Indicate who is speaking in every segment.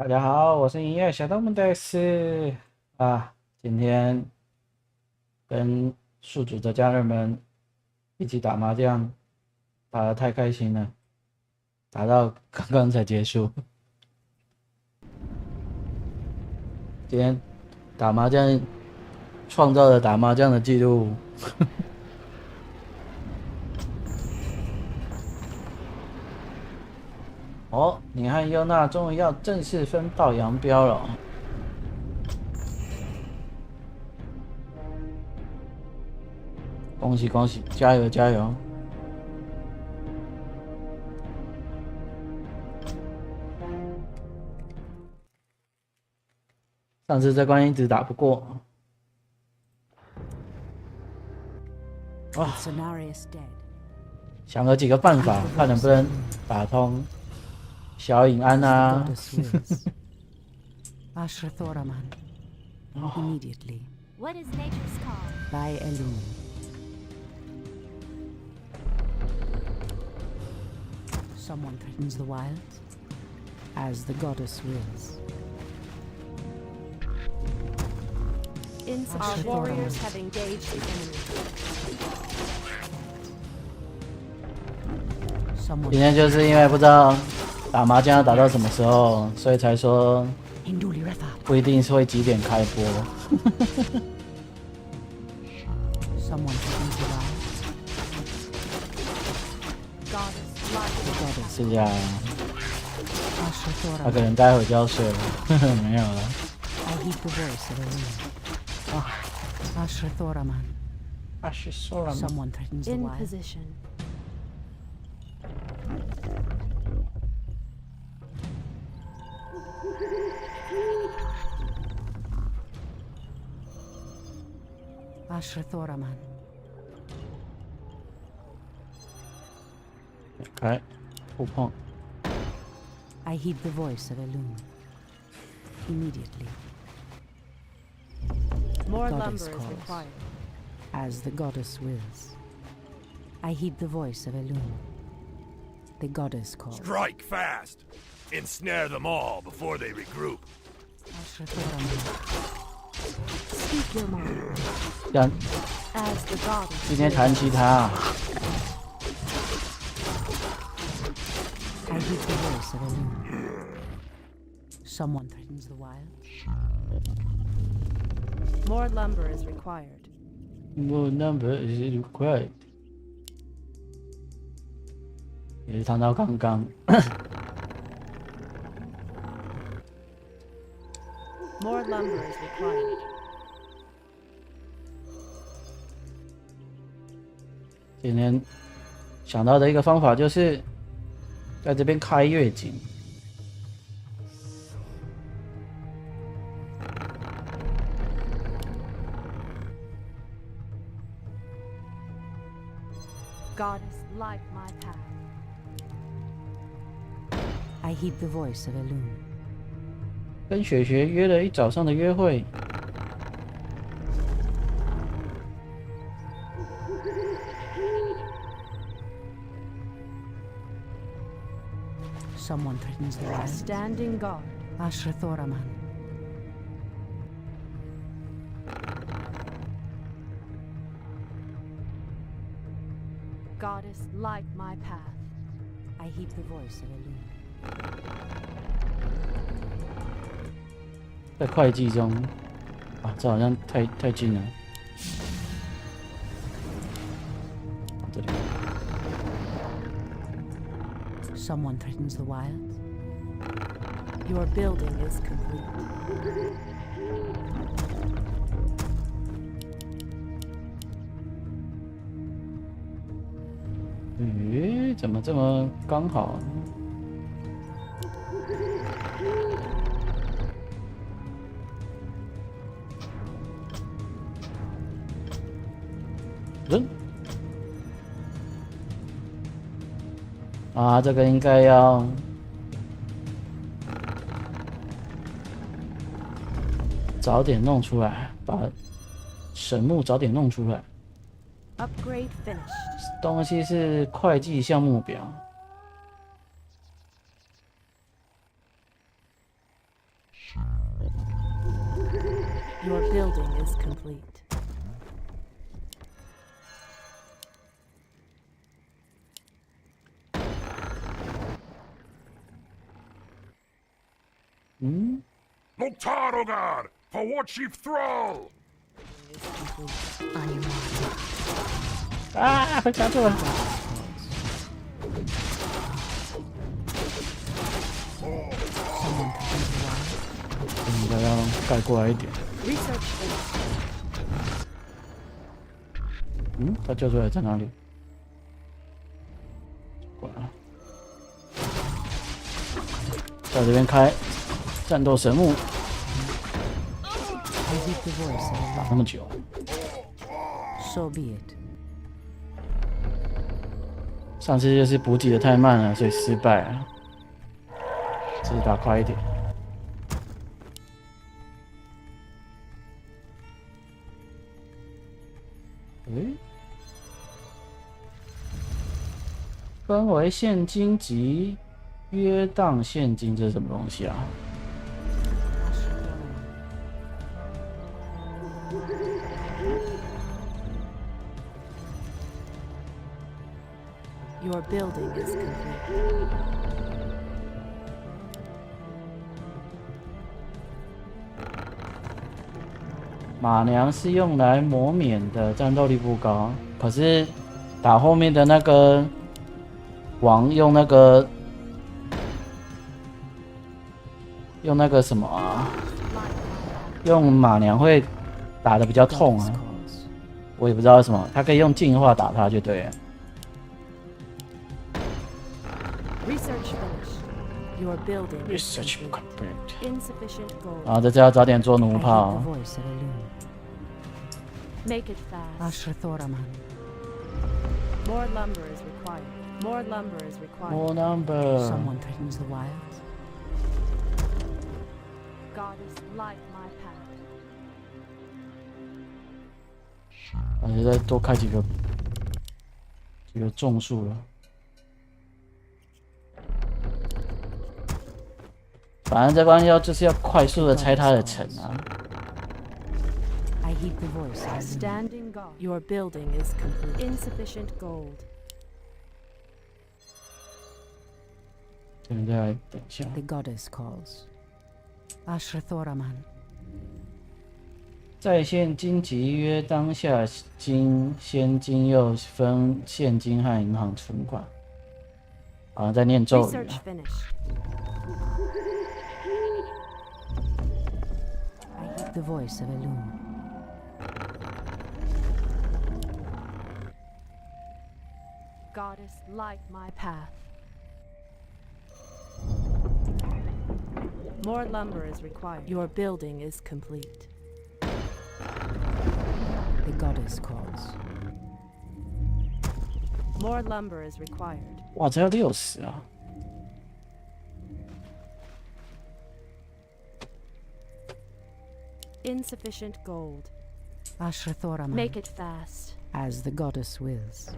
Speaker 1: 大家好，我是音乐小动物的是啊，今天跟宿主的家人们一起打麻将，打得太开心了，打到刚刚才结束。今天打麻将创造了打麻将的记录。哦，你和优娜终于要正式分道扬镳了。恭喜恭喜，加油加油！上次这关一直打不过，哇！想了几个办法，看能不能打通小尹安啊。
Speaker 2: Immediately. What is nature's call? By Elune. Someone threatens the wilds, as the goddess wills.
Speaker 3: Our warriors have engaged the enemy.
Speaker 1: 今天就是因为不知道打麻将要打到什么时候，所以才说不一定是会几点开播。是这样，他可能待会就要睡了，没有了。
Speaker 2: Someone threatens the
Speaker 3: In
Speaker 2: wild.
Speaker 3: position.
Speaker 2: Ashrathoraman.
Speaker 1: 开，互碰。
Speaker 2: I heed the voice of Elune. Immediately.
Speaker 3: More
Speaker 2: Goddess
Speaker 3: lumber is
Speaker 2: calls.
Speaker 3: required.
Speaker 2: As the goddess wills. I heed the voice of Elune. The goddess calls.
Speaker 4: Strike fast! Ensnare them all before they regroup.
Speaker 3: Speak your mind.
Speaker 1: 这样，
Speaker 3: As the goddess
Speaker 1: 今天弹吉他啊。
Speaker 2: I heed the voice of Elune. Someone threatens the wild.
Speaker 3: More lumber is required.
Speaker 1: What number is it required？ 也是弹到刚刚。
Speaker 3: More lumber is required.
Speaker 1: 今天想到的一个方法就是在这边开月景。
Speaker 3: Goddess, light my path.
Speaker 2: I heed the voice of Elune.
Speaker 1: 跟雪雪约了一早上的约会，
Speaker 2: Someone threatens the wild.
Speaker 3: Standing guard.
Speaker 2: Ashrathoraman.
Speaker 3: Goddess, light my path.
Speaker 2: I heed the voice of Elune.
Speaker 1: 在会计中，啊，这好像太近了。这里，
Speaker 2: Someone threatens the wilds.
Speaker 3: Your building is complete.
Speaker 1: 咦，怎么这么刚好？人啊，这个应该要早点弄出来，把神木早点弄出来。
Speaker 3: Upgrade finished.
Speaker 1: 东西是会计项目表。
Speaker 3: Your building is complete.
Speaker 4: Moktarogar, for what chief thrall?
Speaker 2: On your mark.
Speaker 1: 啊，被卡住了。应该要盖过来一点。
Speaker 3: Research finished.
Speaker 1: 他救出来在哪里？过来了，在这边开战斗神木，
Speaker 2: I heed the voice of a
Speaker 1: 打那么久，
Speaker 2: So be it.
Speaker 1: 上次就是补给的太慢了，所以失败了。只是打快一点。分为现金及约当现金，这是什么东西啊？
Speaker 3: Your building is complete.
Speaker 1: 马娘是用来磨免的，战斗力不高。可是打后面的那个王用那个什么啊？用马娘会打得比较痛啊。我也不知道为什么，他可以用净化打他就对了。
Speaker 3: Research finished. Your building is
Speaker 1: Research
Speaker 3: complete.
Speaker 1: complete.
Speaker 3: Insufficient gold.
Speaker 1: 然后这次要早点做弩
Speaker 2: I heed
Speaker 1: 炮
Speaker 2: the。voice of a loon.
Speaker 3: Make it fast.
Speaker 2: Ashrathoraman.
Speaker 3: More lumber is required. More lumber is required.
Speaker 1: More number。
Speaker 2: Someone threatens the wilds.
Speaker 3: Goddess, light my path.
Speaker 1: 而且再多开几个种树了。反正这关就是要快速的拆他的城啊。
Speaker 2: I heed the voice of a loon.
Speaker 3: Standing guard. Your building is complete. Insufficient gold.
Speaker 1: 这边再来等一下。
Speaker 2: The goddess calls. Ashrathoraman.
Speaker 1: 在线金级约当下现金又分现金和银行存款。好像在念咒语
Speaker 3: Research
Speaker 1: 啊。
Speaker 3: finished.
Speaker 2: I heed the voice of a loon.
Speaker 3: Goddess, light my path. More lumber is required. Your building is complete.
Speaker 2: The goddess calls.
Speaker 3: More lumber is required.
Speaker 1: 哇，才要60啊！
Speaker 3: Insufficient gold.
Speaker 2: Ashrathoraman.
Speaker 3: Make it fast.
Speaker 2: As the goddess wills.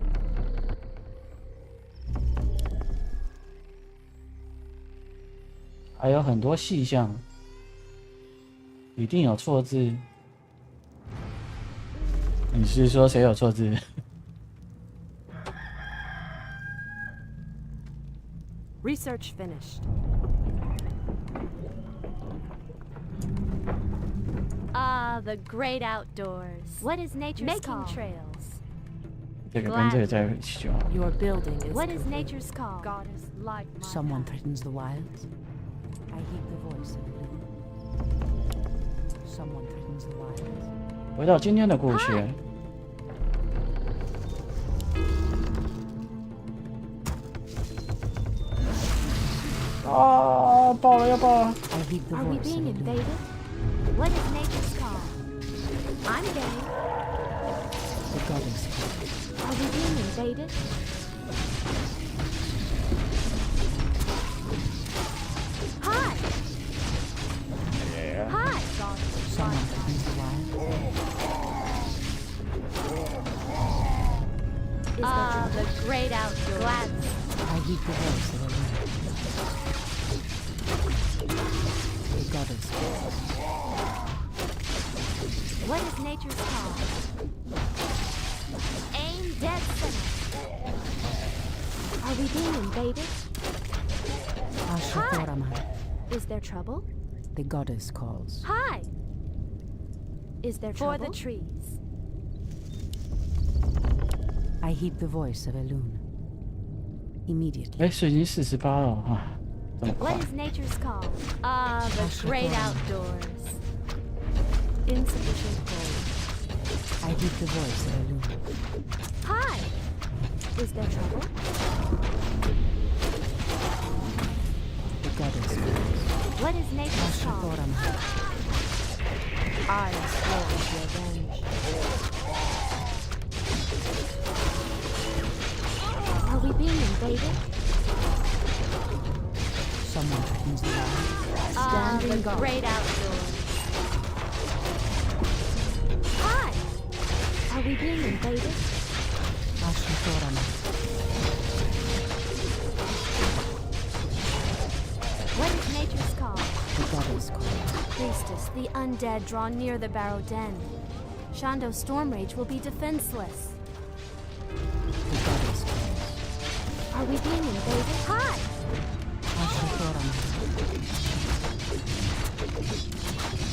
Speaker 1: 还有很多细项，一定有错字。你是说谁有错字？
Speaker 3: Research finished.
Speaker 5: Ah, the great outdoors. What is nature's
Speaker 3: Making
Speaker 5: call?
Speaker 3: trails.
Speaker 1: 这个跟这个在一起就好。
Speaker 3: Your building is
Speaker 5: What is
Speaker 3: complete.
Speaker 5: nature's call?
Speaker 3: Goddess, light my
Speaker 2: Someone
Speaker 3: path.
Speaker 2: threatens the wilds. I heed the voice of a loon. Someone threatens the wilds.
Speaker 1: 回到今天的故事。啊！爆了要爆了！
Speaker 2: I heed the
Speaker 5: Are we
Speaker 2: voice of
Speaker 5: being
Speaker 2: a loon.
Speaker 5: invaded? What is nature's call? I'm game.
Speaker 2: The goddess calls.
Speaker 5: Are we being invaded? Hi! Hi!
Speaker 2: Someone threatens the wilds.
Speaker 5: Ah, the great outdoors. Gladly.
Speaker 2: I heed the voice of a loon. The goddess calls.
Speaker 5: What is nature's call? Aim dead center. Are we being invaded? Is there trouble?
Speaker 2: The goddess calls.
Speaker 5: Hi! Is there trouble?
Speaker 3: For the trees.
Speaker 2: I heed the voice of a loon. Immediately.
Speaker 1: 哎，所以已经48了啊，这么快
Speaker 5: What。is nature's call? Ah, the great outdoors.
Speaker 3: Insufficient gold.
Speaker 2: I heed the voice of a loon.
Speaker 5: Hi! Is there trouble?
Speaker 2: The goddess calls.
Speaker 5: What is nature's call?
Speaker 3: I swore revenge.
Speaker 5: Are we being invaded?
Speaker 2: Someone threatens the light.
Speaker 5: Ah, the
Speaker 3: Standing guard.
Speaker 5: great outdoors. Hi! Are we being invaded? What is nature's call?
Speaker 2: The goddess calls.
Speaker 5: Priestess, the undead draw near the barrow den. Shando's storm rage will be defenseless.
Speaker 2: The goddess calls.
Speaker 5: Are we being invaded? Hi!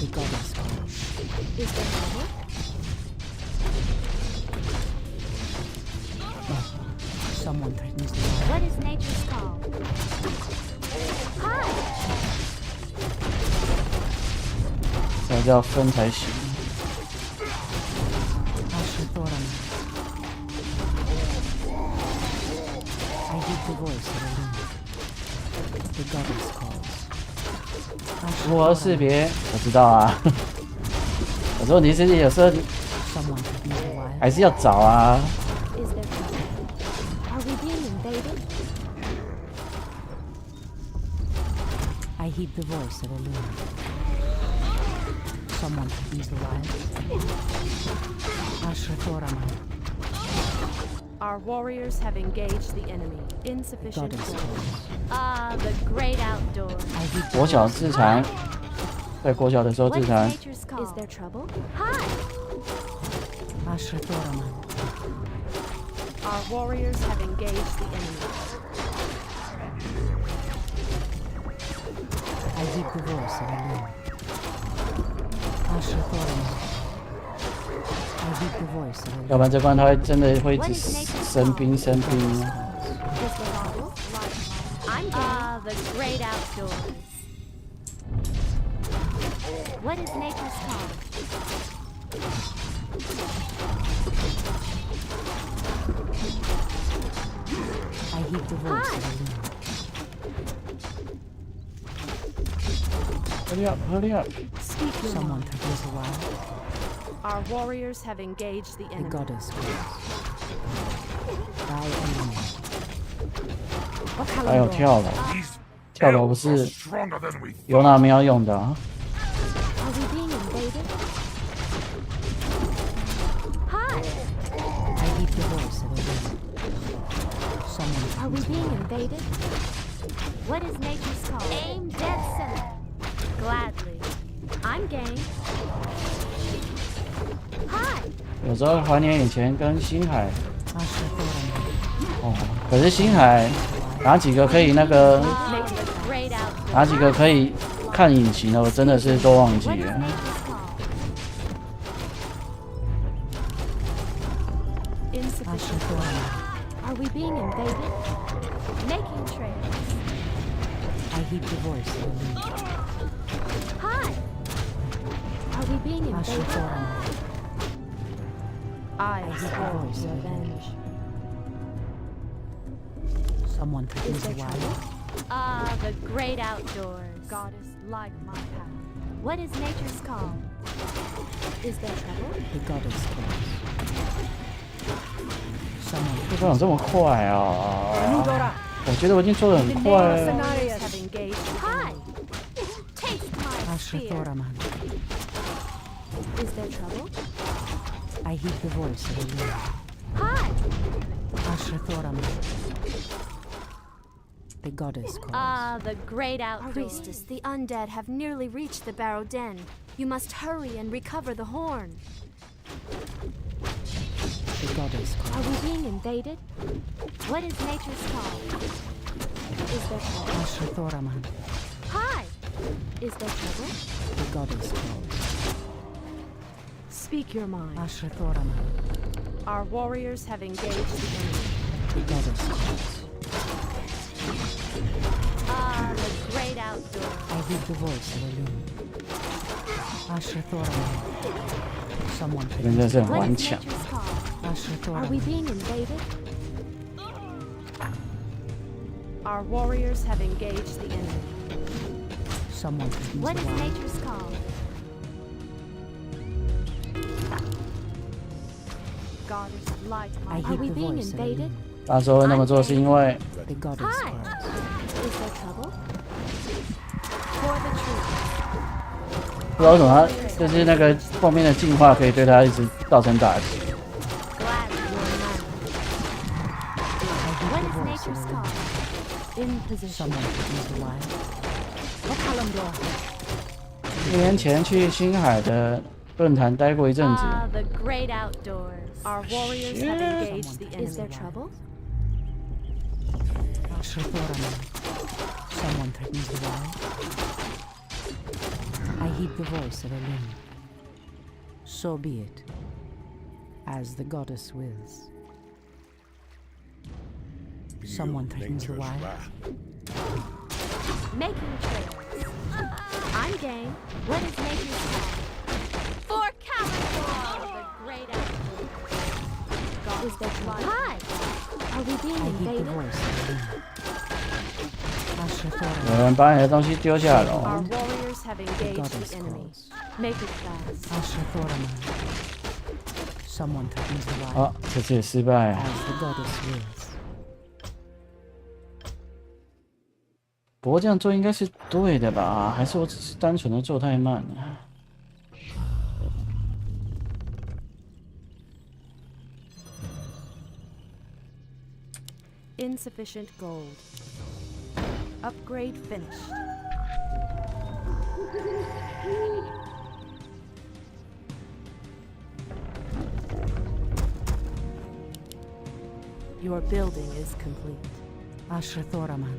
Speaker 2: The goddess calls.
Speaker 5: Is there trouble?
Speaker 2: Someone threatens the light.
Speaker 5: What is nature's call? Hi!
Speaker 1: 这要分才行。
Speaker 2: I heed the voice of a loon. The goddess calls.
Speaker 1: 如何识别？我知道啊。我说你是有时候
Speaker 2: Someone threatens the wild.
Speaker 1: 还是要找啊。
Speaker 5: Is there trouble? Are we being invaded?
Speaker 2: I heed the voice of a loon. Someone threatens the wild.
Speaker 3: Our warriors have engaged the enemy. Insufficient
Speaker 2: Goddess
Speaker 3: gold.
Speaker 2: calls.
Speaker 5: Ah, the great outdoors.
Speaker 2: I heed the
Speaker 1: 国小
Speaker 2: voice
Speaker 1: 自残，在国小的时候
Speaker 5: What
Speaker 1: 自
Speaker 5: is
Speaker 1: 残，
Speaker 5: nature's call? Is there trouble? Hi!
Speaker 3: Our warriors have engaged the enemy.
Speaker 2: I heed the voice of a loon. I heed the voice of a
Speaker 1: 要
Speaker 2: loon.
Speaker 1: 不然这关他会真的会一直生兵生兵。
Speaker 5: Is there trouble? I'm Ah, the great outdoors. What is nature's call?
Speaker 2: I heed the voice of a loon.
Speaker 1: Hurry up, hurry up！
Speaker 3: Speak your
Speaker 2: Someone
Speaker 3: mind.
Speaker 2: threatens the wild.
Speaker 3: Our warriors have engaged the
Speaker 2: The
Speaker 3: enemy.
Speaker 2: goddess calls. Thy enemy.
Speaker 1: 还有跳楼，
Speaker 4: These
Speaker 1: 跳楼不
Speaker 4: elves are
Speaker 1: 是
Speaker 4: stronger than we
Speaker 1: 有
Speaker 4: thought.
Speaker 1: 哪没有用的、啊。
Speaker 5: Are we being invaded? Hi!
Speaker 2: I heed the voice of a loon. Someone
Speaker 5: Are we
Speaker 2: threatens the
Speaker 5: being
Speaker 2: wild.
Speaker 5: invaded? What is nature's call? Aim dead center. Gladly. I'm game. Hi!
Speaker 1: 有时候怀念以前跟星海，哦，可是星海哪几个可以那个，
Speaker 5: Ah, the great outdoors.
Speaker 1: 哪几个可以看引擎的，我真的是都忘记
Speaker 5: What is
Speaker 1: 了。
Speaker 5: nature's call?
Speaker 3: Insufficient gold.
Speaker 5: Are we being invaded? Making trails.
Speaker 2: I heed the voice of a loon.
Speaker 5: Hi! Are we being invaded?
Speaker 3: I
Speaker 2: heed the
Speaker 3: swore
Speaker 2: voice of a loon.
Speaker 3: revenge.
Speaker 2: Someone
Speaker 5: Is
Speaker 2: threatens
Speaker 5: there
Speaker 2: the wild.
Speaker 5: trouble? Ah, the great outdoors.
Speaker 3: Goddess, like my path.
Speaker 5: What is nature's call? Is there trouble?
Speaker 2: The goddess calls. Someone
Speaker 1: 这怎么这么快啊？我觉得我已经做的很快了。
Speaker 3: Warriors have engaged the
Speaker 5: Hi!
Speaker 3: enemy.
Speaker 5: Taste my spear.
Speaker 2: Ashrathoraman.
Speaker 5: Is there trouble?
Speaker 2: I heed the voice of a loon.
Speaker 5: Hi!
Speaker 2: Ashrathoraman. The goddess calls.
Speaker 5: Ah, the great outdoors. Priestess, the undead have nearly reached the barrow den. You must hurry and recover the horn.
Speaker 2: The goddess
Speaker 5: Are
Speaker 2: calls.
Speaker 5: we being invaded? What is nature's call? Is there trouble?
Speaker 2: Ashrathoraman.
Speaker 5: Hi! Is there trouble?
Speaker 2: The goddess calls.
Speaker 3: Speak your mind.
Speaker 2: Ashrathoraman.
Speaker 3: Our warriors have engaged the enemy.
Speaker 2: The goddess calls.
Speaker 5: Ah, the great outdoors.
Speaker 2: I hear the voice of a loon. Ashrathoraman. Someone
Speaker 1: 这边真的是很
Speaker 5: What
Speaker 1: 顽
Speaker 5: is
Speaker 1: 强。
Speaker 5: nature's call? Are we
Speaker 2: Ashrathoraman.
Speaker 5: being invaded?
Speaker 3: Our warriors have engaged the enemy.
Speaker 2: Someone threatens
Speaker 5: What
Speaker 2: the
Speaker 5: is
Speaker 2: wild.
Speaker 5: nature's call?
Speaker 3: Goddess light
Speaker 2: I
Speaker 3: my
Speaker 5: Are
Speaker 2: hear
Speaker 5: we
Speaker 2: the
Speaker 5: being
Speaker 2: voice of a
Speaker 5: invaded?
Speaker 2: loon.
Speaker 1: 他说会那么做是因为
Speaker 2: The goddess
Speaker 5: Hi!
Speaker 2: calls.
Speaker 5: Is there trouble?
Speaker 3: for the truth.
Speaker 1: 不知道为什么他就是那个后面的进化可以对他一直造成打击。
Speaker 5: Glad you're mine.
Speaker 2: I hear
Speaker 5: What
Speaker 2: the
Speaker 5: is
Speaker 2: voice of
Speaker 5: nature's
Speaker 2: a loon.
Speaker 5: call? In position.
Speaker 2: Someone threatens the wild.
Speaker 5: Wakalamdor.
Speaker 1: 1年前去星海的论坛待过一阵子，
Speaker 5: Ah, the great outdoors.
Speaker 3: Our warriors have engaged the
Speaker 5: Is there
Speaker 3: enemy.
Speaker 5: trouble?
Speaker 2: Ashrathoraman. Someone threatens the wild. I heed the voice of a loon. So be it, as the goddess wills. Someone threatens the wild.
Speaker 5: Making trails. I'm game. What is nature's call? For Kalimdor, the great outdoors. Is there trouble? Hi! Are we being
Speaker 2: I heed the
Speaker 5: invaded?
Speaker 2: voice of a loon.
Speaker 1: 有
Speaker 2: Ashrathoraman.
Speaker 1: 人把你的东西丢下楼
Speaker 3: Our。warriors have
Speaker 2: The
Speaker 3: engaged
Speaker 2: goddess
Speaker 3: the enemy.
Speaker 2: calls.
Speaker 3: Make it fast.
Speaker 2: Ashrathoraman. Someone threatens the wild.
Speaker 1: 啊，这次也失败。
Speaker 2: As the goddess wills.
Speaker 1: 不过这样做应该是对的吧？还是我只是单纯的做太慢了？
Speaker 3: Insufficient gold. Upgrade finished. Your building is complete.
Speaker 2: Ashrathoraman.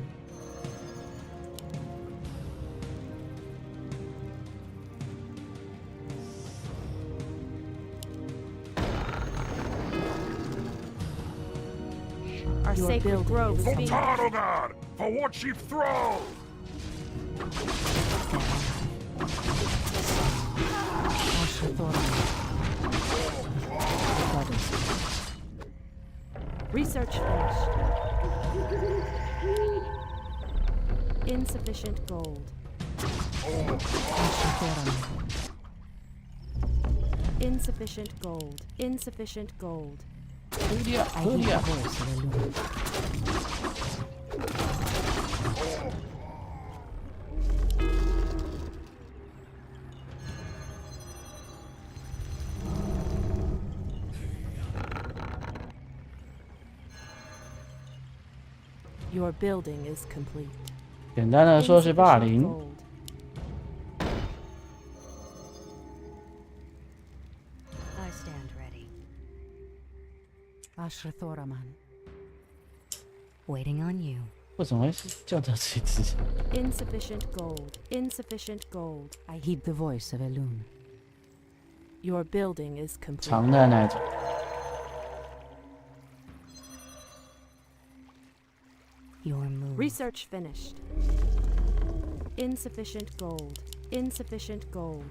Speaker 3: Our
Speaker 2: Your
Speaker 3: sacred
Speaker 2: building
Speaker 3: grove
Speaker 2: is
Speaker 3: is being
Speaker 4: Potato God, for what she throws!
Speaker 2: Ashrathoraman. The goddess.
Speaker 3: research finished. Insufficient gold.
Speaker 2: Ashrathoraman.
Speaker 3: Insufficient gold. Insufficient gold.
Speaker 2: I hear the voice of a loon.
Speaker 3: Your building is complete.
Speaker 1: 简单的说是霸
Speaker 3: Insufficient
Speaker 1: 凌。
Speaker 3: gold.
Speaker 2: I stand ready. Ashrathoraman. Waiting on you.
Speaker 1: 为什么会是叫这几只？
Speaker 3: Insufficient gold. Insufficient gold.
Speaker 2: I heed the voice of a loon.
Speaker 3: Your building is complete.
Speaker 1: 长的那种。
Speaker 2: Your move.
Speaker 3: Research finished. Insufficient gold. Insufficient gold.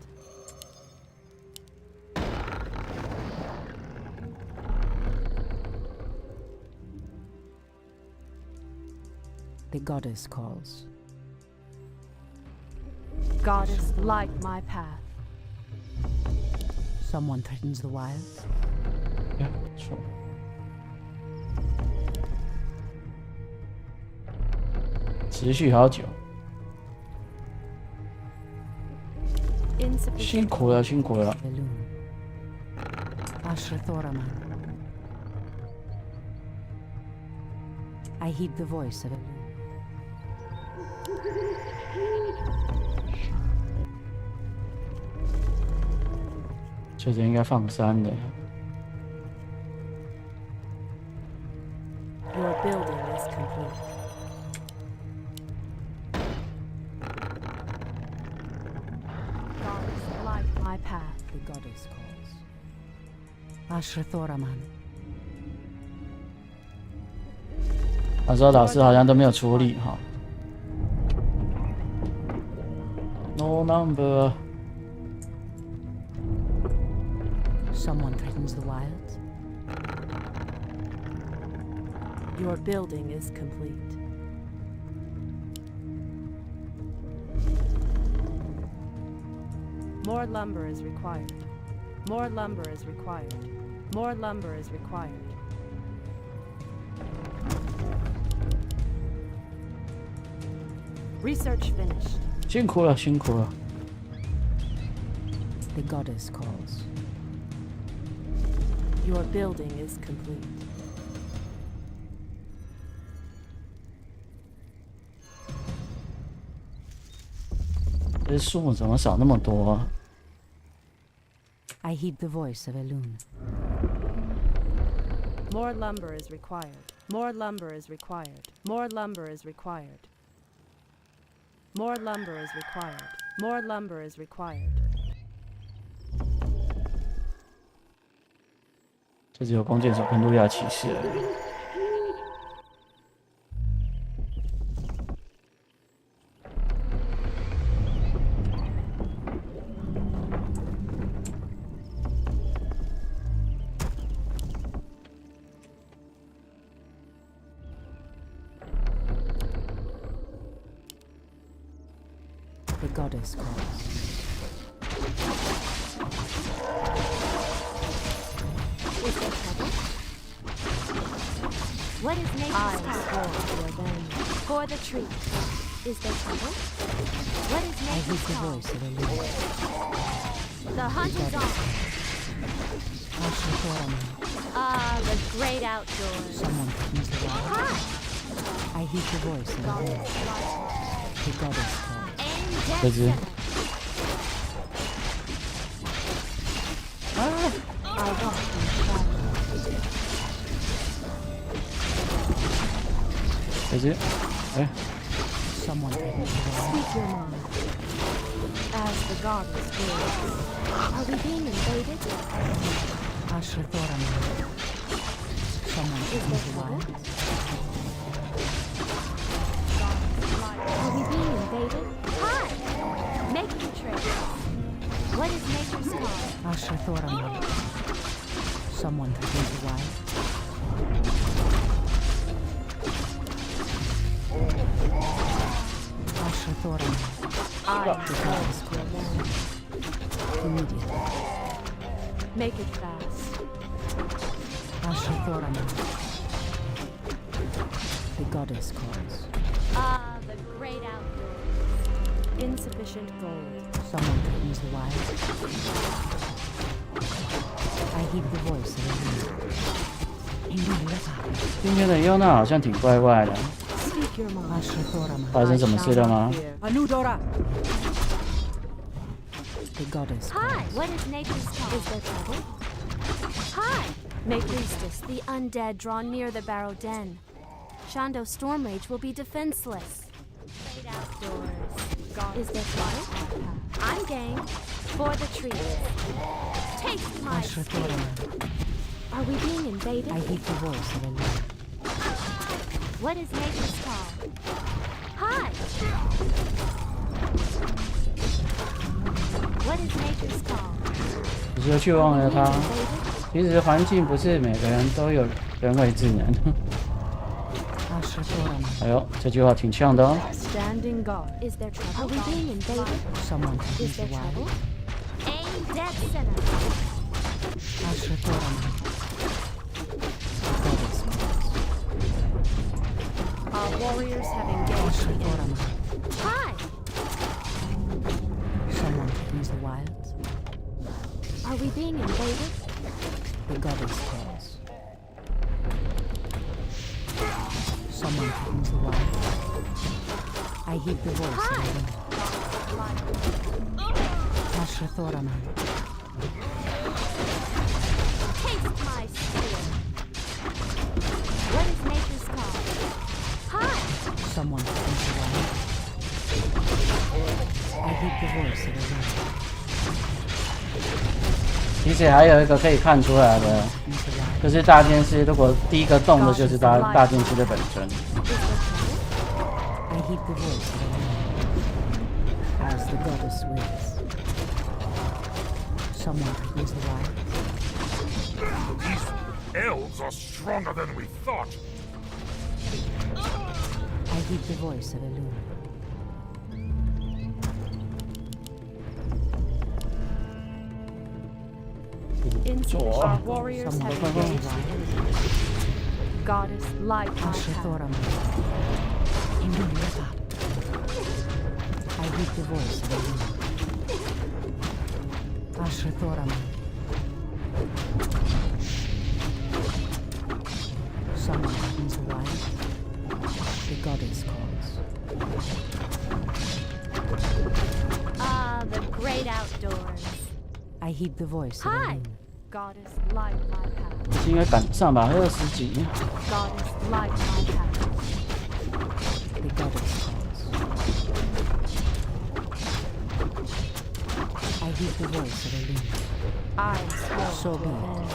Speaker 2: The goddess calls.
Speaker 3: Goddess, light my path.
Speaker 2: Someone threatens the wild.
Speaker 1: 呀，错。持续好久，
Speaker 3: Insufficient
Speaker 1: 辛苦了，辛苦了。
Speaker 2: The loon. Ashrathoraman. I heed the voice of a loon.
Speaker 1: 确实应该放3的。
Speaker 3: Your building is complete. Goddess, light my path.
Speaker 2: The goddess calls. Ashrathoraman.
Speaker 1: 他说老师好像都没有处理哈。No number.
Speaker 2: Someone threatens the wilds.
Speaker 3: Your building is complete. More lumber is required. More lumber is required. More lumber is required. Research finished.
Speaker 1: 辛苦了，辛苦了。
Speaker 2: The goddess calls.
Speaker 3: Your building is complete.
Speaker 1: 这树怎么少那么多啊？
Speaker 2: I heed the voice of Elune.
Speaker 3: More lumber is required. More lumber is required. More lumber is required. More lumber is required. More lumber is required.
Speaker 1: 这只有弓箭手跟路亚骑士而已。
Speaker 2: The goddess calls.
Speaker 5: Is there trouble? What is nature's call? For the tree. Is there trouble? What is
Speaker 2: I heed
Speaker 5: nature's
Speaker 2: the
Speaker 5: call?
Speaker 2: voice of Elune.
Speaker 5: The hunt is on.
Speaker 2: Ashrathoraman.
Speaker 5: Ah, the great outdoors.
Speaker 2: Someone threatens the wilds.
Speaker 5: Hi.
Speaker 2: I heed the voice of Elune. The goddess calls.
Speaker 5: Aim dead
Speaker 1: That's it.
Speaker 5: center. I walk in shadow.
Speaker 1: 这只，哎，
Speaker 2: Someone threatens the wilds.
Speaker 5: Speak your mind. As the goddess wills. Are we being invaded?
Speaker 2: Ashrathoraman. Someone
Speaker 5: Is
Speaker 2: threatens
Speaker 5: there
Speaker 2: the
Speaker 5: trouble?
Speaker 2: wilds.
Speaker 5: Are we being invaded? Hi! Making trade. What is nature's call?
Speaker 2: Ashrathoraman. Someone threatens the wilds. Ashrathoraman.
Speaker 5: I
Speaker 2: The goddess calls. Immediately.
Speaker 5: make it fast.
Speaker 2: Ashrathoraman. The goddess calls.
Speaker 5: Ah, the great outdoors.
Speaker 3: Insufficient gold.
Speaker 2: Someone threatens the wilds. I heed the voice of the wind.
Speaker 1: 今天的优娜好像挺怪怪的，
Speaker 3: Speak your mind.
Speaker 2: Ashrathoraman.
Speaker 1: 发生什么事了吗？
Speaker 3: Anudora.
Speaker 2: The goddess
Speaker 5: Hi,
Speaker 2: calls.
Speaker 5: what is nature's call? Is there trouble? Hi! Make priestess, the undead draw near the barrow den. Shando Stormrage will be defenseless. Great outdoors. Is there trouble? I'm game. For the trees. Taste my skin.
Speaker 2: Ashrathoraman.
Speaker 5: Are we being invaded?
Speaker 2: I heed the voice of the wind.
Speaker 5: What is nature's call? Hi! What is nature's call?
Speaker 1: 只是去忘
Speaker 5: Are
Speaker 1: 了
Speaker 5: we
Speaker 1: 它
Speaker 5: being。invaded?
Speaker 1: 其实环境不是每个人都有人为智能。
Speaker 2: Ashrathoraman.
Speaker 1: 哎呦，这句话挺呛的哦。
Speaker 3: Standing guard.
Speaker 5: Is there trouble? Are we being invaded?
Speaker 2: Someone
Speaker 5: Is
Speaker 2: threatens
Speaker 5: there
Speaker 2: the
Speaker 5: trouble?
Speaker 2: wilds.
Speaker 5: Aim dead center.
Speaker 2: Ashrathoraman. The goddess calls.
Speaker 3: Our warriors have engaged the enemy.
Speaker 2: Ashrathoraman.
Speaker 5: Hi!
Speaker 2: Someone threatens the wilds.
Speaker 5: Are we being invaded?
Speaker 2: The goddess calls. Someone threatens the wilds. I heed the voice of the wind. Ashrathoraman.
Speaker 5: Taste my spear. What is nature's call? Hi.
Speaker 2: Someone comes around. I hear the voice of a man.
Speaker 1: 其实还有一个可以看出来的，就是大剑士如果第一个动的就是大剑士的本身。
Speaker 2: I hear the voice of a man. As the goddess wills. Someone comes around.
Speaker 4: These elves are stronger than we thought.
Speaker 2: I hear the voice of a loon.
Speaker 3: Our warriors have engaged the enemy. Goddess, light my path.
Speaker 2: Ashithoram. Indulata. I hear the voice of a loon. Ashithoram. Someone comes around. The goddess calls.
Speaker 5: Ah, the great outdoors.
Speaker 2: I hear the voice of a
Speaker 5: Hi.
Speaker 2: loon.
Speaker 3: Goddess, light my path.
Speaker 1: 应该赶不上吧，20几。
Speaker 3: Goddess, light my path.
Speaker 2: The goddess calls. I hear the voice of a loon.
Speaker 3: I am sworn
Speaker 2: So
Speaker 3: to
Speaker 2: be it.
Speaker 3: avenge.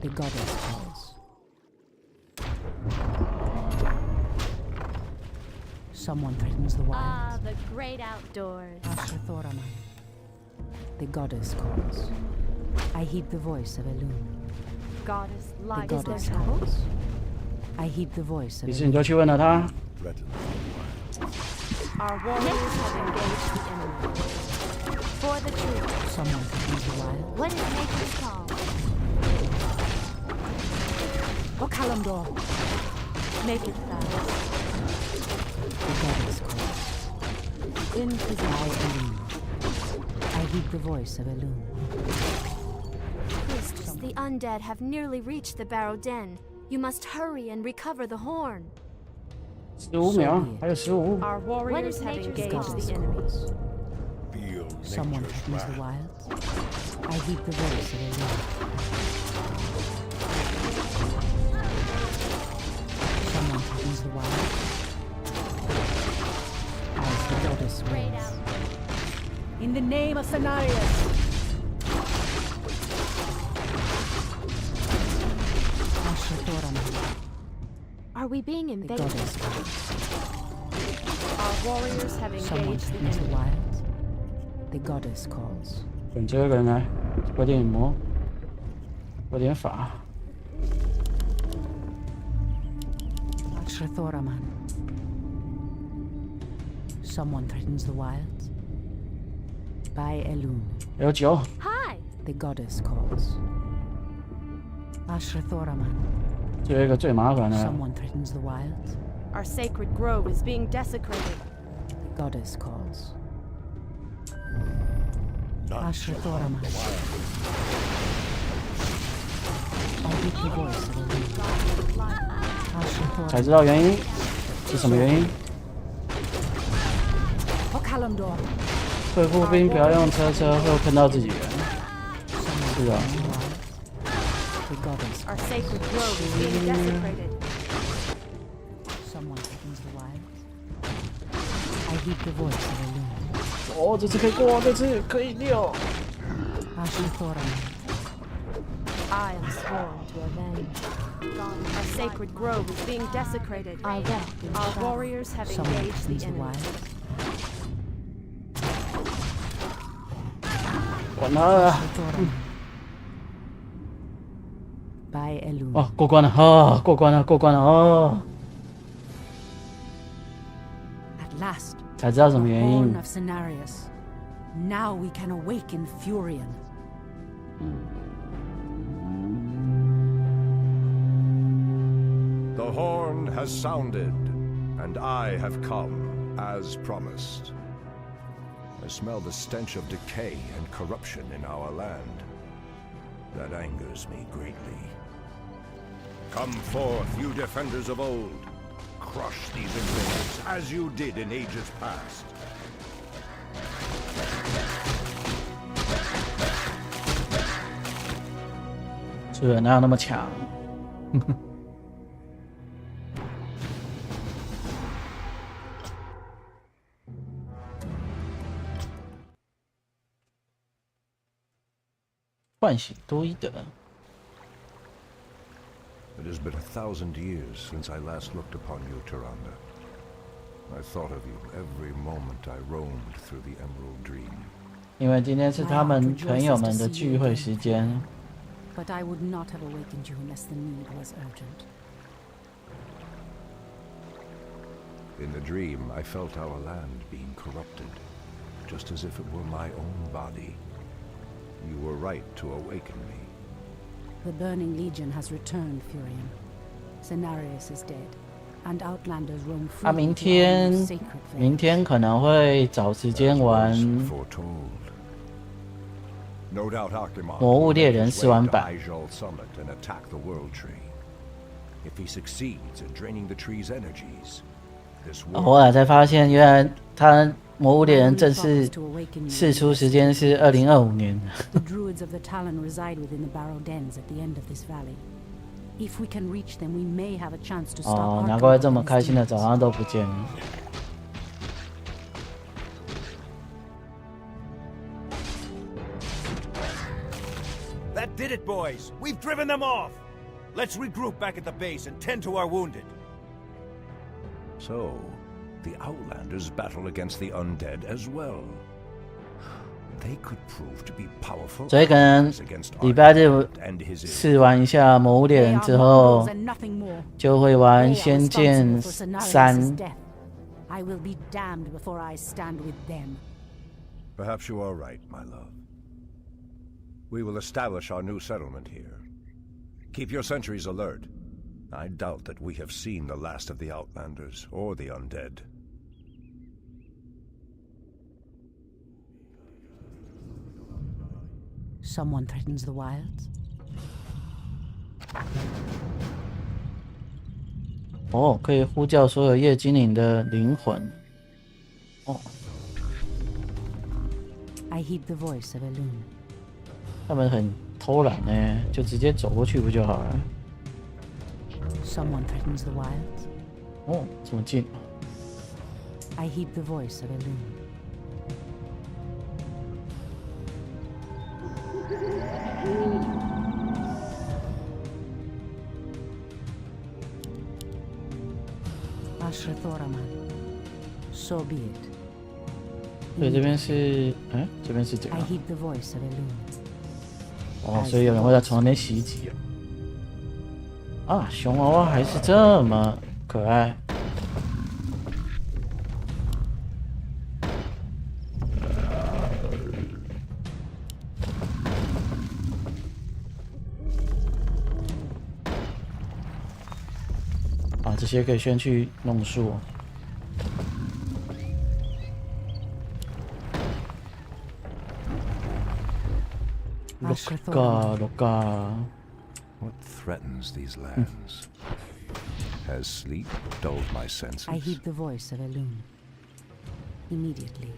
Speaker 2: The goddess calls. Someone threatens the
Speaker 5: Ah,
Speaker 2: wild.
Speaker 5: the great outdoors.
Speaker 2: Ashithoraman. The goddess calls. I heed the voice of a loon.
Speaker 3: Goddess,
Speaker 2: The
Speaker 3: light
Speaker 2: goddess
Speaker 3: my path.
Speaker 2: calls. I heed the voice of
Speaker 1: 于
Speaker 2: a
Speaker 1: 是你
Speaker 2: loon.
Speaker 1: 就去问了他，
Speaker 3: Our warriors have engaged the enemy.
Speaker 5: For the truth.
Speaker 2: Someone threatens the wild.
Speaker 5: What is nature's call?
Speaker 2: Okalamdor.
Speaker 3: Make it fast.
Speaker 2: The goddess calls.
Speaker 3: In
Speaker 2: I
Speaker 3: position.
Speaker 2: a loon. I heed the voice of a loon.
Speaker 5: Mistress, the undead have nearly reached the barrow den. You must hurry and recover the horn.
Speaker 1: 15秒，还有15。
Speaker 3: Our warriors
Speaker 5: is
Speaker 3: have
Speaker 5: nature's
Speaker 2: The
Speaker 3: engaged
Speaker 5: call?
Speaker 2: goddess
Speaker 3: the enemy.
Speaker 2: calls.
Speaker 4: Feel
Speaker 2: Someone
Speaker 4: nature's
Speaker 2: threatens the
Speaker 4: wrath.
Speaker 2: wild. I heed the voice of a loon. Someone threatens the wild. As the goddess
Speaker 5: Great
Speaker 2: wills.
Speaker 5: out.
Speaker 3: In the name of Cenarius.
Speaker 2: Ashithoraman.
Speaker 5: Are we being
Speaker 2: The
Speaker 5: invaded?
Speaker 2: goddess calls.
Speaker 3: Our warriors have
Speaker 2: Someone
Speaker 3: engaged the
Speaker 2: threatens the
Speaker 3: enemy.
Speaker 2: wild. The goddess calls.
Speaker 1: 等这个人来，有点魔，有点法。
Speaker 2: Ashithoraman. Someone threatens the wild. By a loon.
Speaker 1: 还有9，
Speaker 5: Hi.
Speaker 2: The goddess calls. Ashithoraman.
Speaker 1: 最后一个最麻烦的，
Speaker 2: Someone threatens the wild.
Speaker 3: Our sacred grove is being desecrated.
Speaker 2: The goddess calls.
Speaker 4: None shall harm
Speaker 2: Ashithoraman.
Speaker 4: the wild.
Speaker 2: I hear the voice of a loon.
Speaker 1: 才
Speaker 2: Ashithoraman.
Speaker 1: 知道原因是什么原因。
Speaker 2: Okalamdor.
Speaker 1: 会步兵不要用车，会喷到自己人。
Speaker 2: Someone
Speaker 1: 是啊，
Speaker 2: threatens the wild. The goddess
Speaker 3: Our
Speaker 2: calls.
Speaker 3: sacred grove is being desecrated.
Speaker 2: Someone threatens the wild. I hear the voice of a loon.
Speaker 1: 哦，这次可以过，这次可以溜。
Speaker 2: Ashithoraman.
Speaker 3: I am sworn to avenge. Our sacred grove is being desecrated.
Speaker 5: I will.
Speaker 3: Our warriors have
Speaker 2: Someone
Speaker 3: engaged the
Speaker 2: threatens the
Speaker 3: enemy.
Speaker 2: wild.
Speaker 1: 管他了。
Speaker 2: Ashithoraman. By a loon.
Speaker 1: 哦，过关了，哦，过关了，过关了，哦，
Speaker 2: At last.
Speaker 1: 才知道什么
Speaker 2: The
Speaker 1: 原
Speaker 2: horn
Speaker 1: 因。
Speaker 2: of Cenarius. Now we can awaken Furion.
Speaker 6: The horn has sounded, and I have come, as promised. I smell the stench of decay and corruption in our land. That angers me greatly. Come forth, you defenders of old. Crush these invaders, as you did in ages past.
Speaker 1: 是不是哪有那么强？唤醒多伊德。
Speaker 6: It has been 1,000 years since I last looked upon you, Tyrande. I thought of you every moment I roamed through the Emerald Dream.
Speaker 1: 因为今天是他们朋友们的聚会时间。
Speaker 2: But I would not have awakened you unless the need was urgent.
Speaker 6: In the dream, I felt our land being corrupted, just as if it were my own body. You were right to awaken me.
Speaker 2: The Burning Legion has returned, Furion. Cenarius is dead, and Outlanders roam free.
Speaker 1: 明天可能会找时间玩魔物猎人试玩版。后来才发现，原来他魔物猎人正式释出时间是2025年。
Speaker 2: The druids of the Talon reside within the barrow dens at the end of this valley. If we can reach them, we may have a chance to stop.
Speaker 1: 哦，难怪这么开心的早上都不见了。
Speaker 7: That did it, boys. We've driven them off. Let's regroup back at the base and tend to our wounded.
Speaker 6: So, the Outlanders battle against the undead as well. They could prove to be powerful
Speaker 1: 所以可能礼拜日试玩一下魔物猎人之后，就会玩仙剑3。
Speaker 2: I will be damned before I stand with them.
Speaker 6: Perhaps you are right, my love. We will establish our new settlement here. Keep your sentries alert. I doubt that we have seen the last of the Outlanders or the undead.
Speaker 2: Someone threatens the wilds.
Speaker 1: 哦，可以呼叫所有夜精灵的灵魂。哦。
Speaker 2: I heed the voice of Elune.
Speaker 1: 他们很偷懒呢，就直接走过去不就好了？
Speaker 2: Someone threatens the wilds.
Speaker 1: 哦，这么近。
Speaker 2: I heed the voice of Elune. Ashrathoraman. So be it.
Speaker 1: 所以这边是，这边是这个。
Speaker 2: I heed the voice of Elune.
Speaker 1: 哦，所以有人会在从那边袭击啊！啊，熊娃娃还是这么可爱。啊，这些可以先去弄树。
Speaker 6: What threatens these lands? Has sleep dulled my senses?
Speaker 2: I heed the voice of Elune. Immediately.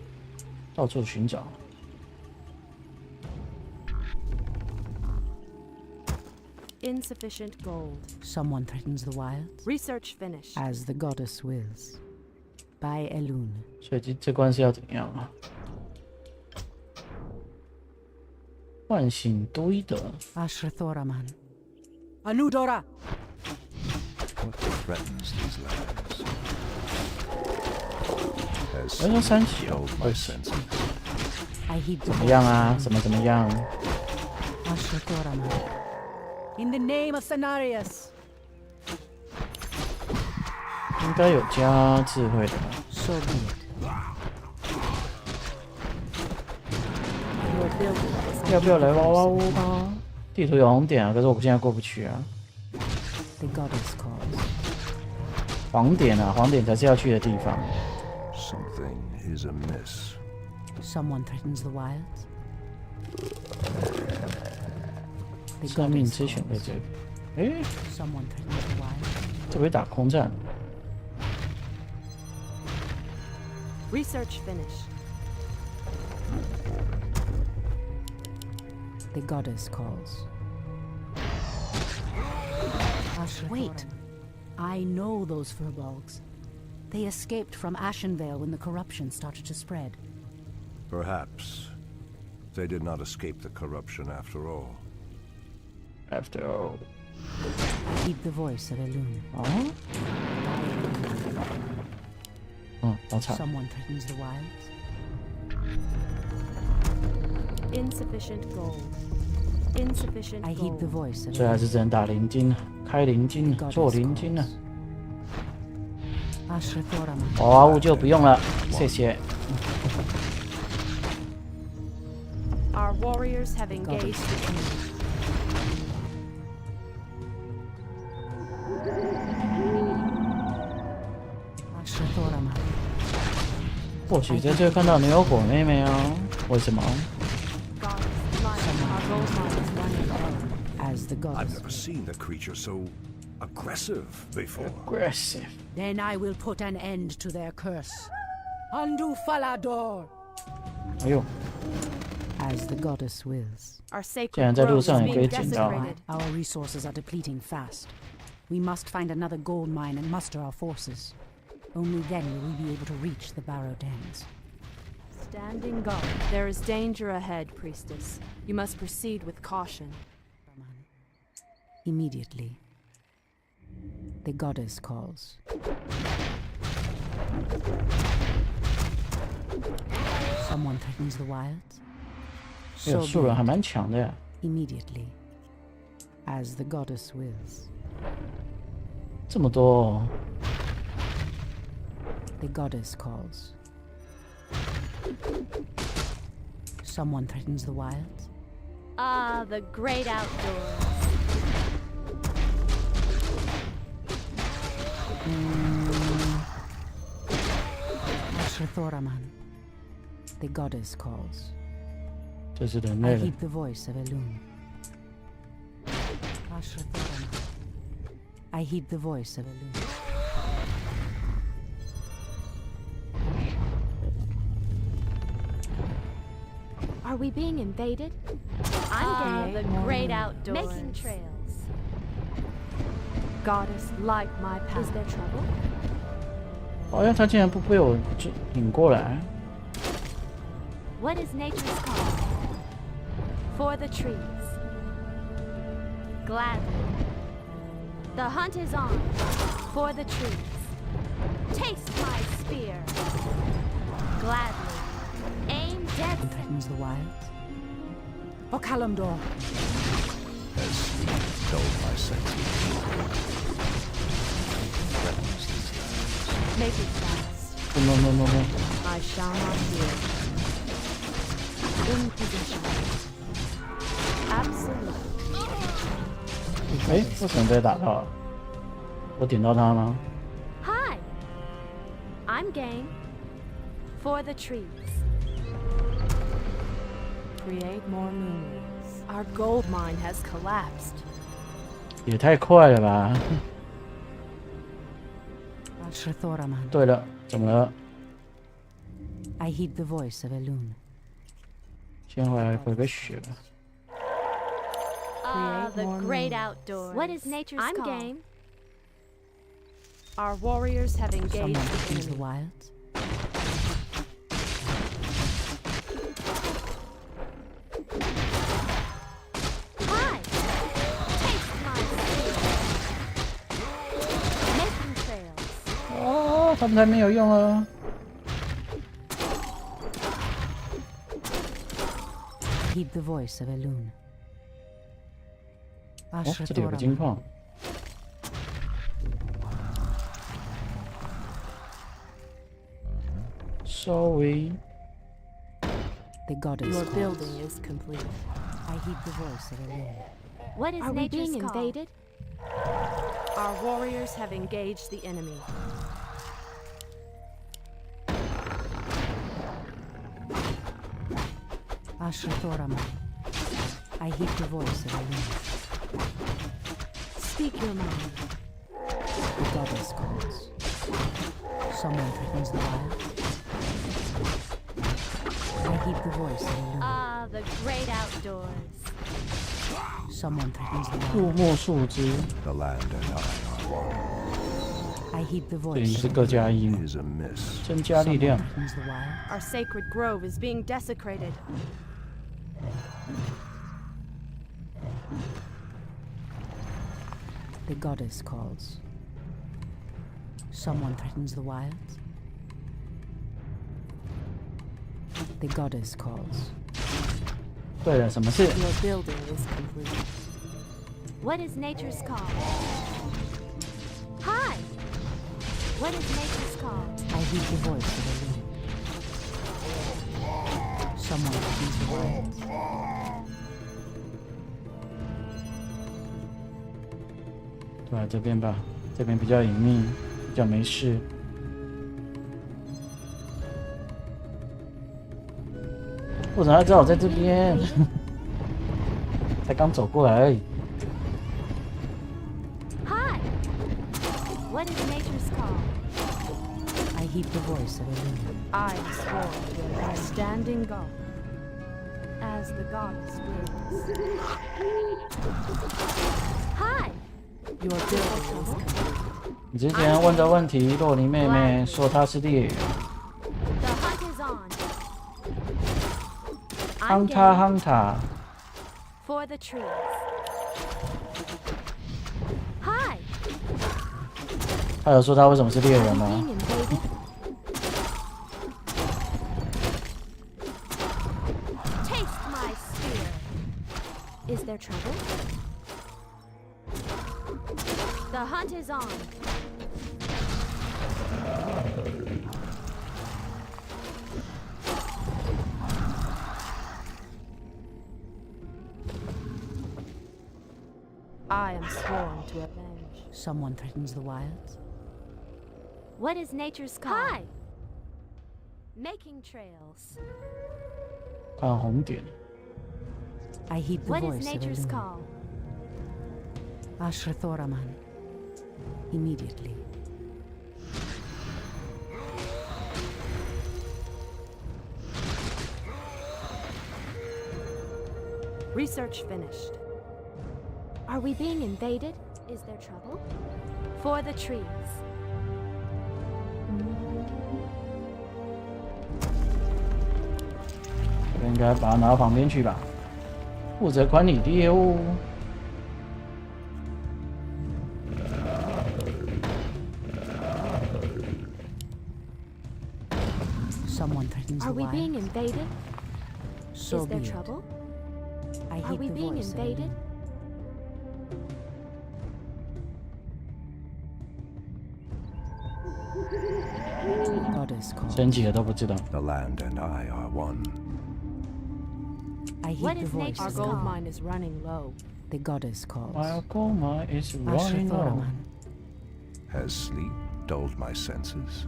Speaker 1: 到处寻找。
Speaker 3: Insufficient gold.
Speaker 2: Someone threatens the wilds.
Speaker 3: Research finished.
Speaker 2: As the goddess wills. By Elune.
Speaker 1: 所以这关是要怎样啊？唤醒多伊德。
Speaker 2: Ashrathoraman. Anudora.
Speaker 6: What threatens these lands? Has
Speaker 1: 要3
Speaker 6: sleep
Speaker 1: 级哦，
Speaker 6: dulled
Speaker 1: 会
Speaker 6: my
Speaker 1: 死。
Speaker 6: senses?
Speaker 2: I heed the
Speaker 1: 怎么
Speaker 2: voice
Speaker 1: 样啊？
Speaker 2: of
Speaker 1: 怎么样？
Speaker 2: Ashrathoraman. In the name of Cenarius.
Speaker 1: 应该有加智慧的。
Speaker 2: So be it.
Speaker 3: Your building is
Speaker 1: 要不要来娃娃屋啊？地图有红点啊，可是我现在过不去啊。
Speaker 2: The goddess calls.
Speaker 1: 黄点啊，黄点才是要去的地方。
Speaker 6: Something is amiss.
Speaker 2: Someone threatens the wilds. The
Speaker 1: 生命
Speaker 2: goddess
Speaker 1: 之选在
Speaker 2: calls.
Speaker 1: 这里。诶，
Speaker 2: Someone threatens the wilds.
Speaker 1: 这回打空战。
Speaker 3: research finished.
Speaker 2: The goddess calls. Wait. I know those furbolgs. They escaped from Ashenvale when the corruption started to spread.
Speaker 6: Perhaps they did not escape the corruption after all.
Speaker 1: After all.
Speaker 2: I heed the voice of Elune.
Speaker 1: 好惨。
Speaker 2: Someone threatens the wilds.
Speaker 3: Insufficient gold. Insufficient
Speaker 2: I heed the
Speaker 3: gold.
Speaker 2: voice of
Speaker 1: 所以还是只能打灵晶，开灵晶，
Speaker 2: Goddess
Speaker 1: 做灵晶了。
Speaker 2: Ashrathoraman.
Speaker 1: 宝物就不用了，谢谢。
Speaker 3: Our warriors have engaged the enemy.
Speaker 2: Ashrathoraman.
Speaker 1: 或许在这看到牛油果妹妹哦？为什么？
Speaker 3: Goddess, light, our gold mine is running low.
Speaker 2: As the
Speaker 6: I've
Speaker 2: goddess.
Speaker 6: never seen a creature so aggressive before.
Speaker 1: Aggressive。
Speaker 2: Then I will put an end to their curse. Undo Falador.
Speaker 1: 哎呦，
Speaker 2: As the goddess wills.
Speaker 3: Our
Speaker 1: 竟
Speaker 3: sacred
Speaker 1: 然在路
Speaker 3: grove
Speaker 1: 上
Speaker 3: is
Speaker 1: 也可以
Speaker 3: being
Speaker 1: 捡到。
Speaker 3: desecrated.
Speaker 2: Our resources are depleting fast. We must find another gold mine and muster our forces. Only then will we be able to reach the barrow dens.
Speaker 3: Standing guard. There is danger ahead, priestess. You must proceed with caution.
Speaker 2: Immediately. The goddess calls. Someone threatens the wilds?
Speaker 1: 哎呦，
Speaker 2: So
Speaker 1: 树
Speaker 2: be
Speaker 1: 人还
Speaker 2: it.
Speaker 1: 蛮强的呀。
Speaker 2: Immediately. As the goddess wills.
Speaker 1: 这么多哦。
Speaker 2: The goddess calls. Someone threatens the wilds?
Speaker 5: Ah, the great outdoors.
Speaker 2: Ashrathoraman. The goddess calls.
Speaker 1: 这是人
Speaker 2: I
Speaker 1: 类的
Speaker 2: heed the voice of Elune. Ashrathoraman. I heed the voice of Elune.
Speaker 5: Are we being invaded? I'm
Speaker 3: game.
Speaker 5: the great outdoors. Making trails.
Speaker 3: Goddess, light my path.
Speaker 5: Is there trouble?
Speaker 1: 好像他竟然不被我就引过来。
Speaker 5: What is nature's call?
Speaker 3: For the trees.
Speaker 5: Gladly. The hunt is on.
Speaker 3: For the trees.
Speaker 5: Taste my spear. Gladly. Aim dead.
Speaker 2: Threatens the wilds? For Kalimdor.
Speaker 6: As sleep dulled my senses. Threatens these lands.
Speaker 3: Make it fast.
Speaker 1: No no no no。
Speaker 3: I shall not fear. In position. Absolute.
Speaker 1: 哎，为什么被打到了？我点到他吗？
Speaker 5: Hi. I'm game.
Speaker 3: For the trees. Create more moons. Our gold mine has collapsed.
Speaker 1: 也太快了吧！
Speaker 2: Ashrathoraman.
Speaker 1: 对了，怎么了？
Speaker 2: I heed the voice of Elune.
Speaker 1: 先回来回个血吧。
Speaker 5: Ah,
Speaker 3: Create
Speaker 5: the
Speaker 3: more
Speaker 5: great
Speaker 3: moons.
Speaker 5: outdoors. What is nature's
Speaker 3: I'm
Speaker 5: call? game.
Speaker 3: Our warriors have engaged
Speaker 2: Someone
Speaker 3: the
Speaker 2: threatens the
Speaker 3: enemy.
Speaker 2: wilds?
Speaker 5: Hi. Taste my spear. Making trails.
Speaker 1: 哦，他们才没有用啊！
Speaker 2: Heed the voice of Elune.
Speaker 1: 哦，这里有个金
Speaker 2: Ashrathoraman.
Speaker 1: 矿。 Sorry，
Speaker 2: The goddess
Speaker 3: Your
Speaker 2: calls.
Speaker 3: building is complete.
Speaker 2: I heed the voice of Elune.
Speaker 5: What is Are we nature's being call? invaded?
Speaker 3: Our warriors have engaged the enemy.
Speaker 2: Ashrathoraman. I heed the voice of Elune.
Speaker 3: Speak your mind.
Speaker 2: The goddess calls. Someone threatens the wild. I heed the voice of Elune.
Speaker 5: Ah, the great outdoors.
Speaker 2: Someone threatens the
Speaker 1: 树
Speaker 2: wild.
Speaker 1: 木树枝，
Speaker 6: The land and I are one.
Speaker 2: I heed the
Speaker 1: 这里
Speaker 2: voice.
Speaker 1: 是
Speaker 2: of
Speaker 1: 各
Speaker 2: the
Speaker 1: 加
Speaker 2: wind.
Speaker 1: 一嘛，
Speaker 6: Is amiss.
Speaker 1: 增加力
Speaker 2: Someone
Speaker 1: 量。
Speaker 2: threatens the wild.
Speaker 3: Our sacred grove is being desecrated.
Speaker 2: The goddess calls. Someone threatens the wild. The goddess calls.
Speaker 1: 对了，什么事？
Speaker 3: Your building is complete.
Speaker 5: What is nature's call? Hi! What is nature's call?
Speaker 2: I heed the voice of the wind. Someone threatens the wild.
Speaker 1: 对啊，这边吧，这边比较隐秘，比较没事。为什么要知道我在这边？才刚走过来而已。
Speaker 5: Hi! What is nature's call?
Speaker 2: I heed the voice of the wind.
Speaker 3: I am sworn to obey. Standing guard. As the goddess wills.
Speaker 5: Hi!
Speaker 3: Your building is complete.
Speaker 1: 你之前问的问题，洛琳妹妹说她是猎人，
Speaker 5: The hunt is on.
Speaker 1: 夯
Speaker 5: I'm
Speaker 1: 塔
Speaker 5: game
Speaker 1: 夯塔。
Speaker 5: for the trees. Hi!
Speaker 1: 她有说她为什么是猎
Speaker 5: Are
Speaker 1: 人
Speaker 5: we
Speaker 1: 吗？
Speaker 5: being invaded? Taste my spear. Is there trouble? The hunt is on.
Speaker 3: I am sworn to avenge.
Speaker 2: Someone threatens the wild.
Speaker 5: What is nature's call? Hi! Making trails.
Speaker 1: 看红点。
Speaker 2: I heed the
Speaker 5: What is
Speaker 2: voice of the
Speaker 5: nature's
Speaker 2: wind.
Speaker 5: call?
Speaker 2: Ashrathoraman. Immediately.
Speaker 3: Research finished.
Speaker 5: Are we being invaded? Is there trouble? For the trees.
Speaker 1: 这边应该把它拿到旁边去吧。负责管理猎物。
Speaker 2: Someone threatens
Speaker 5: Are
Speaker 2: the
Speaker 5: we
Speaker 2: wild.
Speaker 5: being invaded?
Speaker 2: So
Speaker 5: Is there
Speaker 2: be it.
Speaker 5: trouble?
Speaker 2: I
Speaker 5: Are
Speaker 2: heed
Speaker 5: we
Speaker 2: the
Speaker 5: being
Speaker 2: voice of the
Speaker 5: invaded?
Speaker 2: wind. Goddess calls.
Speaker 1: 升级了都不知道。
Speaker 6: The land and I are one.
Speaker 2: I heed
Speaker 5: What
Speaker 2: the
Speaker 5: is
Speaker 2: voice
Speaker 5: nature's
Speaker 3: Our
Speaker 2: of the
Speaker 3: gold
Speaker 2: wind.
Speaker 5: call?
Speaker 3: mine is running low.
Speaker 2: The goddess calls.
Speaker 1: My coma is running low.
Speaker 2: Ashrathoraman.
Speaker 6: Has sleep dulled my senses?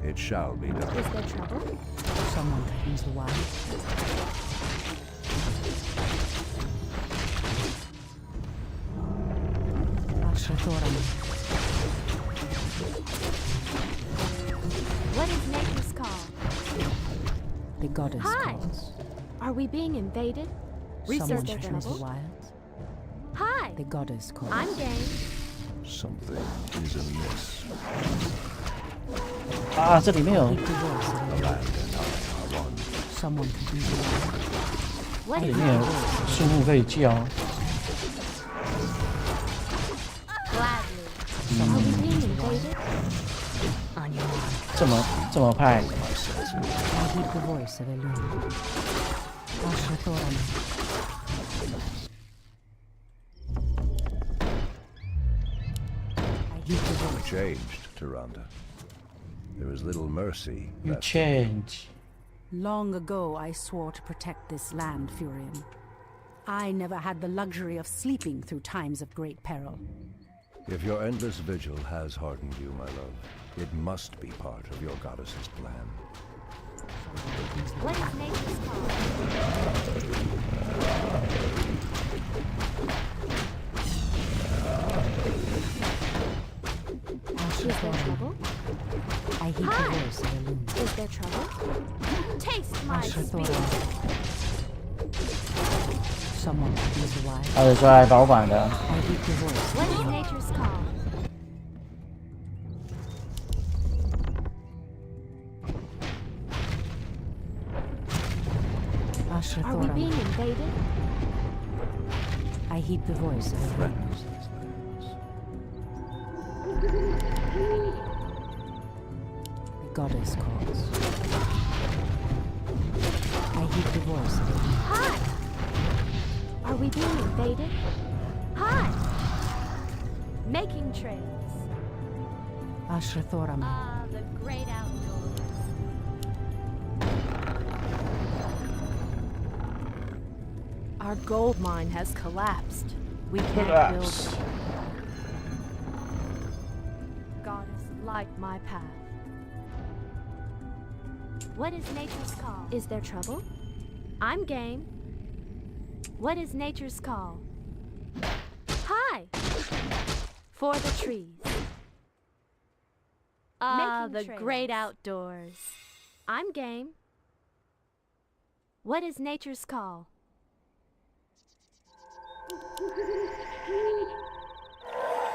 Speaker 6: It shall be done.
Speaker 5: Is there trouble?
Speaker 2: Someone threatens the wild. Ashrathoraman.
Speaker 5: What is nature's call?
Speaker 2: The goddess
Speaker 5: Hi.
Speaker 2: calls.
Speaker 5: Are we being invaded?
Speaker 2: Someone
Speaker 5: Is there
Speaker 2: threatens the
Speaker 5: trouble?
Speaker 2: wild.
Speaker 5: Hi!
Speaker 2: The goddess calls.
Speaker 5: I'm game.
Speaker 6: Something is amiss.
Speaker 1: 啊，这里面有
Speaker 2: Heed the voice of the
Speaker 6: The
Speaker 2: wind.
Speaker 6: land and I are one.
Speaker 2: Someone threatens the wild.
Speaker 5: What
Speaker 1: 这里
Speaker 5: is
Speaker 1: 面有树木可以叫。
Speaker 5: gladly? Are we being invaded?
Speaker 2: On your mark.
Speaker 1: 这么派，
Speaker 6: My senses.
Speaker 2: I heed the voice of Elune. Ashrathoraman. I heed the
Speaker 6: You
Speaker 2: voice.
Speaker 6: changed, Tyrande. There is little mercy
Speaker 1: you
Speaker 6: left.
Speaker 1: change。
Speaker 2: Long ago, I swore to protect this land, Furion. I never had the luxury of sleeping through times of great peril.
Speaker 6: If your endless vigil has hardened you, my love, it must be part of your goddess's plan.
Speaker 5: What is nature's call? Is there trouble?
Speaker 2: I heed
Speaker 5: Hi.
Speaker 2: the voice of Elune.
Speaker 5: Is there trouble? Taste my spear.
Speaker 2: Ashrathoraman. Someone is alive.
Speaker 1: 他是摔保管的。
Speaker 2: I heed the voice.
Speaker 5: What is nature's call? Are we being invaded?
Speaker 2: I heed the voice of the wind. The goddess calls. I heed the voice of the wind.
Speaker 5: Hi! Are we being invaded? Hi! Making trails.
Speaker 2: Ashrathoraman.
Speaker 5: Ah, the great outdoors.
Speaker 3: Our gold mine has collapsed. We can't
Speaker 1: Collapse.
Speaker 3: build it. Goddess, light my path.
Speaker 5: What is nature's call? Is there trouble? I'm game. What is nature's call? Hi! For the trees. Ah,
Speaker 3: Making
Speaker 5: the
Speaker 3: trails.
Speaker 5: great outdoors. I'm game. What is nature's call?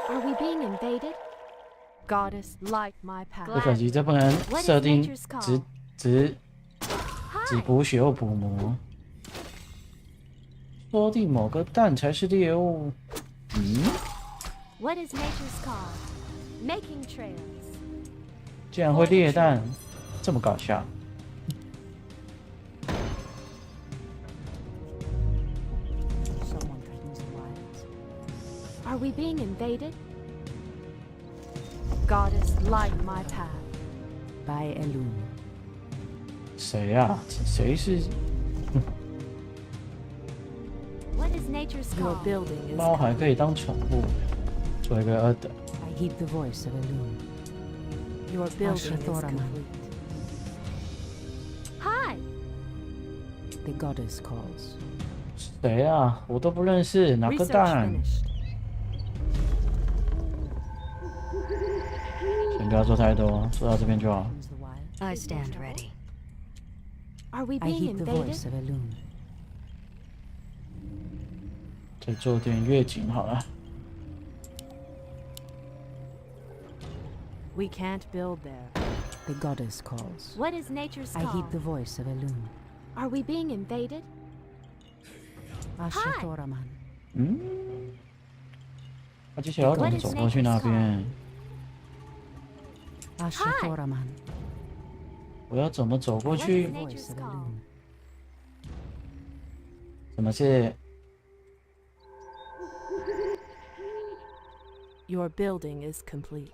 Speaker 5: Are we being invaded?
Speaker 3: Goddess, light my
Speaker 1: 不
Speaker 3: path.
Speaker 1: 可惜，这不能设定只补血或补魔，说定某个蛋才是猎物。嗯，
Speaker 5: What is nature's call? Making trails.
Speaker 1: 竟然会猎蛋，这么搞笑。
Speaker 2: Someone threatens the wilds.
Speaker 5: Are we being invaded?
Speaker 3: Goddess, light my path.
Speaker 2: By Elun.
Speaker 1: 谁啊？谁是
Speaker 5: What is nature's
Speaker 3: Your
Speaker 5: call?
Speaker 3: building is
Speaker 1: 猫？还可以当宠物，做一个二等。
Speaker 2: I heed the voice of Elun.
Speaker 3: Your building is
Speaker 2: Ashrathoraman.
Speaker 3: complete.
Speaker 5: Hi!
Speaker 2: The goddess calls.
Speaker 1: 谁啊？我都不认识，哪个
Speaker 3: Research
Speaker 1: 蛋？
Speaker 3: finished.
Speaker 1: 先不要做太多，说到这边就好。
Speaker 2: Threatens the wilds.
Speaker 8: I stand ready.
Speaker 5: Are we
Speaker 2: I
Speaker 5: being
Speaker 2: heed the
Speaker 5: invaded?
Speaker 2: voice of Elun.
Speaker 1: 再做点月景好了。
Speaker 3: We can't build there.
Speaker 2: The goddess calls.
Speaker 5: What is nature's
Speaker 2: I
Speaker 5: call?
Speaker 2: heed the voice of Elun.
Speaker 5: Are we being invaded?
Speaker 2: Ashrathoraman.
Speaker 1: 嗯，那接下来要怎么走过去那边？
Speaker 2: Ashrathoraman.
Speaker 1: 我要怎么走过
Speaker 5: What
Speaker 1: 去
Speaker 5: is？
Speaker 2: Voice
Speaker 5: nature's
Speaker 2: of
Speaker 5: call?
Speaker 2: Elun.
Speaker 1: 什么是？
Speaker 3: Your building is complete.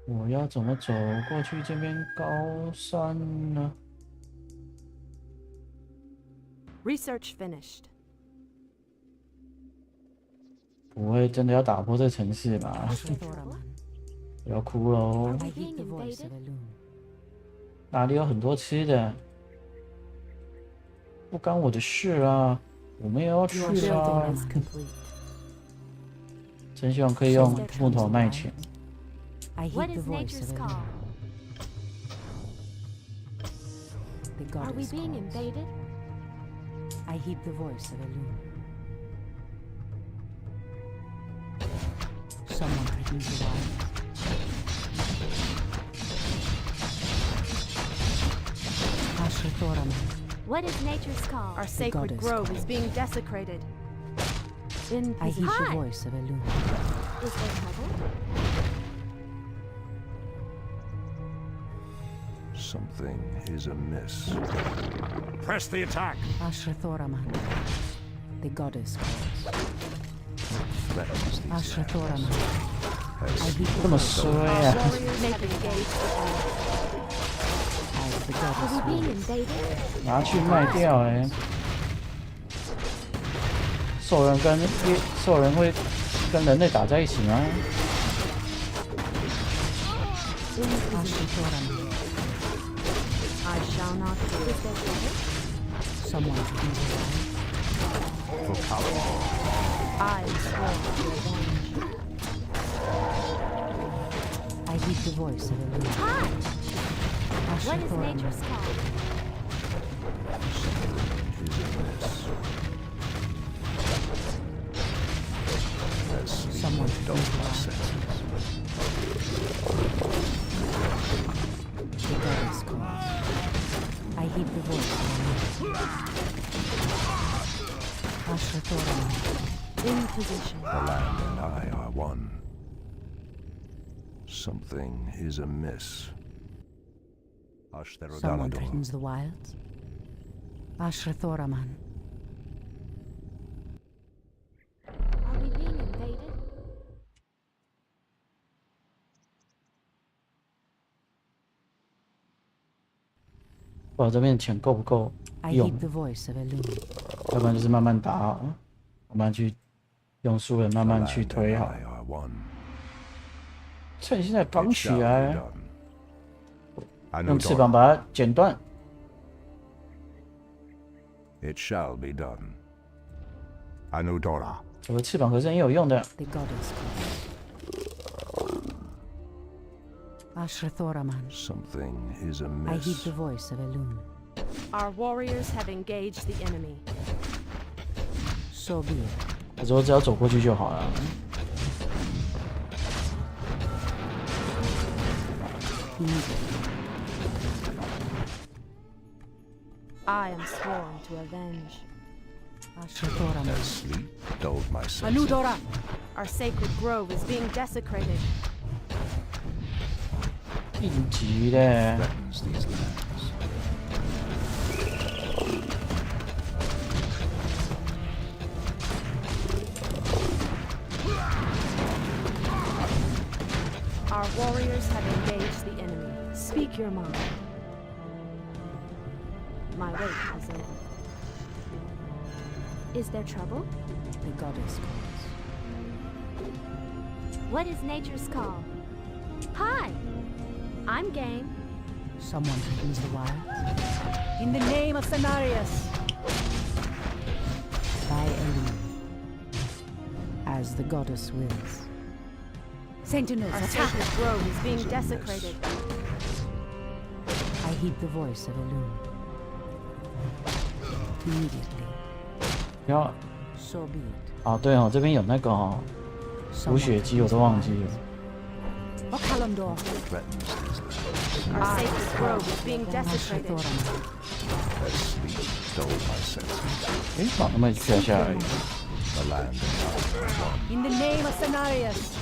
Speaker 1: 我要怎么走过去这边高山呢？
Speaker 3: Research finished.
Speaker 1: 不会真的要打破这城市吧？
Speaker 2: Ashrathoraman.
Speaker 1: 不要哭喽！
Speaker 2: I heed the voice of Elun.
Speaker 1: 哪里有很多吃的？不干我的事啊！我们也要去
Speaker 3: Your
Speaker 1: 啊
Speaker 3: building！is complete.
Speaker 1: 真希望可以用木头卖钱。
Speaker 2: I
Speaker 5: What
Speaker 2: heed the
Speaker 5: is
Speaker 2: voice
Speaker 5: nature's
Speaker 2: of
Speaker 5: call?
Speaker 2: Elun. The
Speaker 5: Are we
Speaker 2: goddess
Speaker 5: being
Speaker 2: calls.
Speaker 5: invaded?
Speaker 2: I heed the voice of Elun. Someone threatens the wild. Ashrathoraman.
Speaker 5: What is nature's call?
Speaker 3: Our sacred
Speaker 2: goddess
Speaker 3: grove
Speaker 2: calls.
Speaker 3: is being desecrated. In
Speaker 2: I heed
Speaker 3: position.
Speaker 2: the
Speaker 5: Hi.
Speaker 2: voice of Elun.
Speaker 5: Is there trouble?
Speaker 6: Something is amiss.
Speaker 4: Press the attack.
Speaker 2: Ashrathoraman. The goddess calls.
Speaker 6: Threatens these
Speaker 2: Ashrathoraman. I
Speaker 6: lands.
Speaker 2: heed
Speaker 1: 这
Speaker 2: the
Speaker 1: 么
Speaker 2: voice
Speaker 1: 衰
Speaker 2: of
Speaker 1: 啊！
Speaker 3: Warriors have engaged the enemy.
Speaker 2: As the
Speaker 5: Are
Speaker 2: goddess
Speaker 5: we being
Speaker 2: wills.
Speaker 5: invaded?
Speaker 1: 拿去卖掉哎、兽人会跟人类打在一起吗？
Speaker 2: Ashrathoraman.
Speaker 3: I shall not
Speaker 5: Is
Speaker 3: fear.
Speaker 5: there trouble?
Speaker 2: Someone threatens the wild.
Speaker 3: I swear to revenge.
Speaker 2: I heed the voice of Elun.
Speaker 5: Hi! What is
Speaker 2: Ashrathoraman.
Speaker 5: nature's call?
Speaker 6: dulled my senses.
Speaker 2: The goddess calls. I heed the voice of Ashra-Thoraman.
Speaker 3: In position.
Speaker 6: The land and I are one. Something is amiss.
Speaker 2: Someone threatens the wilds. Ashra-Thoraman.
Speaker 5: Are we being invaded?
Speaker 1: 不知道这边钱够不够
Speaker 2: I
Speaker 1: 用，
Speaker 2: heed the voice of Elune.
Speaker 1: 要不然就是慢慢打好，慢慢去用书人慢慢去推好。趁现在绑起来，用翅膀把它剪断。
Speaker 6: It shall be done. Anudora.
Speaker 1: 我的翅膀可是很有用的。
Speaker 2: The goddess calls. Ashra-Thoraman.
Speaker 6: Something is
Speaker 2: I heed
Speaker 6: amiss.
Speaker 2: the voice of Elune.
Speaker 3: Our warriors have engaged the enemy.
Speaker 2: So be it.
Speaker 1: 可是我只要走过去就好了。
Speaker 3: I am sworn to avenge.
Speaker 2: Ashra-Thoraman.
Speaker 6: As sleep dulled my senses.
Speaker 2: Anudora.
Speaker 3: Our sacred grove is being desecrated.
Speaker 1: 应急的，
Speaker 6: Threatens these lands.
Speaker 3: Our warriors have engaged the enemy. Speak your mind. My wait is over.
Speaker 5: Is there trouble?
Speaker 2: The goddess calls.
Speaker 5: What is nature's call? Hi! I'm game.
Speaker 2: Someone threatens the wilds.
Speaker 3: In the name of Cenarius.
Speaker 2: By Elune. As the goddess wills. Sentinels,
Speaker 3: Our
Speaker 2: attack!
Speaker 3: sacred grove is being desecrated.
Speaker 2: I heed the voice of Elune. Immediately.
Speaker 1: 要
Speaker 2: So be it.
Speaker 1: 啊，对哦，这边有那个哦，补血机我都忘记了。
Speaker 2: Okalandor.
Speaker 6: Threatens these lands.
Speaker 3: Our sacred grove is being desecrated.
Speaker 2: Ashra-Thoraman.
Speaker 6: As sleep dulled my senses.
Speaker 1: 诶，把他们跳下来。
Speaker 6: The land and I are one.
Speaker 3: In the name of Cenarius.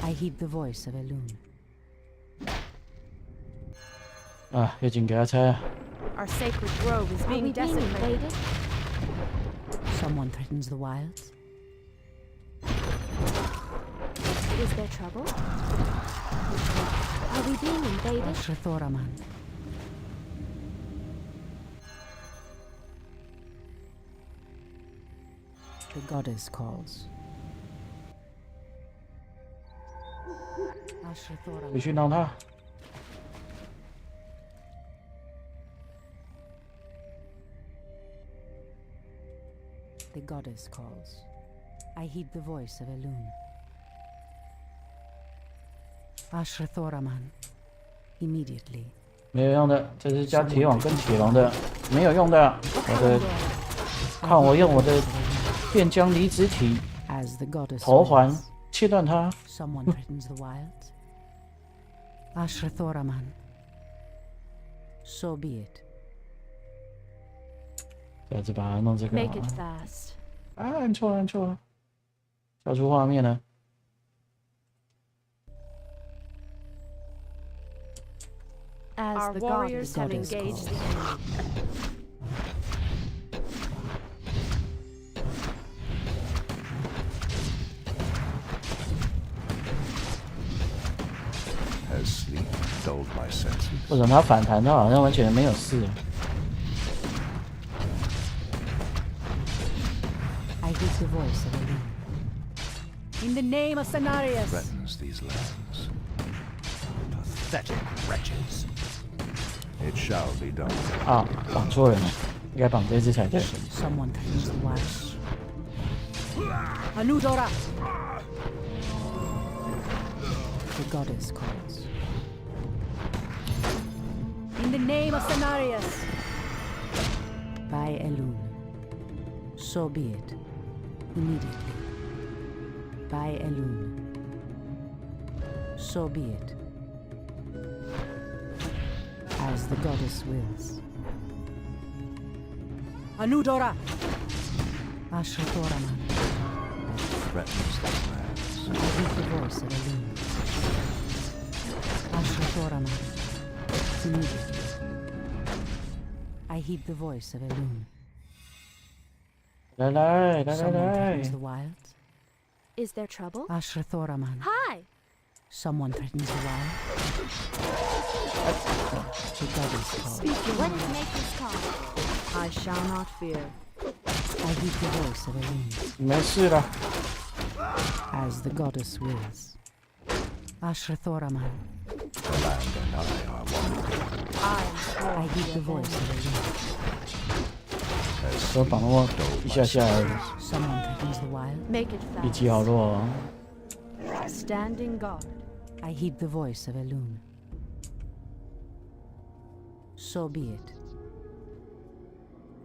Speaker 2: I heed the voice of Elune.
Speaker 1: 啊，有警给他拆啊！
Speaker 3: Our sacred grove is
Speaker 5: Are we
Speaker 3: being
Speaker 5: being
Speaker 3: desecrated.
Speaker 5: invaded?
Speaker 2: Someone threatens the wilds.
Speaker 5: Is there trouble? Are we being invaded?
Speaker 2: Ashra-Thoraman. The goddess calls.
Speaker 1: 必
Speaker 2: Ashra-Thoraman.
Speaker 1: 须让他。
Speaker 2: The goddess calls. I heed the voice of Elune. Ashra-Thoraman. Immediately.
Speaker 1: 没有用的，这是加铁网跟铁笼的，没有用的。我的，看我用我的电浆离子体
Speaker 2: As the goddess
Speaker 1: 头环
Speaker 2: wills.
Speaker 1: 切断它。
Speaker 2: Someone threatens the wilds. Ashra-Thoraman. So be it.
Speaker 1: 这样子把它弄这个
Speaker 3: Make
Speaker 1: 好
Speaker 3: it
Speaker 1: 了。
Speaker 3: fast.
Speaker 1: 啊，按错了，按错了，跳出画面了。
Speaker 3: As our
Speaker 2: the
Speaker 3: warriors have
Speaker 2: goddess
Speaker 3: engaged
Speaker 2: calls.
Speaker 3: the enemy.
Speaker 6: As sleep dulled my senses.
Speaker 1: 为什么它反弹？它好像完全没有事。
Speaker 2: I heed the voice of Elune.
Speaker 3: In the name of Cenarius.
Speaker 6: Threatens these lands. Pathetic wretches. It shall be done.
Speaker 1: 啊，绑错人了，应该绑这只才对。
Speaker 2: Someone threatens the wilds.
Speaker 3: Anudora.
Speaker 2: The goddess calls.
Speaker 3: In the name of Cenarius.
Speaker 2: By Elune. So be it. Immediately. By Elune. So be it. As the goddess wills. Anudora! Ashatoraman.
Speaker 6: Threatens these lands.
Speaker 2: I heed the voice of Elune. Ashatoraman. Immediately. I heed the voice of Elune.
Speaker 1: 来来来来
Speaker 2: Someone
Speaker 1: 来
Speaker 2: threatens the wilds.
Speaker 5: Is there trouble?
Speaker 2: Ashrathoraman.
Speaker 5: Hi!
Speaker 2: Someone threatens the wild. The goddess calls.
Speaker 5: What is nature's call?
Speaker 3: I shall not fear.
Speaker 2: I heed the voice of Elune.
Speaker 1: 没事了。
Speaker 2: As the goddess wills. Ashrathoraman.
Speaker 6: The land and I are one.
Speaker 2: I heed the voice of Elune.
Speaker 1: 都把握一下下而已，
Speaker 2: Someone threatens the wild.
Speaker 3: Make it
Speaker 1: 力
Speaker 3: fast.
Speaker 1: 气好弱哦。
Speaker 3: Standing guard.
Speaker 2: I heed the voice of Elune. So be it.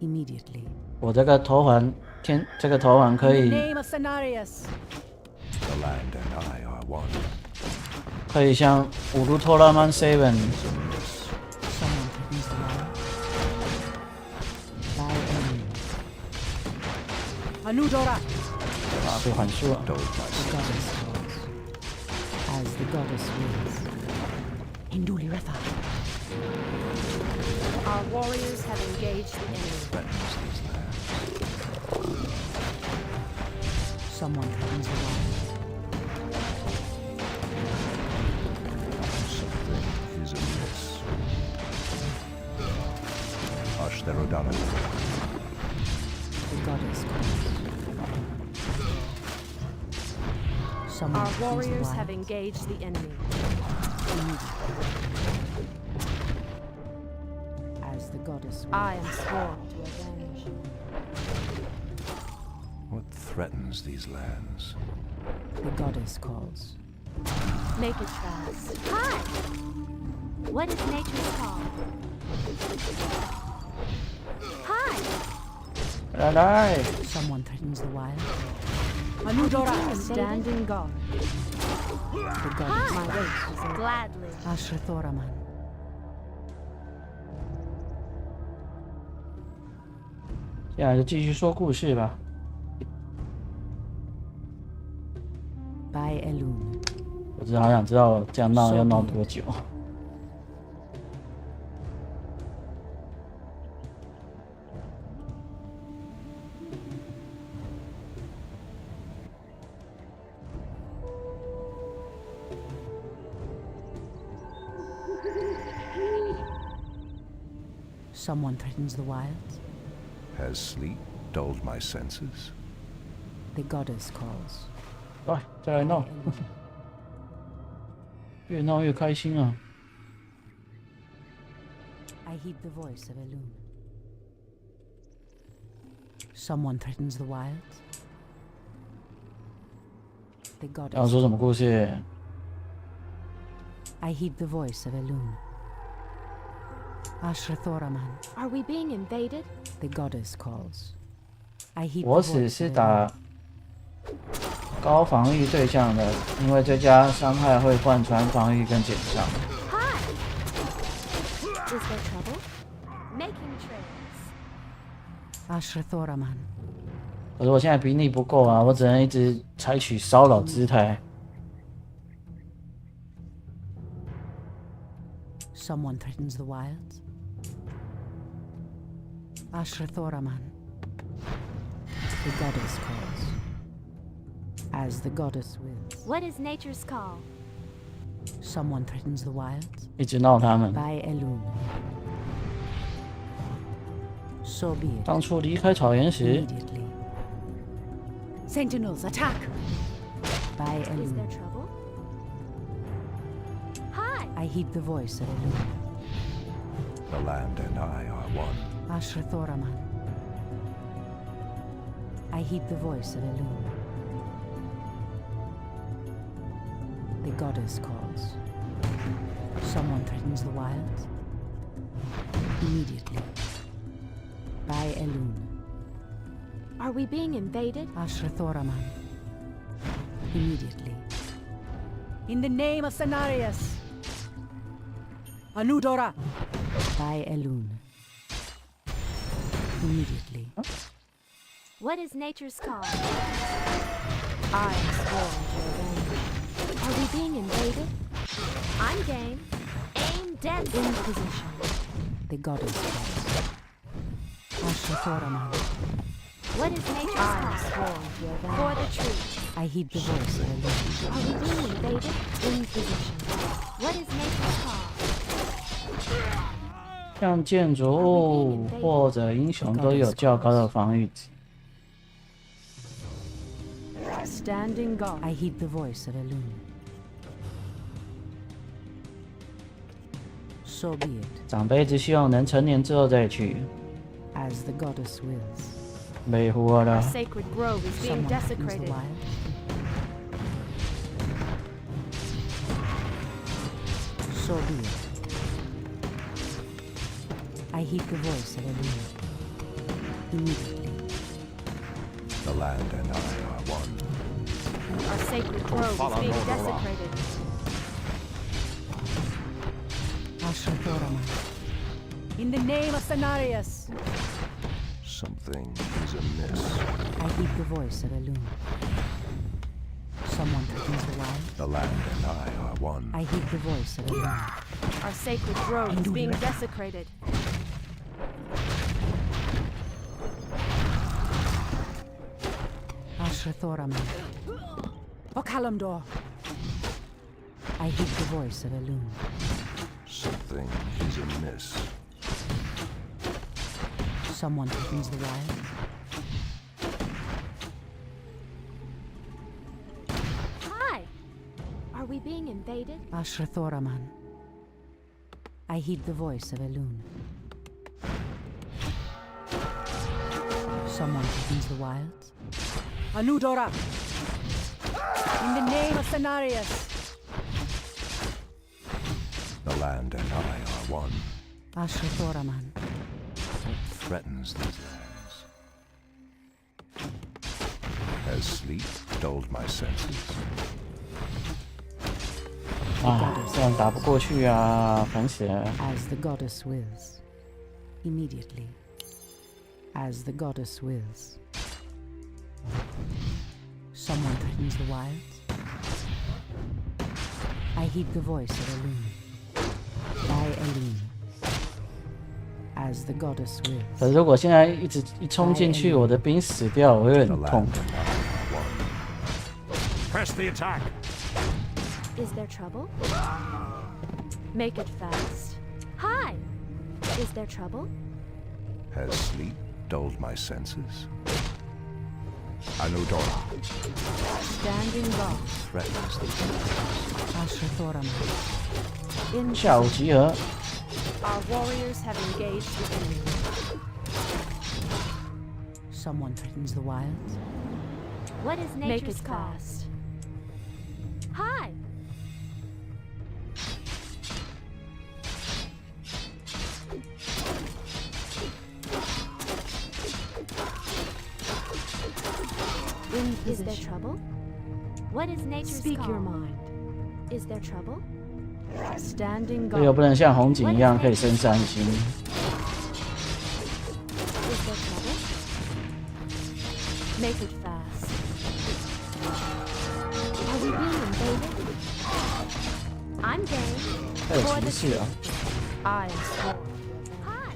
Speaker 2: Immediately.
Speaker 1: 我这个头环这个头环可
Speaker 2: In
Speaker 1: 以
Speaker 2: the name of Cenarius.
Speaker 6: The land and I are one.
Speaker 1: 可以像乌鲁托拉曼 Seven
Speaker 2: Someone threatens the wild. By Elune. Anudora.
Speaker 1: 啊被缓速了。
Speaker 6: Told
Speaker 2: The
Speaker 6: myself.
Speaker 2: goddess calls. As the goddess wills. Hinduli Retha.
Speaker 3: Our warriors have engaged the enemy.
Speaker 6: Threatens these lands.
Speaker 2: Someone threatens the wild.
Speaker 6: Something is amiss. Ashtherodana.
Speaker 2: The goddess calls. Someone
Speaker 3: Our
Speaker 2: threatens the
Speaker 3: warriors
Speaker 2: wild.
Speaker 3: have engaged the enemy.
Speaker 2: As the goddess wills.
Speaker 3: I am sworn to avenge.
Speaker 6: What threatens these lands?
Speaker 2: The goddess calls.
Speaker 3: Make it fast.
Speaker 5: Hi! What is nature's call? Hi!
Speaker 1: 来来，
Speaker 2: Someone threatens the wild. Anudora.
Speaker 3: Standing guard.
Speaker 2: The goddess.
Speaker 3: My wait is in
Speaker 5: Gladly.
Speaker 2: Ashrathoraman.
Speaker 1: 现在就继续说故事吧。
Speaker 2: By Elune.
Speaker 1: 我只是好想知道这样闹要闹多久。
Speaker 2: Someone threatens the wilds.
Speaker 6: Has sleep dulled my senses?
Speaker 2: The goddess calls.
Speaker 1: 来，再来闹，越闹越开心啊！
Speaker 2: I heed the voice of Elune. Someone threatens the wilds. The
Speaker 1: 要
Speaker 2: goddess.
Speaker 1: 说什么故事？
Speaker 2: I heed the voice of Elune. Ashrathoraman.
Speaker 5: Are we being invaded?
Speaker 2: The goddess calls. I heed the
Speaker 1: 我只
Speaker 2: voice
Speaker 1: 是
Speaker 2: of
Speaker 1: 打
Speaker 2: Elune.
Speaker 1: 高防御对象的，因为追加伤害会贯穿防御跟减伤。
Speaker 5: Hi! Is there trouble? Making trails.
Speaker 2: Ashrathoraman.
Speaker 1: 可是我现在兵力不够啊，我只能一直采取骚扰姿态。
Speaker 2: Someone threatens the wilds. Ashrathoraman. The goddess calls. As the goddess wills.
Speaker 5: What is nature's call?
Speaker 2: Someone threatens the wilds.
Speaker 1: 一直闹他们。
Speaker 2: By Elune. So be it.
Speaker 1: 当初离开草原时，
Speaker 2: Immediately. Sentinels, attack! By
Speaker 5: Is there
Speaker 2: Elune.
Speaker 5: trouble? Hi!
Speaker 2: I heed the voice of Elune.
Speaker 6: The land and I are one.
Speaker 2: Ashrathoraman. I heed the voice of Elune. The goddess calls. Someone threatens the wilds. Immediately. By Elune.
Speaker 5: Are we being invaded?
Speaker 2: Ashrathoraman. Immediately. In the name of Cenarius. Anudora. By Elune. Immediately.
Speaker 5: What is nature's call?
Speaker 3: I am sworn to obey.
Speaker 5: Are we being invaded? I'm game. Aim dead in position.
Speaker 2: The goddess calls. Ashrathoraman.
Speaker 5: What is nature's
Speaker 3: I am
Speaker 5: call?
Speaker 3: sworn to obey.
Speaker 5: For the truth.
Speaker 2: I heed the voice of Elune.
Speaker 5: Are we being invaded? In position. What is nature's call?
Speaker 1: 像建筑物或者英雄都有较高的防御值。
Speaker 3: Standing guard.
Speaker 2: I heed the voice of Elune. So be it,
Speaker 1: 长辈只希望能成年之后再去，
Speaker 2: as the goddess wills.
Speaker 1: 没活
Speaker 3: Our
Speaker 1: 了。
Speaker 3: sacred grove is being
Speaker 2: Someone threatens the
Speaker 3: desecrated.
Speaker 2: wild. So be it. I heed the voice of Elune. Immediately.
Speaker 6: The land and I are one.
Speaker 3: Our sacred grove is being desecrated.
Speaker 2: Ashrathoraman. In the name of Cenarius.
Speaker 6: Something is amiss.
Speaker 2: I heed the voice of Elune. Someone threatens the wild.
Speaker 6: The land and I are one.
Speaker 2: I heed the voice of Elune.
Speaker 3: Our sacred grove is being desecrated.
Speaker 2: Ashrathoraman. O Kalimdor. I heed the voice of Elune.
Speaker 6: Something is amiss.
Speaker 2: Someone threatens the wild.
Speaker 5: Hi. Are we being invaded?
Speaker 2: Ashrathoraman. I heed the voice of Elune. Someone threatens the wilds. Anudora! In the name of Cenarius!
Speaker 6: The land and I are one.
Speaker 2: Ashrathoraman.
Speaker 6: What threatens these lands? Has sleep dulled my senses?
Speaker 1: 啊，这样打不过去啊，烦死了。
Speaker 2: As the goddess wills. Immediately. As the goddess wills. Someone threatens the wilds. I heed the voice of Elune. By Elune. As the goddess wills.
Speaker 1: 可是如果现在一冲进去，我的兵死掉，我会
Speaker 6: The
Speaker 1: 很痛
Speaker 6: land。and I are one.
Speaker 4: Press the attack.
Speaker 5: Is there trouble? Make it fast. Hi. Is there trouble?
Speaker 6: Has sleep dulled my senses? Anudora
Speaker 3: Standing guard.
Speaker 6: threatens the lands.
Speaker 2: Ashrathoraman.
Speaker 3: In
Speaker 1: 下午集合。
Speaker 3: our warriors have engaged the enemy.
Speaker 2: Someone threatens the wilds.
Speaker 5: What is
Speaker 3: Make
Speaker 5: nature's
Speaker 3: it
Speaker 5: call?
Speaker 3: fast.
Speaker 5: Hi.
Speaker 3: In
Speaker 5: Is there
Speaker 3: position.
Speaker 5: trouble? What is nature's
Speaker 3: Speak
Speaker 5: call?
Speaker 3: your mind.
Speaker 5: Is there trouble?
Speaker 3: Standing
Speaker 1: 这又
Speaker 3: guard.
Speaker 1: 不能像红警一样可以升3星。
Speaker 5: Is there trouble?
Speaker 3: Make it fast.
Speaker 5: Are we being invaded? I'm game.
Speaker 1: 还有骑士啊！
Speaker 3: I am sworn.
Speaker 5: Hi.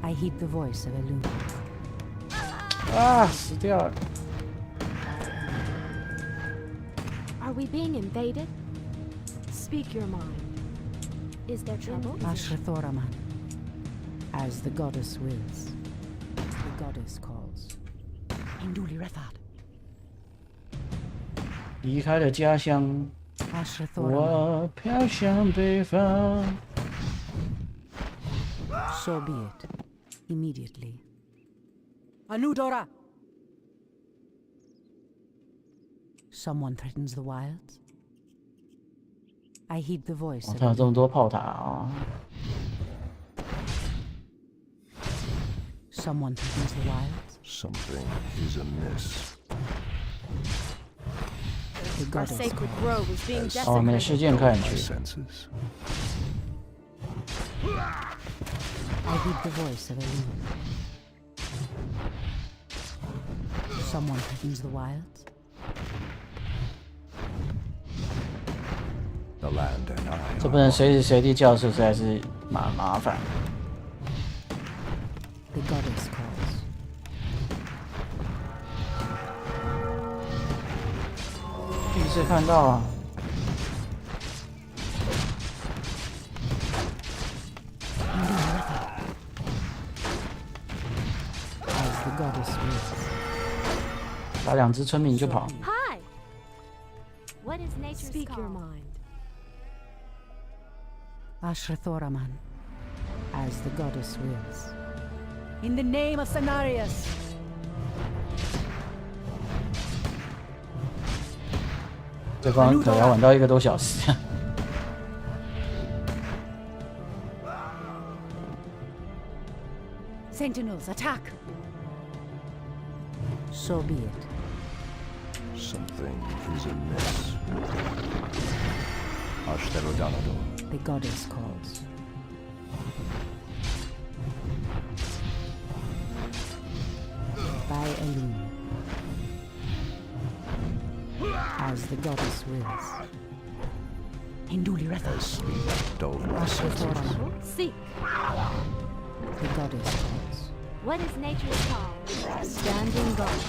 Speaker 2: I heed the voice of Elune.
Speaker 1: 啊，死掉了！
Speaker 5: Are we being invaded?
Speaker 3: Speak your mind.
Speaker 5: Is there trouble?
Speaker 2: Ashrathoraman. As the goddess wills. The goddess calls. Induli Rethad.
Speaker 1: 离开了家乡，
Speaker 2: Ashrathoraman.
Speaker 1: 我飘向北方。
Speaker 2: So be it. Immediately. Anudora! Someone threatens the wilds. I heed the voice
Speaker 1: 哦，
Speaker 2: of
Speaker 1: 他有这
Speaker 2: Elune.
Speaker 1: 么多炮塔啊！
Speaker 2: Someone threatens the wilds.
Speaker 6: Something is amiss.
Speaker 2: The
Speaker 3: Our
Speaker 2: goddess
Speaker 3: sacred
Speaker 2: calls.
Speaker 3: grove is being
Speaker 6: As
Speaker 1: 好，我们的事
Speaker 3: desecrated.
Speaker 1: 件看
Speaker 6: my
Speaker 1: 去。
Speaker 6: senses.
Speaker 2: I heed the voice of a loon. Someone threatens the wilds.
Speaker 6: The land and I
Speaker 1: 这
Speaker 6: are
Speaker 1: 不能
Speaker 6: one.
Speaker 1: 随时随地叫是实在是蛮麻烦。
Speaker 2: The goddess calls.
Speaker 1: 第一次看到啊，
Speaker 2: As the goddess wills.
Speaker 1: 打2只村民就跑。
Speaker 5: Hi! What is nature's
Speaker 3: Speak
Speaker 5: call?
Speaker 3: your mind.
Speaker 2: Ashrathoraman. As the goddess wills. In the name of Cenarius.
Speaker 1: 这关可要玩到1个多小时。
Speaker 2: Sentinels, attack! So be it.
Speaker 6: Something is amiss. Ashtherodonado.
Speaker 2: The goddess calls. By Elune. As the goddess wills. Hinduli Retha.
Speaker 6: As sleep dulled my senses.
Speaker 2: Ashrathoraman.
Speaker 5: Seek.
Speaker 2: The goddess calls.
Speaker 5: What is nature's call?
Speaker 3: Standing guard.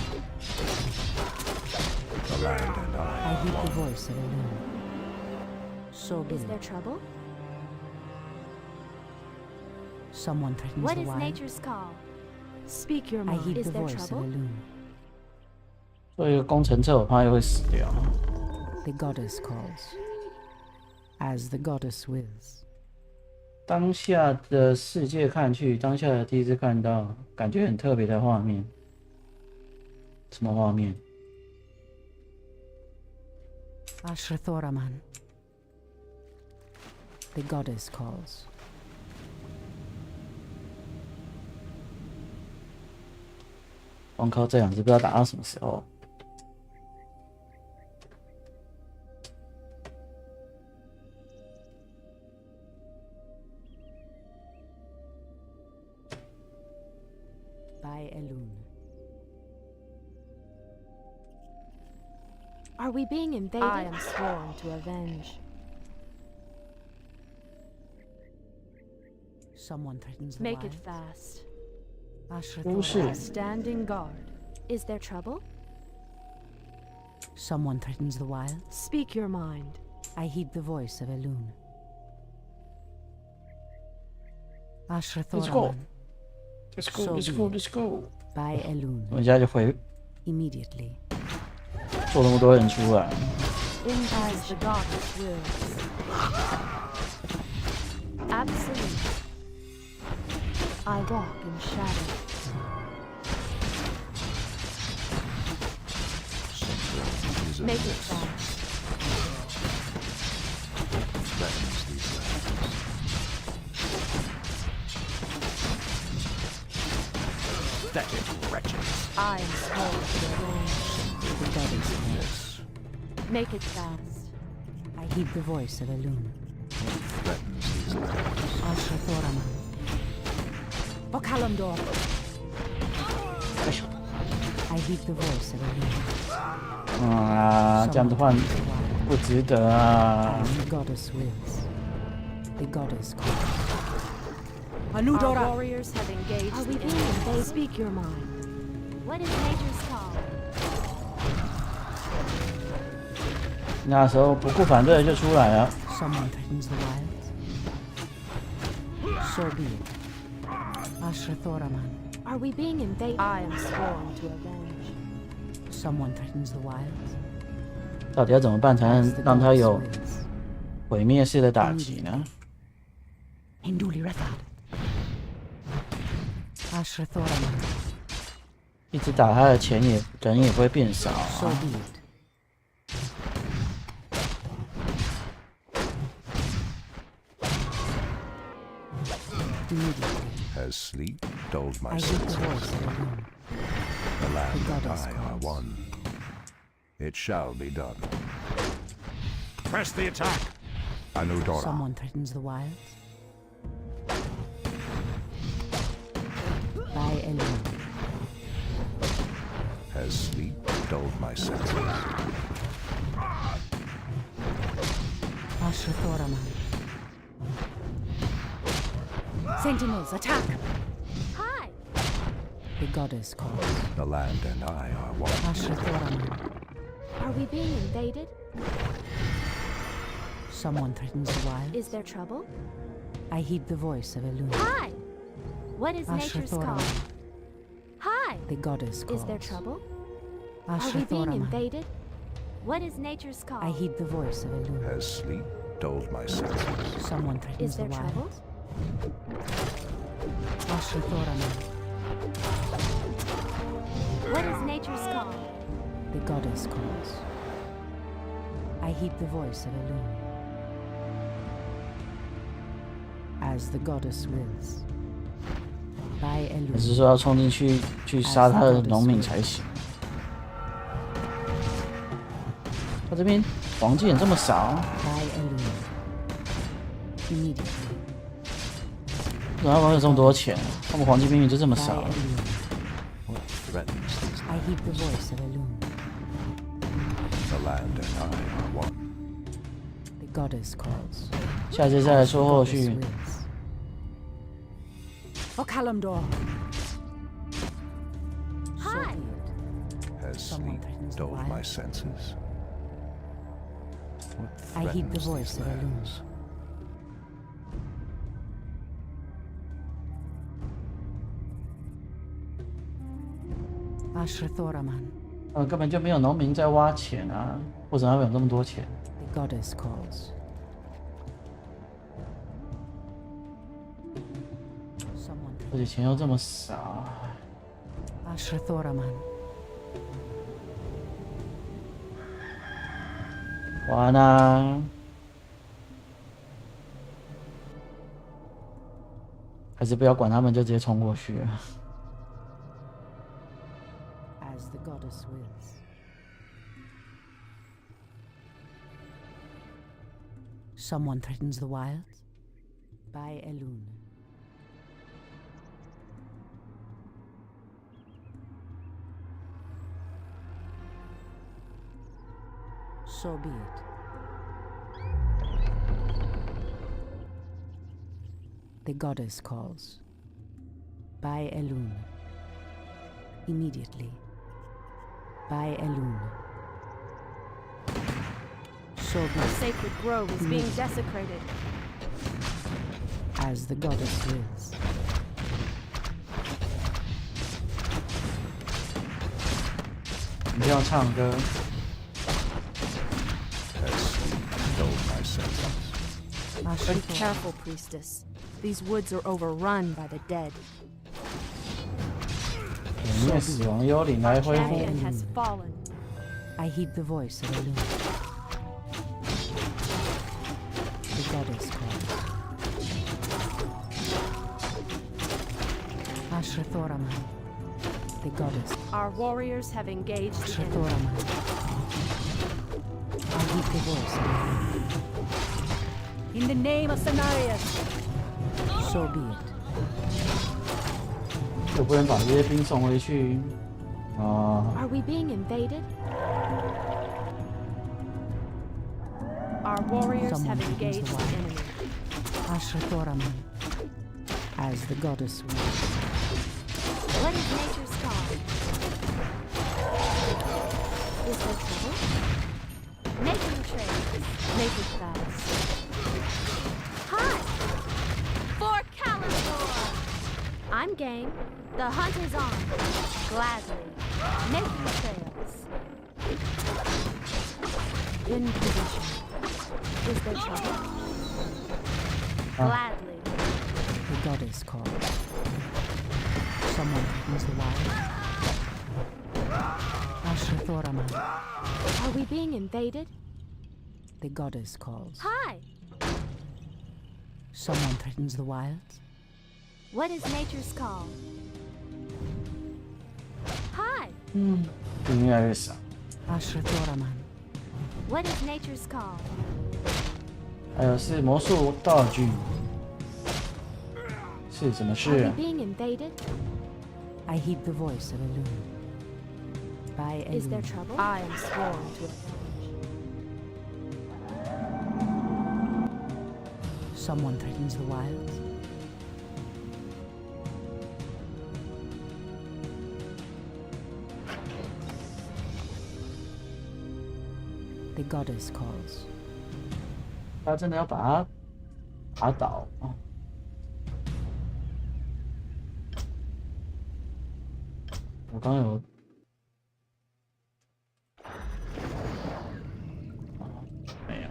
Speaker 6: The land and
Speaker 2: I
Speaker 6: I
Speaker 2: heed the voice of Elune. So be
Speaker 5: Is there
Speaker 2: it.
Speaker 5: trouble?
Speaker 2: Someone threatens
Speaker 5: What
Speaker 2: the
Speaker 5: is
Speaker 2: wild.
Speaker 5: nature's call?
Speaker 3: Speak your
Speaker 2: I
Speaker 3: mind.
Speaker 2: heed
Speaker 5: Is
Speaker 2: the
Speaker 5: there
Speaker 2: voice of
Speaker 5: trouble?
Speaker 2: Elune.
Speaker 1: 做一个工程车，我怕又会死掉。
Speaker 2: The goddess calls. As the goddess wills.
Speaker 1: 当下的世界看去，当下的第一次看到，感觉很特别的画面。什么画面？
Speaker 2: Ashrathoraman. The goddess calls.
Speaker 1: 光靠这2只，不知道打到什么时候。
Speaker 2: By Elune.
Speaker 5: Are we being invaded?
Speaker 3: I am sworn to avenge.
Speaker 2: Someone threatens the
Speaker 3: Make it
Speaker 2: wild.
Speaker 3: fast.
Speaker 1: 不是
Speaker 2: Ashrathoraman.
Speaker 3: Standing guard.
Speaker 5: Is there trouble?
Speaker 2: Someone threatens the wild.
Speaker 3: Speak your mind.
Speaker 2: I heed the voice of Elune. Ashrathoraman.
Speaker 1: Let's
Speaker 2: go, let's go, let's
Speaker 1: go。
Speaker 2: By
Speaker 1: 我
Speaker 2: Elune.
Speaker 1: 们现在就回
Speaker 2: Immediately.
Speaker 1: 做那么多人出来，
Speaker 3: As the goddess wills. Absolute. I walk in shadow.
Speaker 6: something is
Speaker 3: Make it
Speaker 6: amiss.
Speaker 3: fast.
Speaker 6: Threatens these lands. Pathetic wretches.
Speaker 3: I am sworn to avenge.
Speaker 2: The goddess calls.
Speaker 6: Miss.
Speaker 3: Make it fast.
Speaker 2: I heed the voice of Elune.
Speaker 6: Threatens these lands.
Speaker 2: Ashrathoraman. Okalamdor. I heed the voice of Elune.
Speaker 1: 啊，这样子换
Speaker 2: Someone threatens the wild.
Speaker 1: 不值得啊。
Speaker 2: As the goddess wills. The goddess calls.
Speaker 3: Our
Speaker 2: Anudora.
Speaker 3: warriors have engaged.
Speaker 5: Are we
Speaker 3: the
Speaker 5: being
Speaker 3: enemy.
Speaker 5: invaded?
Speaker 3: Speak your mind.
Speaker 5: What is nature's call?
Speaker 1: 那时候不顾反对就出来了。
Speaker 2: Someone threatens the wilds. So be it. Ashrathoraman.
Speaker 5: Are we being invaded?
Speaker 3: I am sworn to avenge.
Speaker 2: Someone threatens the wilds.
Speaker 1: 到底要怎么办才
Speaker 2: As
Speaker 1: 能
Speaker 2: the
Speaker 1: 让它
Speaker 2: goddess
Speaker 1: 有
Speaker 2: wills.
Speaker 1: 毁灭式的打击呢？
Speaker 2: Hinduli Rethad. Ashrathoraman.
Speaker 1: 一直打他的钱也人也不会变少
Speaker 2: So
Speaker 1: 啊。
Speaker 2: be it. Immediately.
Speaker 6: Has sleep dulled my
Speaker 2: I hear the
Speaker 6: senses?
Speaker 2: voice of Elune.
Speaker 6: The land and
Speaker 2: goddess
Speaker 6: I are
Speaker 2: calls.
Speaker 6: one. It shall be done.
Speaker 4: Press the attack.
Speaker 6: Anudora.
Speaker 2: Someone threatens the wilds. By Elune.
Speaker 6: Has sleep dulled my senses?
Speaker 2: Ashrathoraman. Sentinels, attack!
Speaker 5: Hi!
Speaker 2: The goddess calls.
Speaker 6: The land and I are one.
Speaker 2: Ashrathoraman.
Speaker 5: Are we being invaded?
Speaker 2: Someone threatens the wilds.
Speaker 5: Is there trouble?
Speaker 2: I heed the voice of Elune.
Speaker 5: Hi! What is nature's call?
Speaker 2: Ashrathoraman.
Speaker 5: Hi!
Speaker 2: The goddess calls.
Speaker 5: Is there trouble? Are we being
Speaker 2: Ashrathoraman.
Speaker 5: invaded? What is nature's call?
Speaker 2: I heed the voice of Elune.
Speaker 6: Has sleep dulled my senses?
Speaker 2: Someone threatens
Speaker 5: Is there
Speaker 2: the
Speaker 5: trouble?
Speaker 2: wilds. Ashrathoraman.
Speaker 5: What is nature's call?
Speaker 2: The goddess calls. I heed the voice of Elune. As the goddess wills. By
Speaker 1: 还
Speaker 2: Elune.
Speaker 1: 是说要冲进去杀他的农民才行？他这边黄金也这么少，
Speaker 2: By Elune. Immediately.
Speaker 1: 怎么他们有这么多钱？他们黄金明明就这么
Speaker 2: By
Speaker 1: 少。
Speaker 2: Elune.
Speaker 6: What threatens these
Speaker 2: I heed the voice of Elune.
Speaker 6: The land and I are one.
Speaker 2: The goddess calls.
Speaker 1: 下次再来说后
Speaker 2: Goddess
Speaker 1: 续。
Speaker 2: wills. For Kalimdor.
Speaker 5: Hi!
Speaker 6: Has
Speaker 2: Someone
Speaker 6: sleep
Speaker 2: threatens the
Speaker 6: dulled my
Speaker 2: wilds.
Speaker 6: senses? What
Speaker 2: I heed the
Speaker 6: threatens
Speaker 2: voice
Speaker 6: these
Speaker 2: of Elune.
Speaker 6: lands?
Speaker 2: Ashrathoraman.
Speaker 1: 根本就没有农民在挖钱啊，为什么会有这么多钱？
Speaker 2: The goddess calls. Someone
Speaker 1: 而且钱又这么少，
Speaker 2: Ashrathoraman.
Speaker 1: 完啦！还是不要管他们，就直接冲过去了。
Speaker 2: As the goddess wills. Someone threatens the wilds. By Elune. So be it. The goddess calls. By Elune. Immediately. By Elune. So be
Speaker 3: The
Speaker 2: it.
Speaker 3: sacred grove is being desecrated.
Speaker 2: As the goddess wills.
Speaker 1: "你不要唱歌，
Speaker 6: Has sleep dulled my senses?
Speaker 3: Be
Speaker 2: Ashrathoraman.
Speaker 3: careful, priestess. These woods are overrun by the dead.
Speaker 1: 湮灭死亡幽灵来恢复。
Speaker 3: Champion has fallen.
Speaker 2: I heed the voice of Elune. The goddess calls. Ashrathoraman. The goddess.
Speaker 3: Our warriors have engaged the enemy.
Speaker 2: Ashrathoraman. I heed the voice of Elune. In the name of Cenarius. So be it.
Speaker 1: 就不能把这些兵送回去啊！
Speaker 5: Are we being invaded?
Speaker 3: Our warriors
Speaker 2: Someone
Speaker 3: have
Speaker 2: begins
Speaker 3: engaged
Speaker 2: the
Speaker 3: the
Speaker 2: war.
Speaker 3: enemy.
Speaker 2: Ashrathoraman. As the goddess wills.
Speaker 5: What is nature's call? Is there trouble? Making trades. Making fast. Hi! For Kalimdor! I'm game. The hunt is on. Gladly. Making trails. In position. Is there trouble? Gladly.
Speaker 2: The goddess calls. Someone threatens the wild. Ashrathoraman.
Speaker 5: Are we being invaded?
Speaker 2: The goddess calls.
Speaker 5: Hi!
Speaker 2: Someone threatens the wilds.
Speaker 5: What is nature's call? Hi!
Speaker 1: 兵越来越少。
Speaker 2: Ashrathoraman.
Speaker 5: What is nature's call?
Speaker 1: 还有是魔术道具，是什么
Speaker 5: Are
Speaker 1: 事
Speaker 5: we
Speaker 1: 啊？
Speaker 5: being invaded?
Speaker 2: I heed the voice of a loon. By a
Speaker 5: Is there
Speaker 2: loon.
Speaker 5: trouble?
Speaker 3: I am sworn to
Speaker 2: Someone threatens the wilds. The goddess calls.
Speaker 1: 他真的要把他打倒啊！我刚有。没有。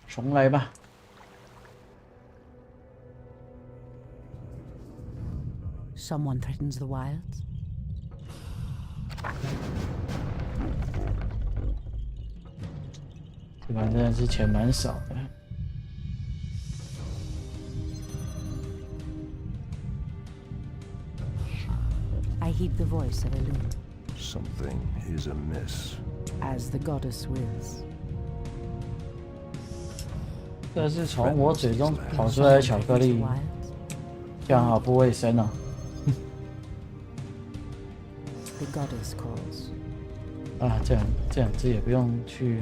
Speaker 1: 重来吧。
Speaker 2: Someone threatens the wilds.
Speaker 1: 这把真的是钱蛮少的。
Speaker 2: I heed the voice of a loon.
Speaker 6: Something is amiss.
Speaker 2: As the goddess wills.
Speaker 1: 这是从我嘴中跑出来的巧克力，这样好不卫生哦。
Speaker 2: The goddess calls.
Speaker 1: 啊，这样子也不用去。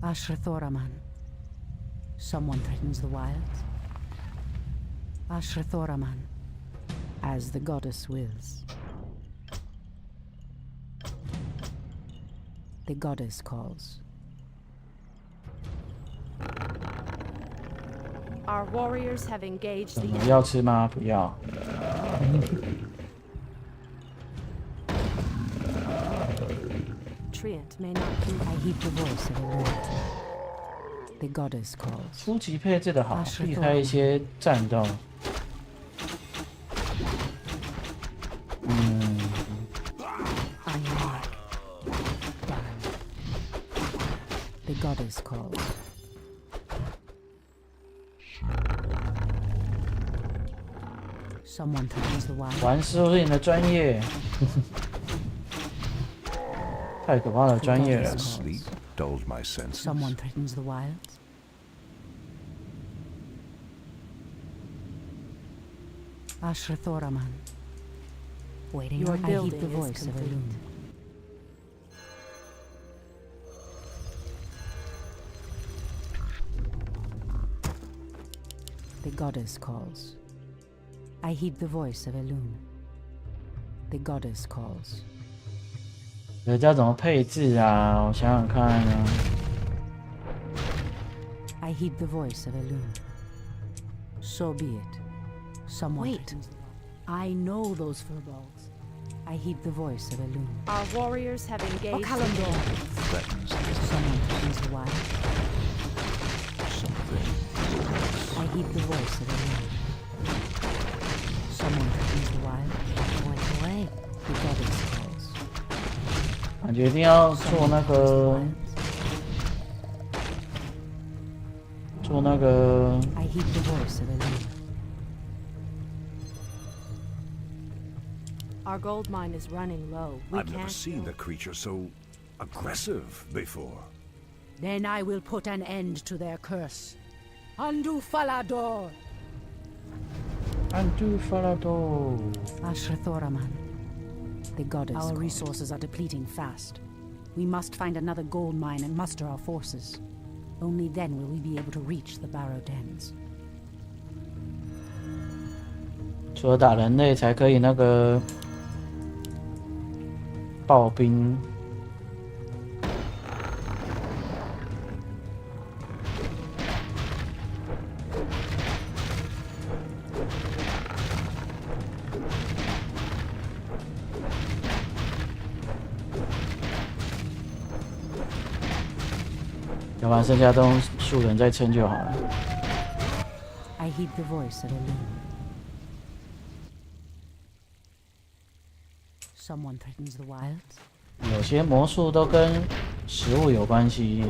Speaker 2: Ashrathoraman. Someone threatens the wilds. Ashrathoraman. As the goddess wills. The goddess calls.
Speaker 3: Our warriors have engaged
Speaker 1: 怎
Speaker 3: the
Speaker 1: 么
Speaker 3: enemy.
Speaker 1: 要吃吗？不要。
Speaker 3: Treant may not be.
Speaker 2: I heed the voice of a loon. The goddess calls.
Speaker 1: 初级配置的好，避开一些战斗。
Speaker 2: On your mark. Done. The goddess calls. Someone threatens the wild.
Speaker 1: 玩师傅是你的专业，太可怕了，专业了。
Speaker 6: Sleep dulled my senses.
Speaker 2: Someone threatens the wilds. Ashrathoraman. Waiting.
Speaker 3: Your
Speaker 2: I heed
Speaker 3: building
Speaker 2: the
Speaker 3: is
Speaker 2: voice of a
Speaker 3: complete.
Speaker 2: loon. The goddess calls. I heed the voice of a loon. The goddess calls.
Speaker 1: 人家怎么配置啊？我想想看啊。
Speaker 2: I heed the voice of a loon. So be it. Someone
Speaker 3: Wait.
Speaker 2: threatens the wild. I know those furbolgs. I heed the voice of a loon.
Speaker 3: Our warriors have engaged.
Speaker 2: Kalandor.
Speaker 6: Threatens
Speaker 2: Someone threatens the wild.
Speaker 6: something.
Speaker 2: I heed the voice of a loon. Someone threatens the wild. Wait away. The goddess calls.
Speaker 1: 感觉一定要做那个， 做那个
Speaker 2: I heed the voice of a loon.
Speaker 3: Our gold mine is running low. We
Speaker 6: I've never
Speaker 3: can't.
Speaker 6: seen the creature so aggressive before.
Speaker 2: Then I will put an end to their curse. Undo Falador.
Speaker 1: Undo Falador。
Speaker 2: Ashrathoraman. The goddess. Our resources are depleting fast. We must find another gold mine and muster our forces. Only then will we be able to reach the barrow dens.
Speaker 1: 除了打人类，才可以那个刨冰。要不然剩下都树人在撑就好了。
Speaker 2: I heed the voice of Elune. Someone threatens the wilds.
Speaker 1: 有些魔术都跟食物有关系，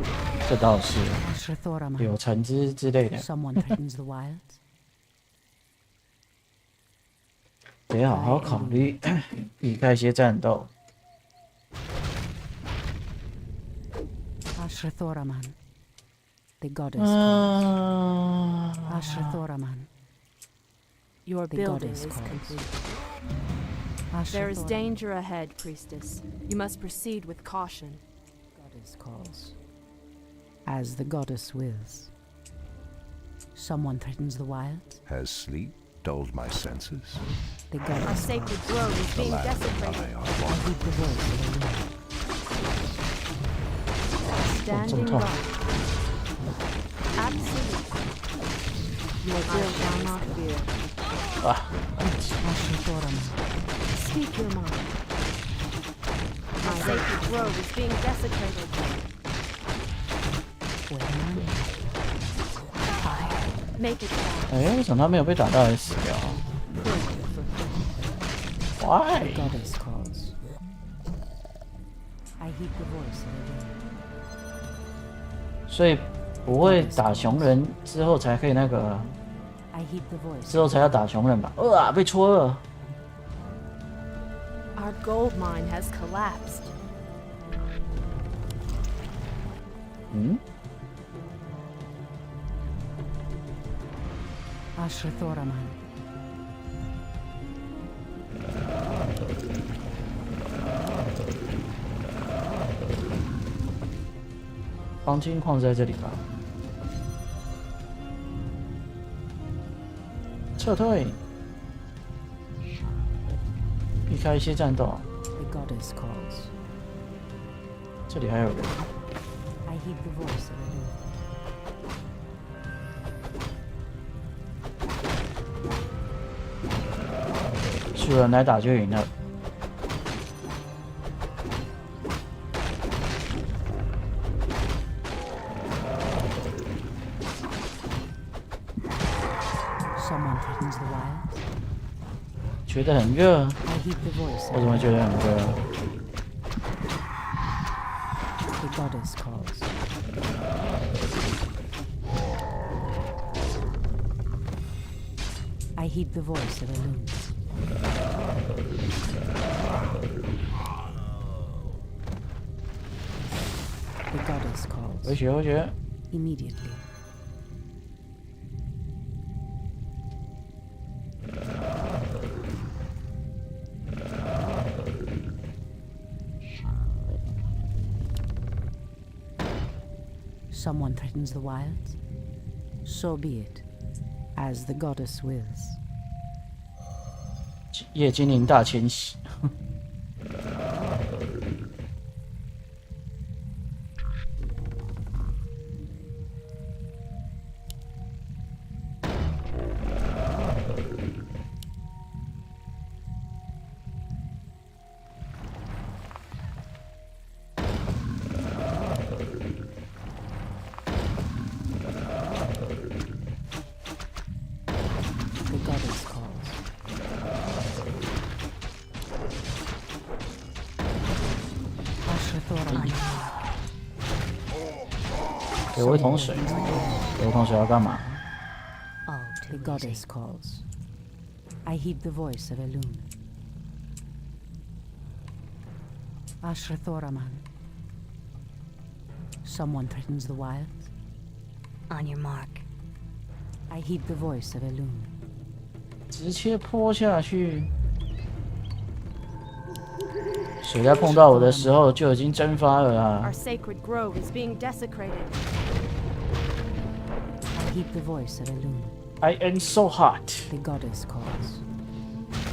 Speaker 1: 这倒是
Speaker 2: Ashra Thoraman.
Speaker 1: 有橙汁之类的，
Speaker 2: Someone threatens the wilds.
Speaker 1: 得好好考虑，避开一些战斗。
Speaker 2: Ashra Thoraman. The goddess calls. Ashra Thoraman.
Speaker 3: Your
Speaker 2: The
Speaker 3: building
Speaker 2: goddess
Speaker 3: is
Speaker 2: calls.
Speaker 3: complete.
Speaker 2: Ashra
Speaker 3: There is
Speaker 2: Thoraman.
Speaker 3: danger ahead, priestess. You must proceed with caution.
Speaker 2: Goddess calls. As the goddess wills. Someone threatens the wilds.
Speaker 6: Has sleep dulled my senses?
Speaker 2: The
Speaker 3: Our
Speaker 2: goddess
Speaker 3: sacred grove is
Speaker 6: The
Speaker 3: being
Speaker 6: land and
Speaker 3: desecrated.
Speaker 6: I are
Speaker 2: I
Speaker 6: one.
Speaker 2: heed the voice of the wind.
Speaker 3: Stand
Speaker 1: Don't
Speaker 3: in
Speaker 1: talk.
Speaker 3: guard. Absolutely. Your will shall not fear.
Speaker 1: 啊，
Speaker 2: Ashra Thoraman.
Speaker 3: Speak your mind. My sacred grove is being desecrated. Make it fast.
Speaker 1: 哎，为什么他没有被打到还死掉 ？Why？
Speaker 2: Goddess calls. I heed the voice of the wind.
Speaker 1: 所以不会打熊人之后才可以那个，
Speaker 2: I heed the voice.
Speaker 1: 之后才要打熊人吧？被戳了。
Speaker 3: Our gold mine has collapsed.
Speaker 1: 嗯，
Speaker 2: Ashra Thoraman.
Speaker 1: 黄金矿在这里吧？撤退，避开一些战斗。
Speaker 2: The goddess calls.
Speaker 1: 这里还有人。
Speaker 2: I heed the voice of the wind.
Speaker 1: 输人来打就赢了。
Speaker 2: Someone threatens the wilds.
Speaker 1: 觉得很热，
Speaker 2: I heed the voice
Speaker 1: 我
Speaker 2: of
Speaker 1: 怎么觉得很热？
Speaker 2: the goddess calls. I heed the voice of Elune. The goddess calls.
Speaker 1: 回血。
Speaker 2: Immediately. Someone threatens the wilds? So be it, as the goddess wills.
Speaker 1: 夜精灵大迁徙。
Speaker 2: The goddess calls. Ashra Thoraman.
Speaker 1: 给我一桶水，给我一桶水要干嘛？
Speaker 2: The goddess calls. I heed the voice of Elune. Ashra Thoraman. Someone threatens the wilds?
Speaker 8: On your mark.
Speaker 2: I heed the voice of Elune.
Speaker 1: 直接泼下去。水在碰到我的时候就已经蒸发了啊
Speaker 3: Our！sacred grove is being desecrated.
Speaker 2: I heed the voice of Elune.
Speaker 1: I am so hot。
Speaker 2: The goddess calls.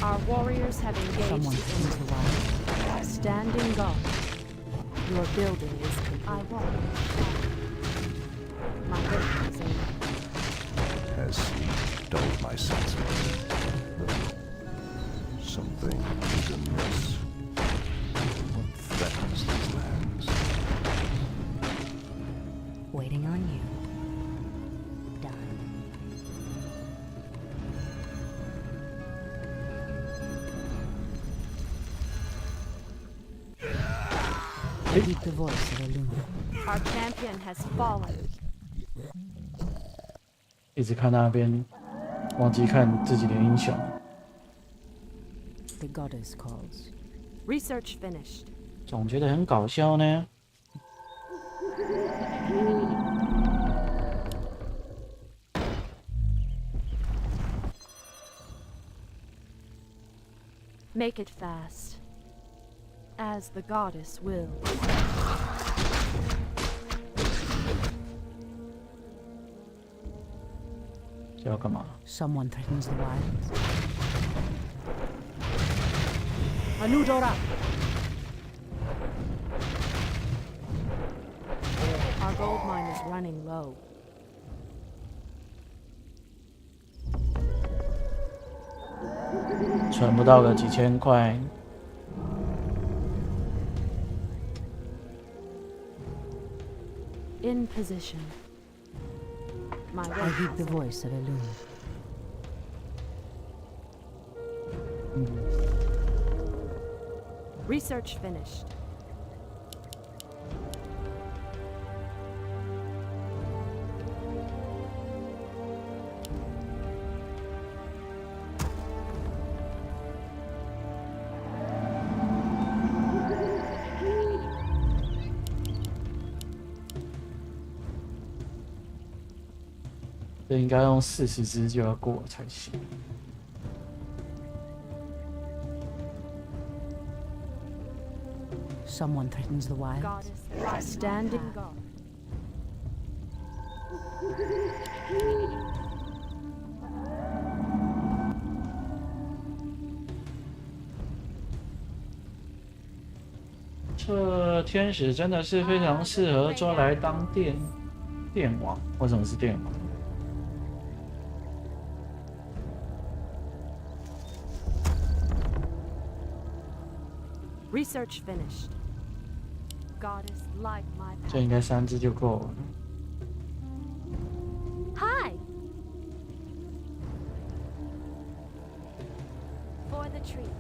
Speaker 3: Our warriors have
Speaker 2: Someone
Speaker 3: engaged
Speaker 2: threatens the
Speaker 3: the
Speaker 2: wilds?
Speaker 3: Stand in guard. Your building is complete. I walk. My work is over.
Speaker 6: Has sleep dulled my senses? Something is amiss. What threatens these lands?
Speaker 8: Waiting on you. Done.
Speaker 2: I heed the voice of Eluna.
Speaker 3: Our champion has fallen.
Speaker 1: 一直看那边，忘记看自己的英雄。
Speaker 2: The goddess calls.
Speaker 3: Research finished.
Speaker 1: 总觉得很搞笑呢。
Speaker 3: Make it fast. As the goddess wills.
Speaker 1: 这要干嘛？
Speaker 2: Someone threatens the wilds.
Speaker 3: Anudora. Our gold mine is running low.
Speaker 1: 存不到个几千块。
Speaker 3: In position. My
Speaker 2: I heed the voice of Eluna.
Speaker 3: Research finished. .
Speaker 1: 这应该用40只就要过才行。
Speaker 2: Someone threatens the wilds.
Speaker 3: Goddess, standing guard. .
Speaker 1: 这天使真的是非常适合抓来当电王。为什么是电王？
Speaker 3: Research finished. Goddess, light my
Speaker 1: 这
Speaker 3: path.
Speaker 1: 应该3只就够了。
Speaker 5: Hi! For the trees.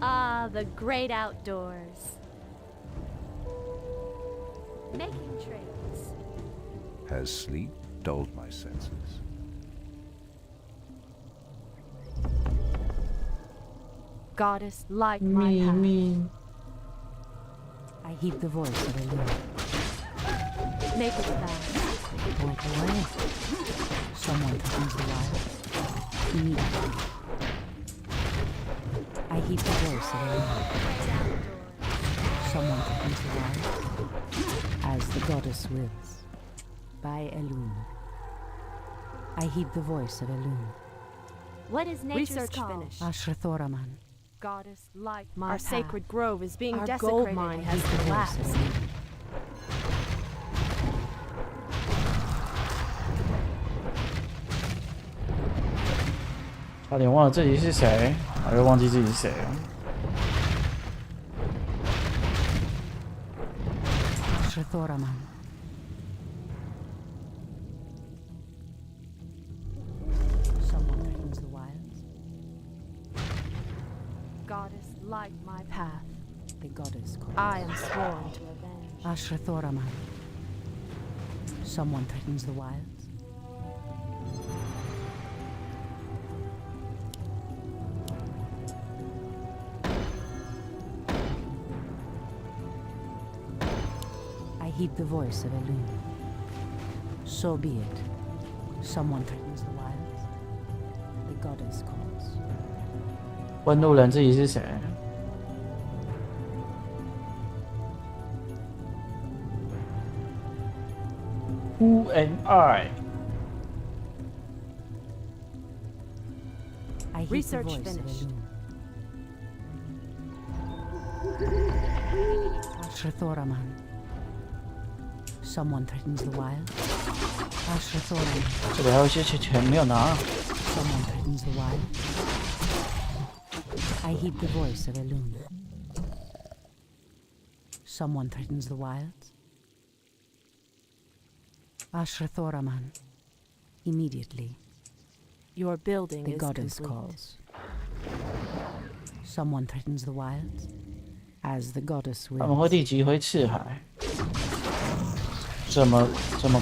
Speaker 5: Ah, the great outdoors. Making trades.
Speaker 6: Has sleep dulled my senses?
Speaker 3: Goddess, light my
Speaker 1: 秘
Speaker 3: path.
Speaker 1: 密。
Speaker 2: I heed the voice of Eluna.
Speaker 3: Make it fast.
Speaker 2: Point away. Someone threatens the wilds. Immediately. I heed the voice of Eluna. Someone threatens the wilds. As the goddess wills. By Eluna. I heed the voice of Eluna.
Speaker 5: What is nature's
Speaker 3: Research
Speaker 5: call?
Speaker 3: finished.
Speaker 2: Ashrathoraman.
Speaker 3: Goddess, light my
Speaker 2: Our
Speaker 3: path. Sacred grove is being
Speaker 2: Our
Speaker 3: desecrated.
Speaker 2: gold mine
Speaker 3: has
Speaker 2: has the voice
Speaker 3: collapsed.
Speaker 2: of Eluna.
Speaker 1: 差点忘了自己是谁，我又忘记自己是谁了。
Speaker 2: Ashrathoraman. Someone threatens the wilds.
Speaker 3: Goddess, light my path.
Speaker 2: The goddess calls.
Speaker 3: I am sworn to avenge.
Speaker 2: Ashrathoraman. Someone threatens the wilds. I heed the voice of Eluna. So be it. Someone threatens the wilds. The goddess calls.
Speaker 1: 问路人自己是谁？ Who am I？
Speaker 2: I heed
Speaker 3: Research
Speaker 2: the voice
Speaker 3: finished.
Speaker 2: of Eluna. Ashrathoraman. Someone threatens the wilds. Ashrathoraman.
Speaker 1: 这里还有一些钱没有拿。
Speaker 2: Someone threatens the wild. I heed the voice of Eluna. Someone threatens the wilds. Ashrathoraman. Immediately.
Speaker 3: Your building
Speaker 2: The
Speaker 3: is
Speaker 2: goddess
Speaker 3: complete.
Speaker 2: calls. Someone threatens the wilds, as the goddess
Speaker 1: 他们会
Speaker 2: wills.
Speaker 1: 立即回赤海，这么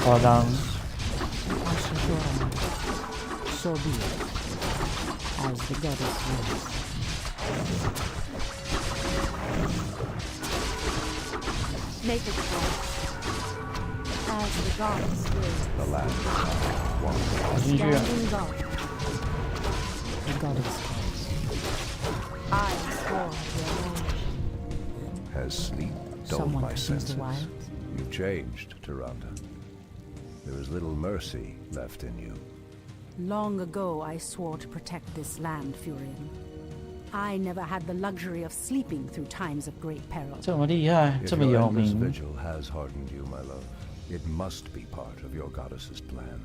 Speaker 1: 夸张？
Speaker 2: Ashra-Thoraman, so be it, as the goddess wills.
Speaker 3: Make it fall. As the goddess wills.
Speaker 6: The land is one.
Speaker 1: 跑进去了。
Speaker 3: Standing guard.
Speaker 2: The goddess calls.
Speaker 3: I scorn your name.
Speaker 6: Has sleep dulled
Speaker 2: Someone
Speaker 6: my
Speaker 2: threatens the
Speaker 6: senses?
Speaker 2: wilds.
Speaker 6: You've changed, Tyrande. There is little mercy left in you.
Speaker 2: Long ago, I swore to protect this land, Furion. I never had the luxury of sleeping through times of great peril.
Speaker 1: 这么厉害，
Speaker 6: If
Speaker 1: 这么
Speaker 6: your
Speaker 1: 有
Speaker 6: endless
Speaker 1: 名，
Speaker 6: vigil has hardened you, my love, it must be part of your goddess's plan.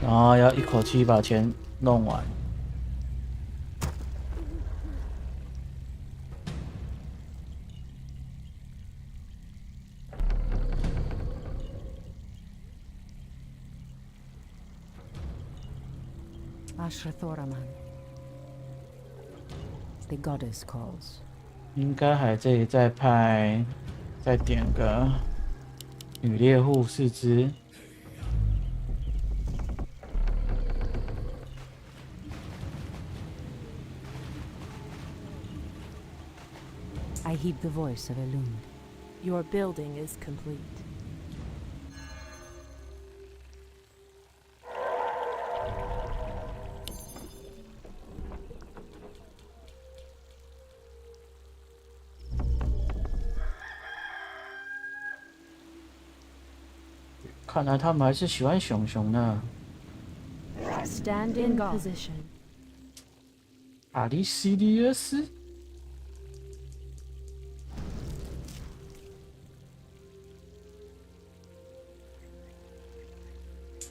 Speaker 1: 然后要一口气把钱弄完。
Speaker 2: Ashra-Thoraman. The goddess calls.
Speaker 1: 应该还这里再派，再点个女猎户4只。
Speaker 2: I heed the voice of Elune.
Speaker 3: Your building is complete.
Speaker 1: 看来他们还是喜欢熊熊呢。
Speaker 3: Stand in position.
Speaker 1: 阿里西利斯。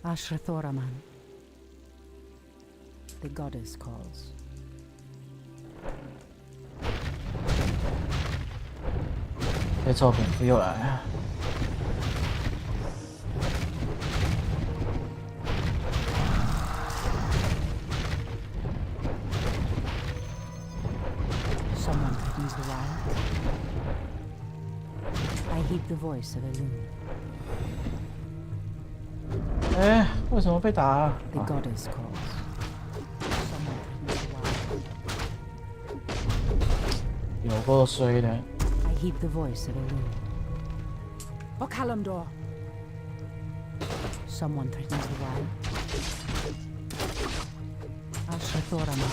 Speaker 2: Ashra-Thoraman. The goddess calls.
Speaker 1: 这臭蝙蝠又来了。
Speaker 2: Someone threatens the wild. I heed the voice of Elune.
Speaker 1: 哎，为什么被打啊？
Speaker 2: The goddess calls. Someone threatens the wild.
Speaker 1: 有够衰的。
Speaker 2: I heed the voice of Elune. For Kalimdor. Someone threatens the wild. Ashra-Thoraman.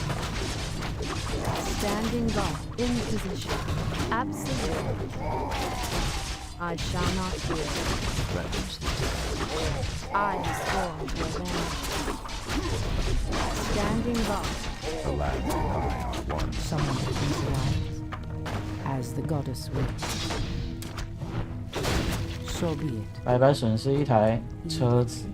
Speaker 3: Standing guard in position. Absolutely. I shall not fear. I scorn revenge. Standing guard.
Speaker 6: The land and I are one.
Speaker 2: Someone threatens the wild. As the goddess wills. So be it.
Speaker 1: 白白损失一台车子。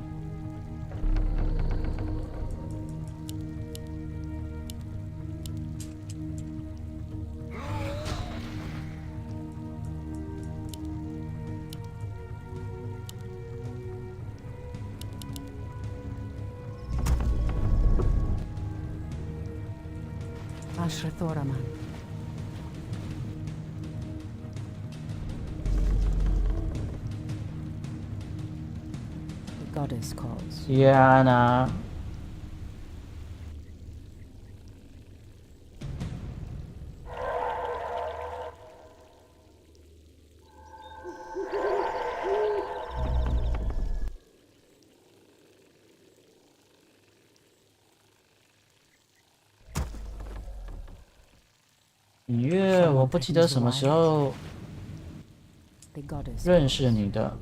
Speaker 2: Ashra-Thoraman. The goddess calls.
Speaker 1: 亚娜，隐约我不记得什么时候
Speaker 2: The goddess
Speaker 1: 认识你的，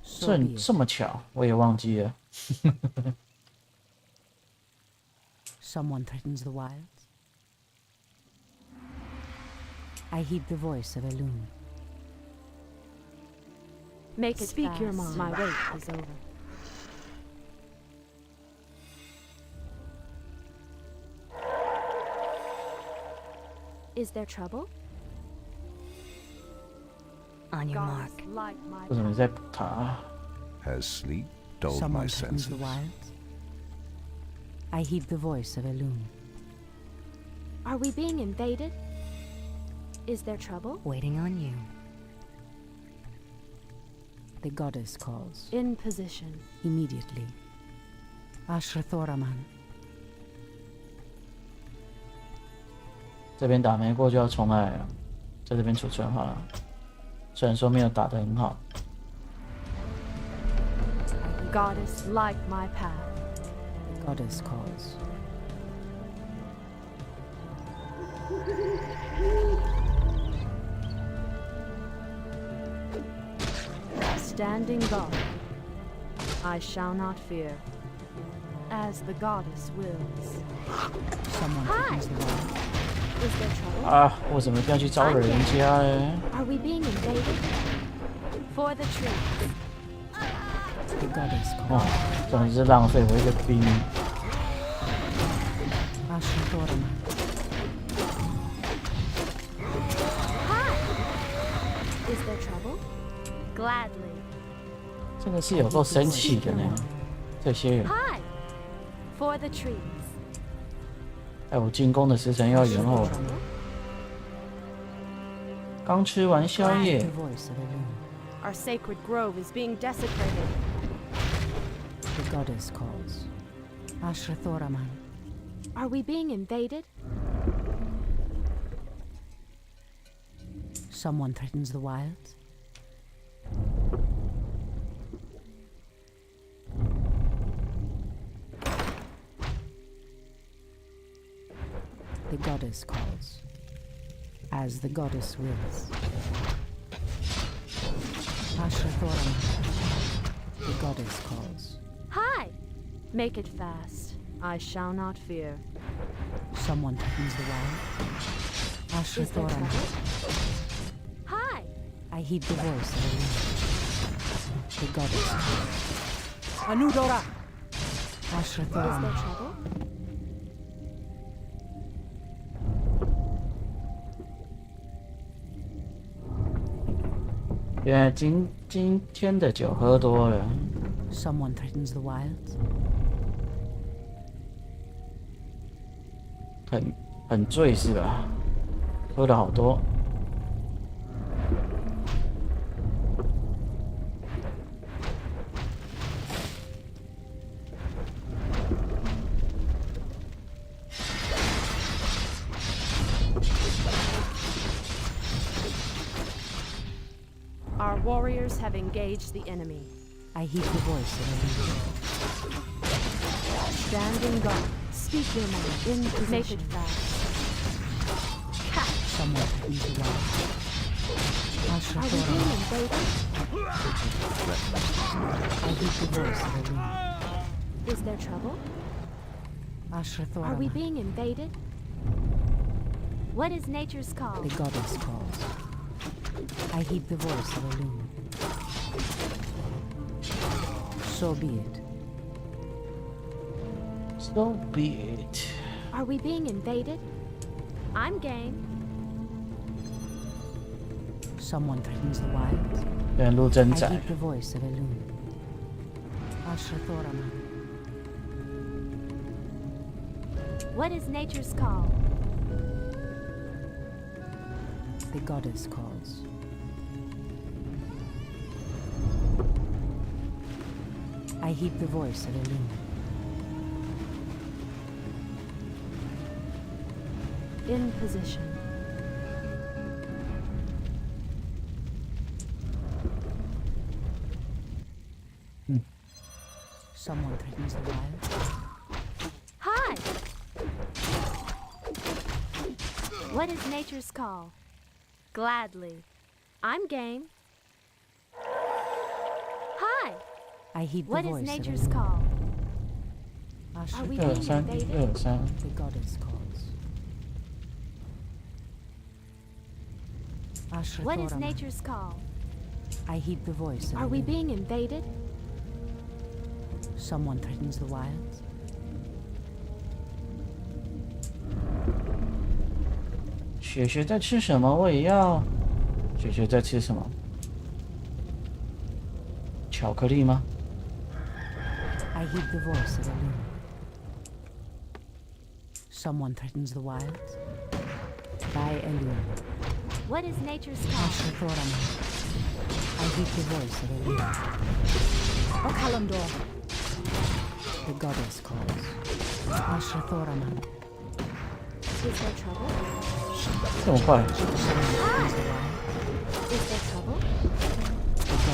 Speaker 2: So be it.
Speaker 1: 这么巧，我也忘记了。
Speaker 2: Someone threatens the wilds. I heed the voice of Elune.
Speaker 3: Make it
Speaker 5: Speak
Speaker 3: fast.
Speaker 5: your mind.
Speaker 3: My wait is over.
Speaker 5: Is there trouble?
Speaker 8: On your mark.
Speaker 3: Gods like my
Speaker 1: 为什么你在补他？
Speaker 6: Has sleep dulled my
Speaker 2: Someone threatens
Speaker 6: senses?
Speaker 2: the wilds. I heed the voice of Elune.
Speaker 5: Are we being invaded? Is there trouble?
Speaker 8: Waiting on you.
Speaker 2: The goddess calls.
Speaker 5: In position.
Speaker 2: Immediately. Ashrathoraman.
Speaker 1: 这边打没过就要重来了，在这边储存好了。虽然说没有打得很好。
Speaker 3: Goddess, light my path.
Speaker 2: The goddess calls.
Speaker 3: Standing guard. I shall not fear. As the goddess wills.
Speaker 2: Someone threatens the wall.
Speaker 5: Is there trouble?
Speaker 1: 啊，为什么一定要去招惹人家呢？
Speaker 5: Are we being invaded?
Speaker 3: For the truth.
Speaker 2: The goddess
Speaker 1: 哦
Speaker 2: calls.
Speaker 1: 真是浪费我一个兵。
Speaker 2: Ashrathoraman.
Speaker 5: Is there trouble? Gladly.
Speaker 1: 真的是有够生气的呢，这些人。
Speaker 5: Hi! For the trees.
Speaker 1: 哎，我进攻的时辰要延后了。刚吃完宵
Speaker 2: The
Speaker 1: 夜，
Speaker 2: voice of Elune.
Speaker 3: Our sacred grove is being desecrated.
Speaker 2: The goddess calls. Ashrathoraman.
Speaker 5: Are we being invaded?
Speaker 2: Someone threatens the wilds. The goddess calls. As the goddess wills. Ashrathoraman. The goddess calls.
Speaker 5: Hi!
Speaker 3: Make it fast. I shall not fear.
Speaker 2: Someone threatens the wild.
Speaker 5: Is there
Speaker 2: Ashrathoraman.
Speaker 5: trouble? Hi!
Speaker 2: I heed the voice of Elune. The goddess calls.
Speaker 8: Anudora!
Speaker 5: Is there
Speaker 2: Ashrathoraman.
Speaker 5: trouble?
Speaker 1: 因为今天的酒喝多了，
Speaker 2: Someone threatens the wilds.
Speaker 1: 很醉是吧？喝了好多。
Speaker 3: Our warriors have engaged the enemy.
Speaker 2: I heed the voice of Elune.
Speaker 3: Standing guard. Speak your mind. In position. Make it fast.
Speaker 2: Someone threatens the wild.
Speaker 5: Are we being
Speaker 2: Ashrathoraman.
Speaker 5: invaded?
Speaker 2: I heed the voice of Elune.
Speaker 5: Is there trouble? Are we
Speaker 2: Ashrathoraman.
Speaker 5: being invaded? What is nature's call?
Speaker 2: The goddess calls. I heed the voice of Elune. So be it.
Speaker 1: So be it。
Speaker 5: Are we being invaded? I'm game.
Speaker 2: Someone threatens the wilds.
Speaker 1: 人路真
Speaker 2: I
Speaker 1: 窄
Speaker 2: heed，the voice of Elune. Ashrathoraman.
Speaker 5: What is nature's call?
Speaker 2: The goddess calls. I heed the voice of Elune.
Speaker 3: In position.
Speaker 2: Someone threatens the wilds.
Speaker 5: Hi! What is nature's call? Gladly. I'm game. Hi!
Speaker 2: I heed the
Speaker 5: What is
Speaker 2: voice of
Speaker 5: nature's
Speaker 2: Elune.
Speaker 5: call? Are we
Speaker 1: 1、
Speaker 5: being
Speaker 1: 2、3，
Speaker 5: invaded?
Speaker 1: 1、2、3。
Speaker 2: The goddess calls.
Speaker 5: What is
Speaker 2: Ashrathoraman.
Speaker 5: nature's call?
Speaker 2: I heed the voice of
Speaker 5: Are we
Speaker 2: Elune.
Speaker 5: being invaded?
Speaker 2: Someone threatens the wilds.
Speaker 1: 雪雪在吃什么？我也要。雪雪在吃什么？巧克力吗？
Speaker 2: I heed the voice of Elune. Someone threatens the wilds. By Elune.
Speaker 5: What is nature's call?
Speaker 2: Ashrathoraman. I heed the voice of Elune. O Kalimdor. The goddess calls. Ashrathoraman.
Speaker 5: Is there trouble?
Speaker 1: 这么快？
Speaker 5: Is there trouble?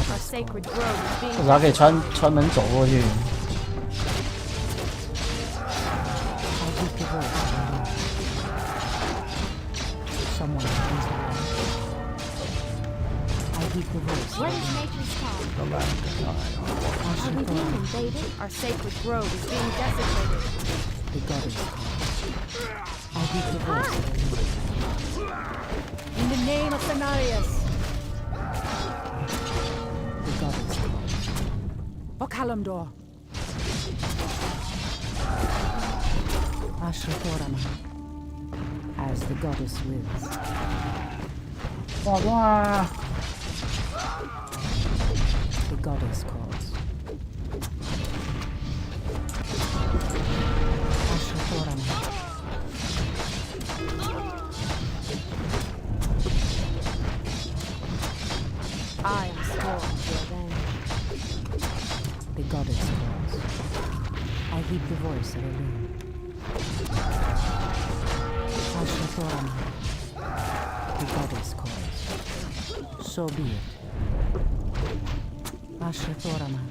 Speaker 3: Our sacred grove is
Speaker 1: 为
Speaker 3: being
Speaker 1: 啥可以穿门走过去？
Speaker 2: I heed the voice of Elune. Someone threatens the wilds. I heed the voice of
Speaker 5: What is
Speaker 2: Elune.
Speaker 5: nature's call?
Speaker 6: The land and I are one.
Speaker 5: Are we being
Speaker 2: Ashrathoraman.
Speaker 5: invaded?
Speaker 3: our sacred grove is being desecrated.
Speaker 2: The goddess calls. I heed the voice of Elune.
Speaker 3: In the name of Cenarius.
Speaker 2: The goddess calls. O Kalimdor. Ashrathoraman. As the goddess wills.
Speaker 1: 哇！
Speaker 2: The goddess calls. Ashrathoraman.
Speaker 3: I am sworn to avenge.
Speaker 2: The goddess calls. I heed the voice of Elune. Ashrathoraman. The goddess calls. So be it. Ashrathoraman.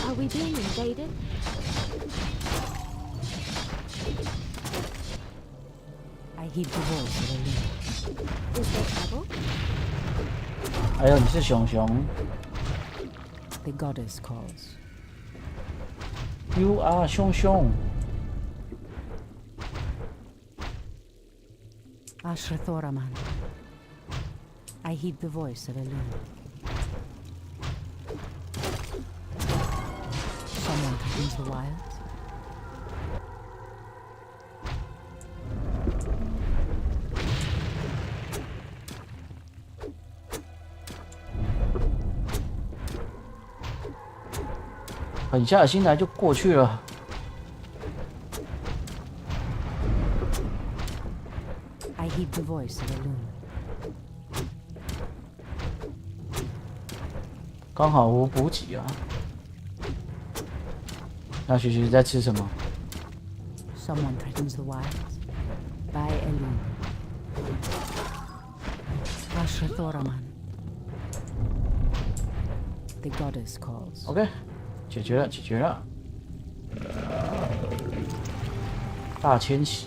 Speaker 5: Are we being invaded?
Speaker 2: I heed the voice of Elune.
Speaker 5: Is there trouble?
Speaker 1: 还有你是熊熊
Speaker 2: The goddess calls.
Speaker 1: ，You are 熊熊。
Speaker 2: Ashrathoraman. I heed the voice of Elune. Someone threatens the wilds.
Speaker 1: 《狠下心来就过去了。
Speaker 2: I heed the voice of Elune.
Speaker 1: 刚好无补给啊。那雪雪在吃什么？
Speaker 2: Someone threatens the wilds. By Elune. Ashrathoraman. The goddess calls.
Speaker 1: OK， 解决了，解决了。大迁徙，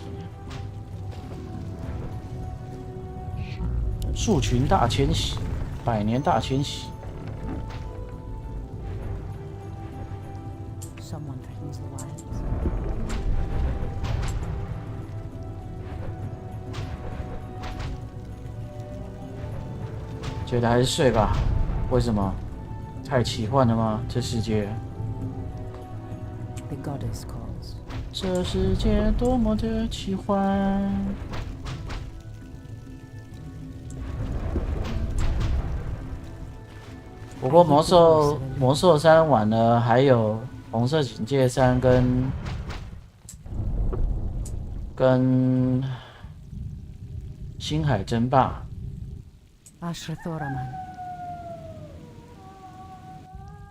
Speaker 1: 树群大迁徙，百年大迁徙。
Speaker 2: Someone threatens the wilds.
Speaker 1: 觉得还是睡吧。为什么？太奇幻了吗？这世界，
Speaker 2: The goddess calls.
Speaker 1: 这世界多么的奇幻。不过魔兽山完了，还有红色警戒山跟星海争霸。
Speaker 2: Ashrathoraman.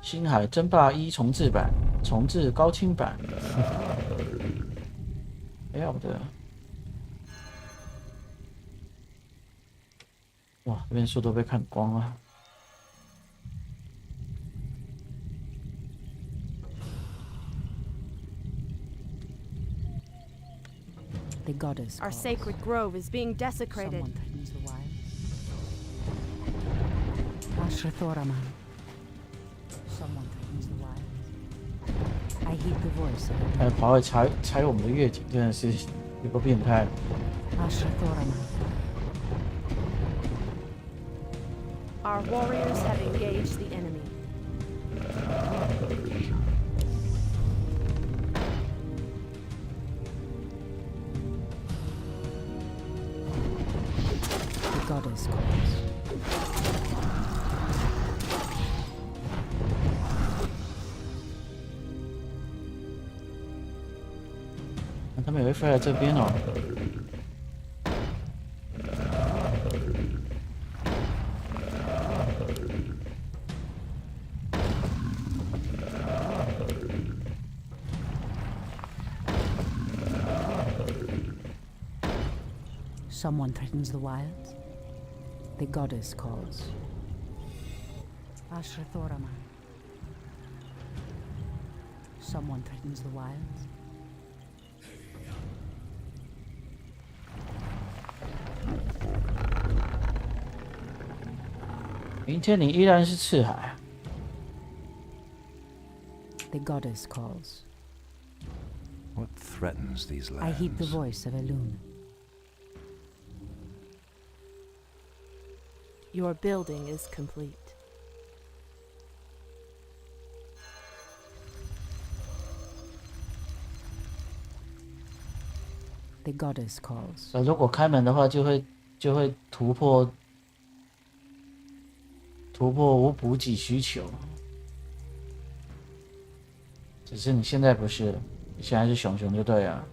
Speaker 1: 星海争霸1重置版，重置高清版。要的。哇，这边树都被砍光了。
Speaker 2: The goddess
Speaker 3: Our
Speaker 2: calls.
Speaker 3: sacred grove is being desecrated.
Speaker 2: Someone threatens the wilds. Ashrathoraman. Someone threatens the wilds. I heed the voice of Elune.
Speaker 1: 还跑来拆我们的月景，真的是有个变态。
Speaker 2: Ashrathoraman.
Speaker 3: Our warriors have engaged the enemy.
Speaker 2: The goddess calls.
Speaker 1: 他们也会飞来这边哦。
Speaker 2: Someone threatens the wilds. The goddess calls. Ashrathoraman. Someone threatens the wilds.
Speaker 1: 明天你依然是赤海。
Speaker 2: The goddess calls.
Speaker 6: What threatens these lands?
Speaker 2: I heed the voice of Elune.
Speaker 3: Your building is complete.
Speaker 2: The goddess calls.
Speaker 1: 如果开门的话，就会突破无补给需求。只是你现在不是，你现在是熊熊就对了。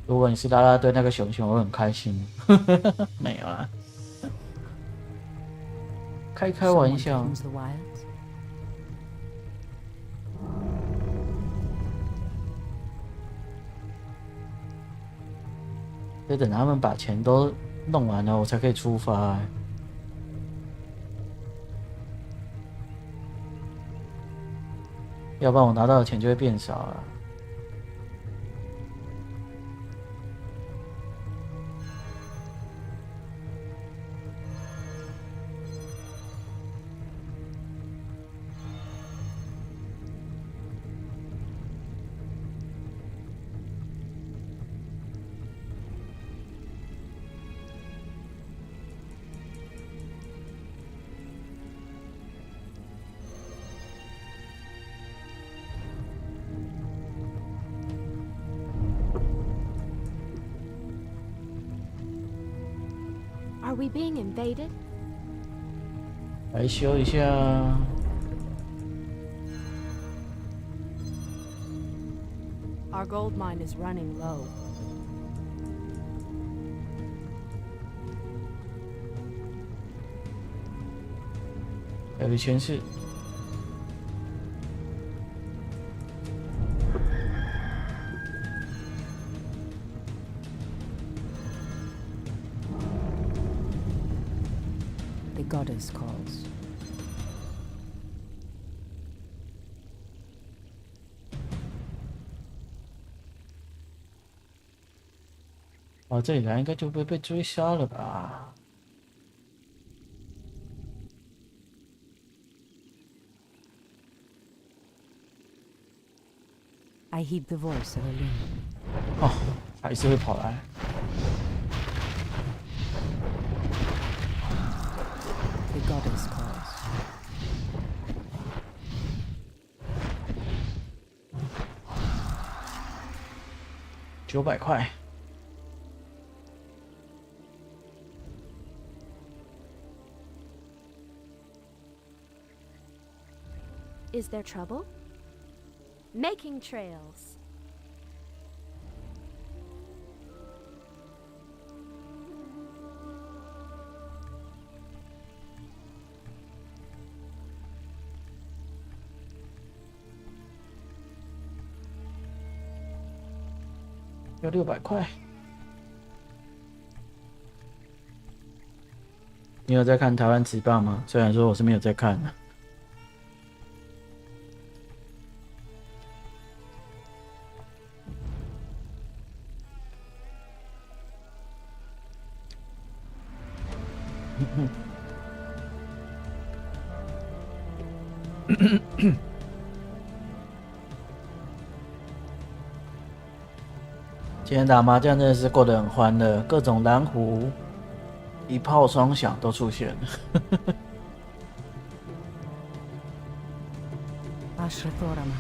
Speaker 1: 如果你是啦啦队那个熊熊，我很开心。没有啊，开玩笑。得等他们把钱都弄完了，我才可以出发。要不然我拿到的钱就会变少了。
Speaker 5: Are we being invaded?
Speaker 1: 来修一下。
Speaker 3: Our gold mine is running low.
Speaker 1: 还有全是。
Speaker 2: The goddess calls.
Speaker 1: Oh, 这里来应该就不会被追杀了吧
Speaker 2: ？I heed the voice of Elune.
Speaker 1: 哦，还是会跑来。
Speaker 2: The goddess calls.
Speaker 1: 900块。
Speaker 5: Is there trouble? Making trails.
Speaker 1: 要600块。你有在看台湾职棒吗？虽然说我是没有在看的。今天打麻将真的是过得很欢乐，各种蓝狐、一炮双响都出现了。
Speaker 2: Ashrathoraman.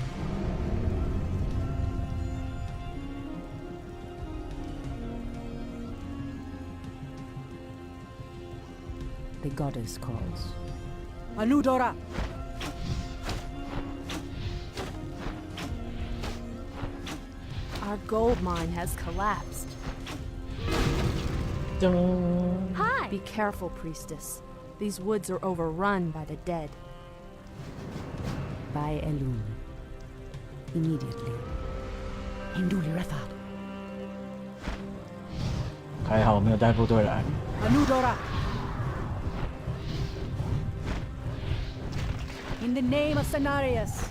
Speaker 2: The goddess calls. Anudora!
Speaker 3: Our gold mine has collapsed.
Speaker 1: 噔，
Speaker 5: Hi!
Speaker 3: Be careful, priestess. These woods are overrun by the dead.
Speaker 2: By Elun. Immediately. Hinduli Refa.
Speaker 1: 还好没有带部队来。
Speaker 2: Anudora! In the name of Cenarius.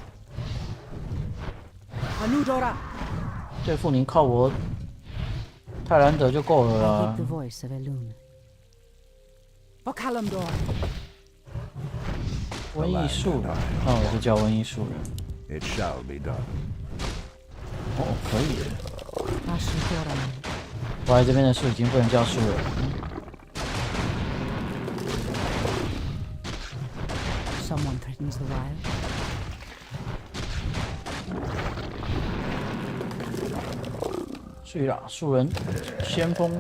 Speaker 2: Anudora!
Speaker 1: 对付您靠我泰兰德就够了
Speaker 2: I
Speaker 1: 啦
Speaker 2: heed。the voice of Elun. For Kalimdor.
Speaker 1: 瘟疫术人，那我就叫瘟疫术人。
Speaker 6: It shall be done.
Speaker 1: 哦，可以耶。
Speaker 2: Ashitoraman.
Speaker 1: 我来这边的树已经不能叫树了。
Speaker 2: Someone threatens the wild.
Speaker 1: 睡啦，树人，先锋。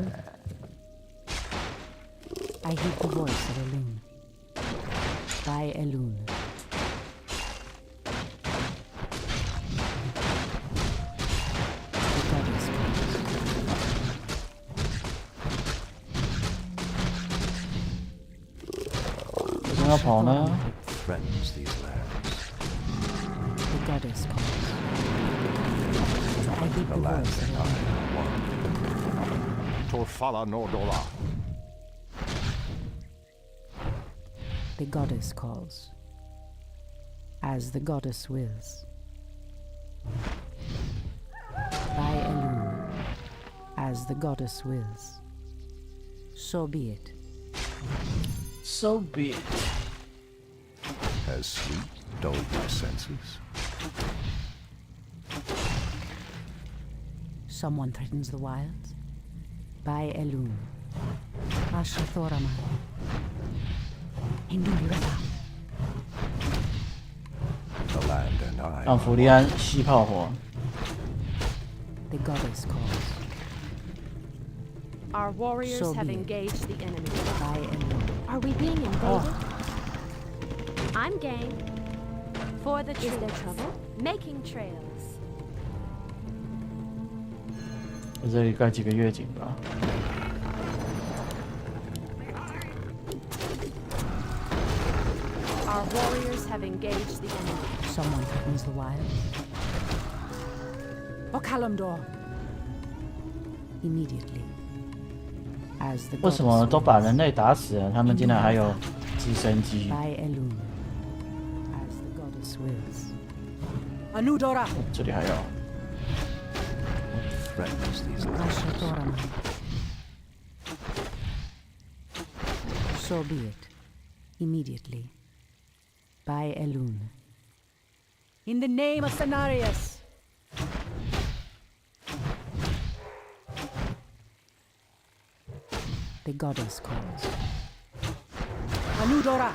Speaker 2: I heed the voice of Elun. By Elun. The goddess calls.
Speaker 1: 为什么要跑呢？
Speaker 6: Threatens these lands.
Speaker 2: The goddess calls. I heed
Speaker 6: The
Speaker 2: the
Speaker 6: land
Speaker 2: voice of
Speaker 6: and I
Speaker 2: Elun.
Speaker 6: are one. Torfala Nordola.
Speaker 2: The goddess calls. As the goddess wills. By Elun. As the goddess wills. So be it.
Speaker 1: So be it.
Speaker 6: Has sleep dulled my senses?
Speaker 2: Someone threatens the wilds. By Elun. Ashithoraman. Hinduli Refa.
Speaker 6: The land and I
Speaker 1: 让
Speaker 6: are
Speaker 1: 弗利安吸炮火。
Speaker 2: The goddess calls.
Speaker 3: Our warriors
Speaker 2: So
Speaker 3: have
Speaker 2: be it.
Speaker 3: engaged the enemy.
Speaker 2: By Elun.
Speaker 5: Are we being invaded? I'm game. For the
Speaker 3: Is there
Speaker 5: troops.
Speaker 3: trouble?
Speaker 5: Making trails.
Speaker 1: 在这里盖几个月景吧。
Speaker 3: Our warriors have engaged the enemy.
Speaker 2: Someone threatens the wild. For Kalimdor. Immediately. As the
Speaker 1: 为什么
Speaker 2: goddess
Speaker 1: 都把
Speaker 2: wills.
Speaker 1: 人类打死了，他们竟然还有直升机？
Speaker 2: By Elun. As the goddess wills. Anudora.
Speaker 1: 这里还有。
Speaker 6: threatens these lands.
Speaker 2: Ashitoraman. So be it. Immediately. By Elun. In the name of Cenarius. The goddess calls. Anudora!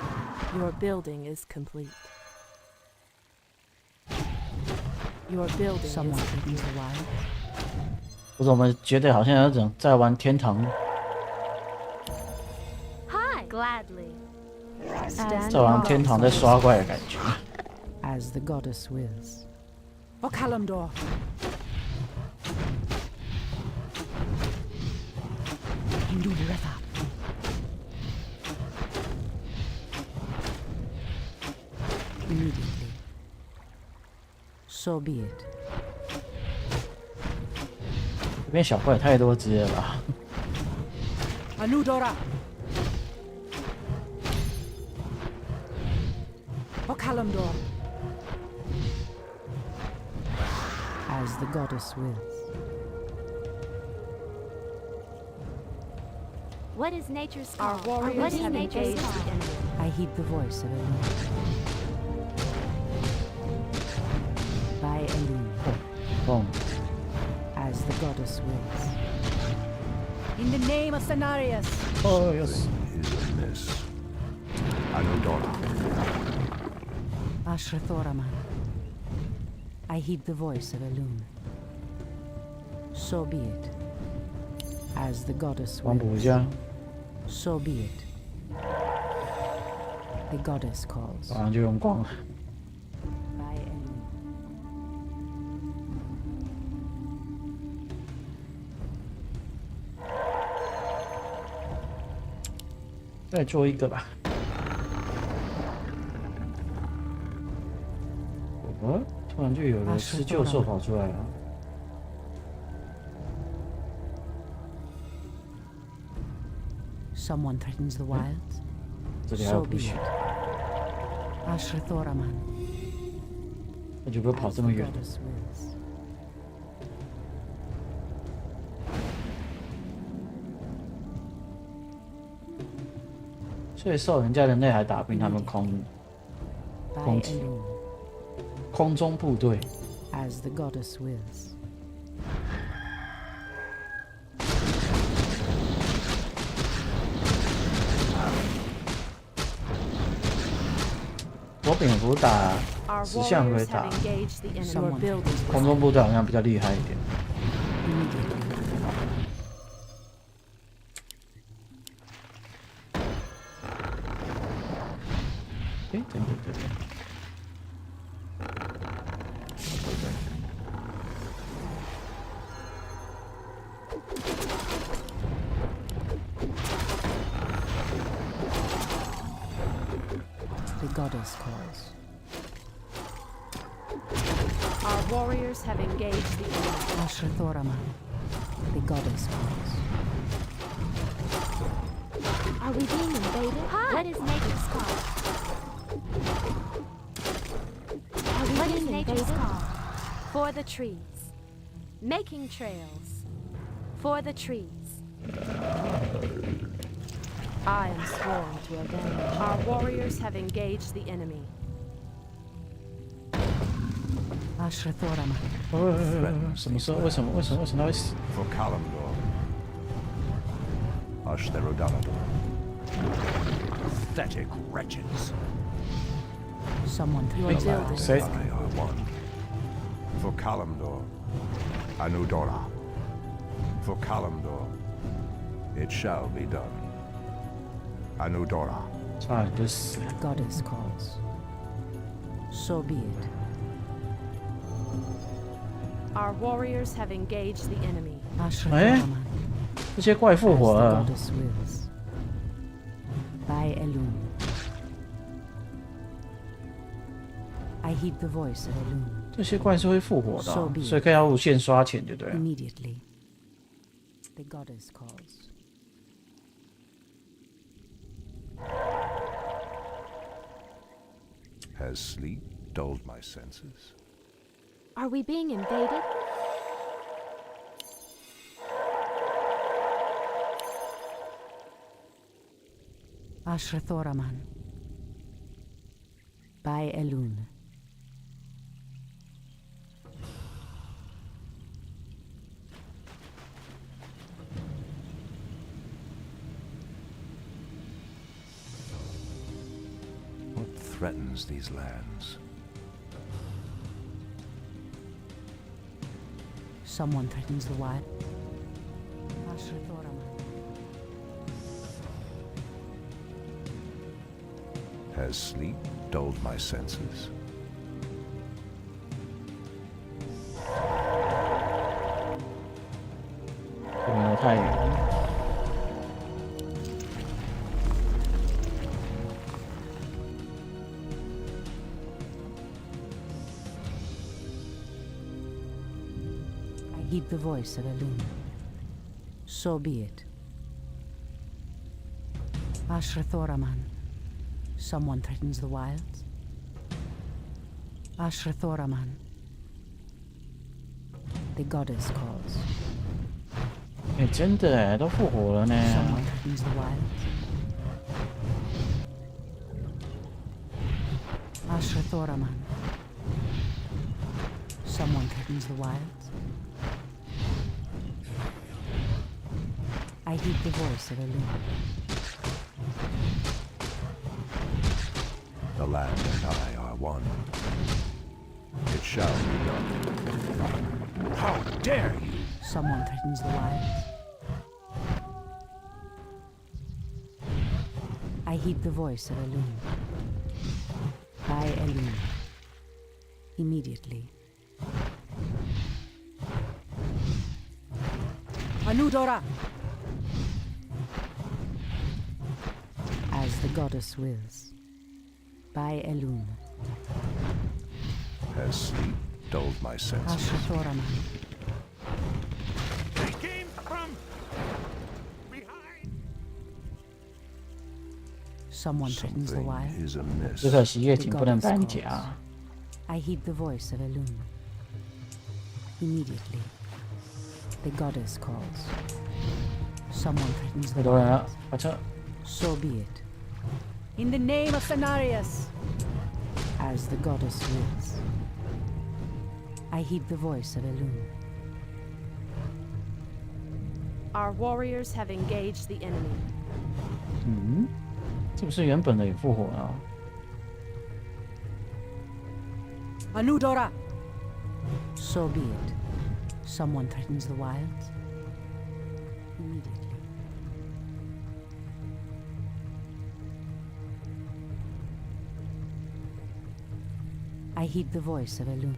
Speaker 3: Your building is complete. Your building
Speaker 2: Someone
Speaker 3: is
Speaker 2: threatens the wild.
Speaker 1: 我怎么觉得好像有种在玩天堂，
Speaker 5: Hi! Gladly.
Speaker 3: stand
Speaker 1: 在玩天堂在刷怪的感觉。
Speaker 2: As the goddess wills. For Kalimdor. Hinduli Refa. Immediately. So be it.
Speaker 1: 这边小怪太多只了吧？
Speaker 2: Anudora. For Kalimdor. As the goddess wills.
Speaker 5: What is nature's
Speaker 3: Our
Speaker 5: call?
Speaker 3: warriors
Speaker 5: What is
Speaker 3: have
Speaker 5: nature's
Speaker 3: engaged
Speaker 5: call?
Speaker 3: the enemy.
Speaker 2: I heed the voice of Elun. By Elun.
Speaker 1: 蹦，
Speaker 2: As the goddess wills. In the name of Cenarius.
Speaker 1: 哦，又死。
Speaker 6: Is amiss. Anudora.
Speaker 2: Ashithoraman. I heed the voice of Elun. So be it. As the goddess
Speaker 1: 帮补一
Speaker 2: wills.
Speaker 1: 下。
Speaker 2: So be it. The goddess calls.
Speaker 1: 马上就用光了。
Speaker 2: By Elune.
Speaker 1: 再做一个吧。哦，突然就有了施救兽跑出来了。
Speaker 2: Someone threatens the wilds.
Speaker 1: 这里还有
Speaker 2: So
Speaker 1: 补
Speaker 2: be
Speaker 1: 血，
Speaker 2: it. Ashra Thoraman.
Speaker 1: 那就不会跑这么
Speaker 2: As the
Speaker 1: 远。
Speaker 2: goddess wills.
Speaker 1: 所以兽人家人类还打不赢他们
Speaker 2: By
Speaker 1: 空体
Speaker 2: Elune.
Speaker 1: 空中部队。
Speaker 2: As the goddess wills.
Speaker 1: 我蝙蝠打
Speaker 3: Our
Speaker 1: 石像会
Speaker 3: warriors
Speaker 1: 打
Speaker 3: have engaged the enemy.
Speaker 2: Someone building
Speaker 1: 空中部队好像比较厉害一点。
Speaker 2: immediately.
Speaker 1: 诶，对对对对。
Speaker 2: The goddess calls.
Speaker 3: Our warriors have engaged the enemy.
Speaker 2: Ashra Thoraman. The goddess calls.
Speaker 5: Are we being invaded? What is nature's call? What is nature's call?
Speaker 3: For the trees. Making trails. For the trees. I am sworn to avenge. Our warriors have engaged the enemy.
Speaker 2: Ashra Thoraman.
Speaker 1: 什么时候？为什么他会死？
Speaker 6: For Kalimdor. Ashtherodalador.
Speaker 7: Pathetic wretches.
Speaker 2: Someone
Speaker 3: Your
Speaker 2: threatens the
Speaker 3: building.
Speaker 2: wilds.
Speaker 1: Say-
Speaker 6: I are one. For Kalimdor. Anudora. For Kalimdor. It shall be done. Anudora.
Speaker 1: 差点就死了。
Speaker 2: Goddess calls. So be it.
Speaker 3: Our warriors have engaged the enemy.
Speaker 2: Ashra
Speaker 1: Eh?
Speaker 2: Thoraman.
Speaker 1: 这些怪复
Speaker 2: As
Speaker 1: 活
Speaker 2: the
Speaker 1: 了。
Speaker 2: goddess wills. By Elune. I heed the voice of Elune.
Speaker 1: 这些怪是会复活的、
Speaker 2: So
Speaker 1: 啊
Speaker 2: be，it
Speaker 1: 所以可以要无限刷钱，就对了。
Speaker 2: Immediately. The goddess calls.
Speaker 6: Has sleep dulled my senses?
Speaker 5: Are we being invaded?
Speaker 2: Ashra Thoraman. By Elune.
Speaker 6: What threatens these lands?
Speaker 2: Someone threatens the wild. Ashra Thoraman.
Speaker 6: Has sleep dulled my senses?
Speaker 1: 这边又太远了。
Speaker 2: I heed the voice of Elune. So be it. Ashra Thoraman. Someone threatens the wilds. Ashra Thoraman. The goddess calls.
Speaker 1: 哎、真的哎，都复活了呢。
Speaker 2: Someone threatens the wilds. Ashra Thoraman. Someone threatens the wilds. I heed the voice of Elune.
Speaker 6: The land and I are one. It shall be done.
Speaker 7: How dare you!
Speaker 2: Someone threatens the wilds. I heed the voice of Elune. By Elune. Immediately. Anudora! As the goddess wills. By Elune.
Speaker 6: Has sleep dulled my senses?
Speaker 2: Ashatoraman.
Speaker 4: They came from behind.
Speaker 2: Someone threatens the
Speaker 6: Something
Speaker 2: wild.
Speaker 6: is amiss.
Speaker 1: 只可惜夜景不能搬家。
Speaker 2: I heed the voice of Elune. Immediately. The goddess calls. Someone threatens
Speaker 1: 太
Speaker 2: the
Speaker 1: 多人了
Speaker 2: wild.
Speaker 1: 发车。
Speaker 2: So be it. In the name of Cenarius. As the goddess wills. I heed the voice of Elune.
Speaker 3: Our warriors have engaged the enemy.
Speaker 1: 嗯，是不是原本的也复活了？
Speaker 2: Anudora! So be it. Someone threatens the wilds. Immediately. I heed the voice of Elune.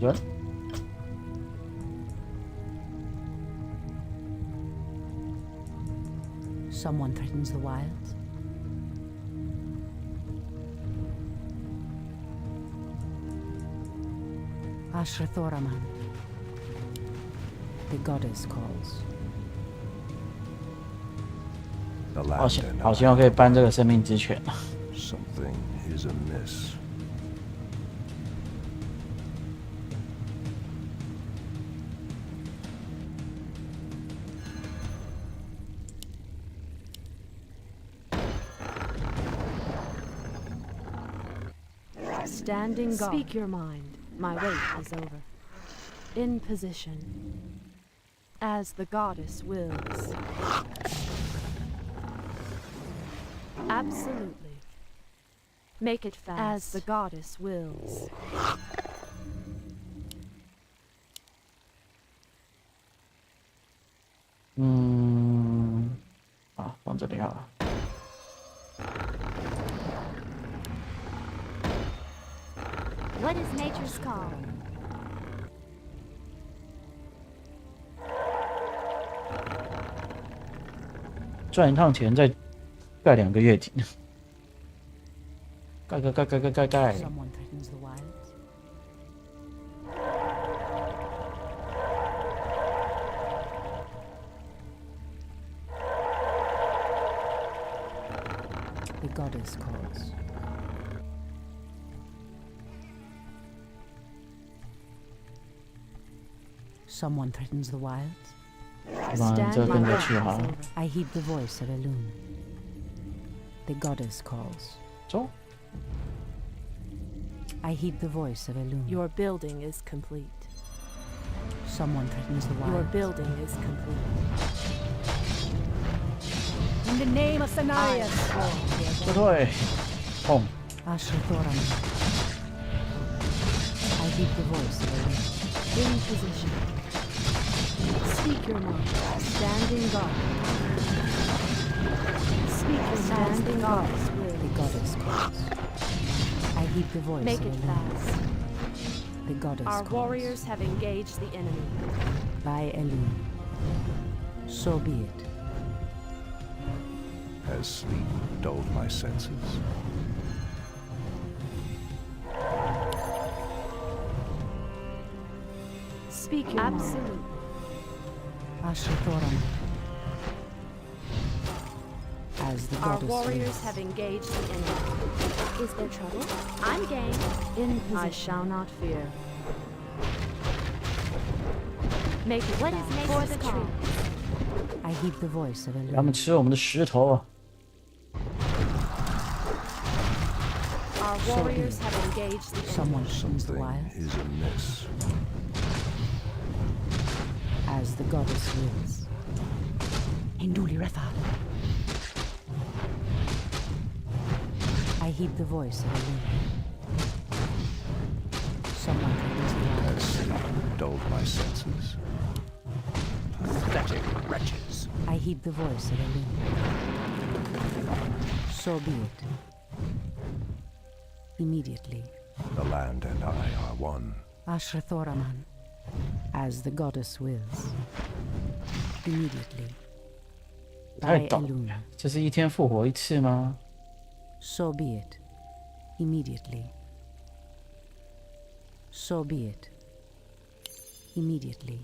Speaker 1: Good.
Speaker 2: Someone threatens the wilds. Ashrathoraman. The goddess calls.
Speaker 6: The
Speaker 1: 好
Speaker 6: land
Speaker 1: 险，
Speaker 6: and
Speaker 1: 好希望可以搬这个生命之泉。
Speaker 6: something is amiss.
Speaker 3: Standing guard. Speak your mind. My wait is over. In position. As the goddess wills. Absolutely. Make it fast. As the goddess wills.
Speaker 1: 好，放这里好了。
Speaker 5: What is nature's call?
Speaker 1: 赚一趟钱再盖2个月景，盖。
Speaker 2: Someone threatens the wilds. The goddess calls. Someone threatens the wilds.
Speaker 1: 把这跟着去好了。
Speaker 2: I heed the voice of Elune. The goddess calls.
Speaker 1: 走。
Speaker 2: I heed the voice of Elune.
Speaker 3: Your building is complete.
Speaker 2: Someone threatens the
Speaker 3: Your
Speaker 2: wilds.
Speaker 3: building is complete.
Speaker 2: In the name of Cenarius.
Speaker 1: 撤退。砰。
Speaker 2: Ashrathoram. I heed the voice of Elune.
Speaker 3: In position. Speak your mind. Standing guard. Speak your standing guard.
Speaker 2: The goddess calls. I heed the voice
Speaker 3: Make
Speaker 2: of
Speaker 3: it
Speaker 2: Elune.
Speaker 3: fast.
Speaker 2: The goddess
Speaker 3: Our
Speaker 2: calls.
Speaker 3: warriors have engaged the enemy.
Speaker 2: By Elune. So be it.
Speaker 6: Has sleep dulled my senses?
Speaker 3: Speak your absolutely.
Speaker 2: Ashrathoram. As the
Speaker 3: Our
Speaker 2: goddess
Speaker 3: warriors
Speaker 2: wills.
Speaker 3: have engaged the enemy.
Speaker 5: Is there trouble? I'm game.
Speaker 3: In position. I shall not fear. Make it
Speaker 5: What
Speaker 3: fast.
Speaker 5: is
Speaker 3: For
Speaker 5: nature's
Speaker 3: the
Speaker 5: call?
Speaker 3: tree.
Speaker 2: I heed the voice of
Speaker 1: 让他们
Speaker 2: Elune.
Speaker 1: 吃我们的石头。
Speaker 3: Our warriors have engaged the enemy.
Speaker 2: Someone threatens the
Speaker 6: Something
Speaker 2: wilds.
Speaker 6: is amiss.
Speaker 2: As the goddess wills. Induli Retha. I heed heed the voice of Elune. Someone threatens the wild.
Speaker 6: Has sleep dulled my senses? Pathetic wretches.
Speaker 2: I heed the voice of Elune. So be it. Immediately.
Speaker 6: The land and I are one.
Speaker 2: Ashrathoraman, as the goddess wills. Immediately.
Speaker 1: 太
Speaker 2: By
Speaker 1: 懂
Speaker 2: Elune.
Speaker 1: 这是一天复活一次吗？
Speaker 2: So be it. Immediately. So be it. Immediately.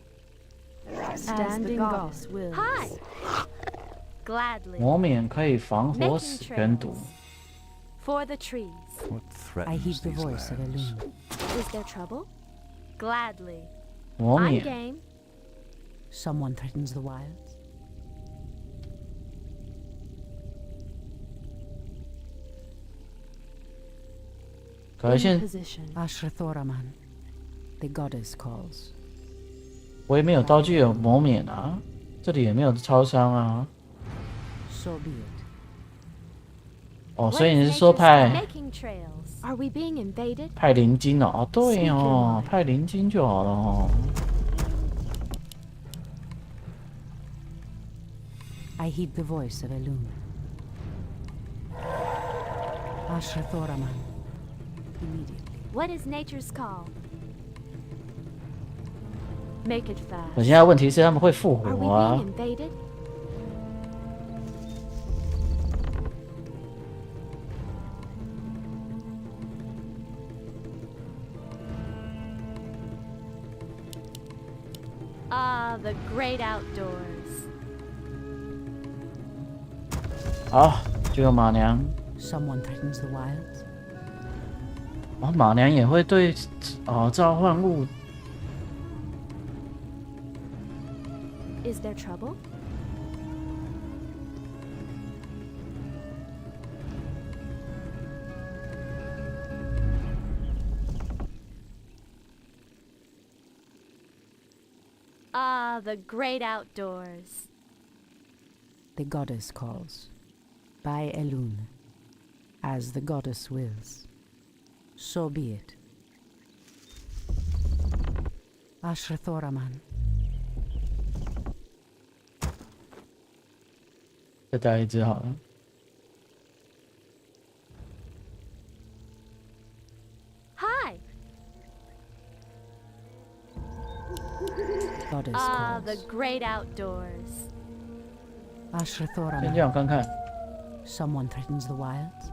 Speaker 3: Standing goddess wills.
Speaker 5: Hi! Gladly.
Speaker 1: 魔免可以防火死跟毒。
Speaker 5: For the trees.
Speaker 6: What
Speaker 2: I heed
Speaker 6: threatens
Speaker 2: the
Speaker 6: these
Speaker 2: voice of
Speaker 6: lands?
Speaker 2: Elune.
Speaker 5: Is there trouble? Gladly.
Speaker 1: 魔
Speaker 5: I'm
Speaker 1: 免
Speaker 5: game.
Speaker 2: Someone threatens the wilds.
Speaker 3: In
Speaker 1: 可是现
Speaker 3: position.
Speaker 2: Ashrathoraman, the goddess calls.
Speaker 1: 我也没有道具有魔免啊，这里也没有超商啊。
Speaker 2: So be it.
Speaker 1: 哦，
Speaker 5: What
Speaker 1: 所以
Speaker 5: is
Speaker 1: 你是说
Speaker 5: nature's
Speaker 1: 派
Speaker 5: making trails? Are we being invaded?
Speaker 1: 派灵金哦？哦，对哦，派灵金就好了哦。
Speaker 2: I heed the voice of Elune. Ashrathoraman, immediately.
Speaker 5: What is nature's call? Make it
Speaker 1: 可
Speaker 5: fast.
Speaker 1: 现在问题是他们会复
Speaker 5: Are we
Speaker 1: 活啊
Speaker 5: being。invaded? Ah, the great outdoors.
Speaker 1: 好，就有马娘。
Speaker 2: Someone threatens the wilds.
Speaker 1: 哦，马娘也会对召唤物。
Speaker 5: Is there trouble? Ah, the great outdoors.
Speaker 2: The goddess calls. By Elune, as the goddess wills. So be it. Ashrathoraman,
Speaker 1: 再带一只好了。
Speaker 5: Hi.
Speaker 2: goddess
Speaker 5: Ah, the
Speaker 2: calls.
Speaker 5: great outdoors.
Speaker 1: 先
Speaker 2: Ashrathoraman,
Speaker 1: 这样看看。
Speaker 2: someone threatens the wilds.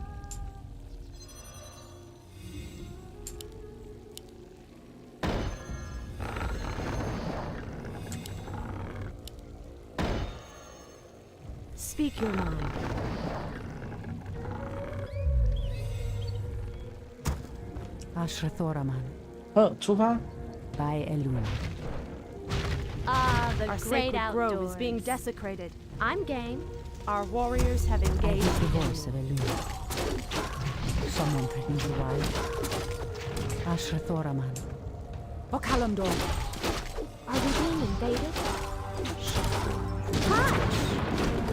Speaker 3: Speak your mind.
Speaker 2: Ashrathoraman,
Speaker 1: 出发。
Speaker 2: by Elune.
Speaker 5: Ah, the
Speaker 3: Our
Speaker 5: great
Speaker 3: sacred grove
Speaker 5: outdoors.
Speaker 3: is being desecrated.
Speaker 5: I'm game.
Speaker 3: Our warriors have
Speaker 2: I heed
Speaker 3: engaged.
Speaker 2: the voice of Elune. Someone threatens the wilds. Ashrathoraman. Okalamdor.
Speaker 5: Are we being invaded? Hi.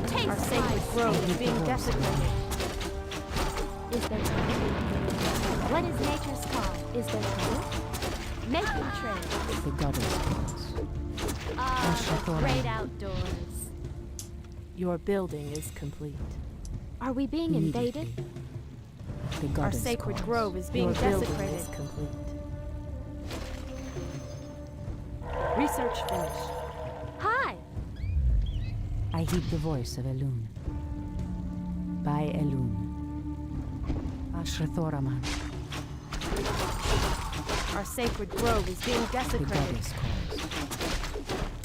Speaker 5: Taste
Speaker 3: Our sacred
Speaker 5: my
Speaker 3: grove
Speaker 5: sting.
Speaker 3: is being desecrated.
Speaker 5: Is there trouble? What is nature's call? Is there trouble? Making trails.
Speaker 2: The goddess calls.
Speaker 5: Ah, the great outdoors.
Speaker 3: Your building is complete.
Speaker 5: Are we being invaded?
Speaker 2: Immediately. The
Speaker 3: Our
Speaker 2: goddess
Speaker 3: sacred
Speaker 2: calls.
Speaker 3: grove is being
Speaker 5: Your building
Speaker 3: desecrated.
Speaker 5: is
Speaker 3: complete. Research finished.
Speaker 5: Hi.
Speaker 2: I heed the voice of Elune. By Elune. Ashrathoraman.
Speaker 3: Our sacred grove is being
Speaker 2: The
Speaker 3: desecrated.
Speaker 2: goddess calls.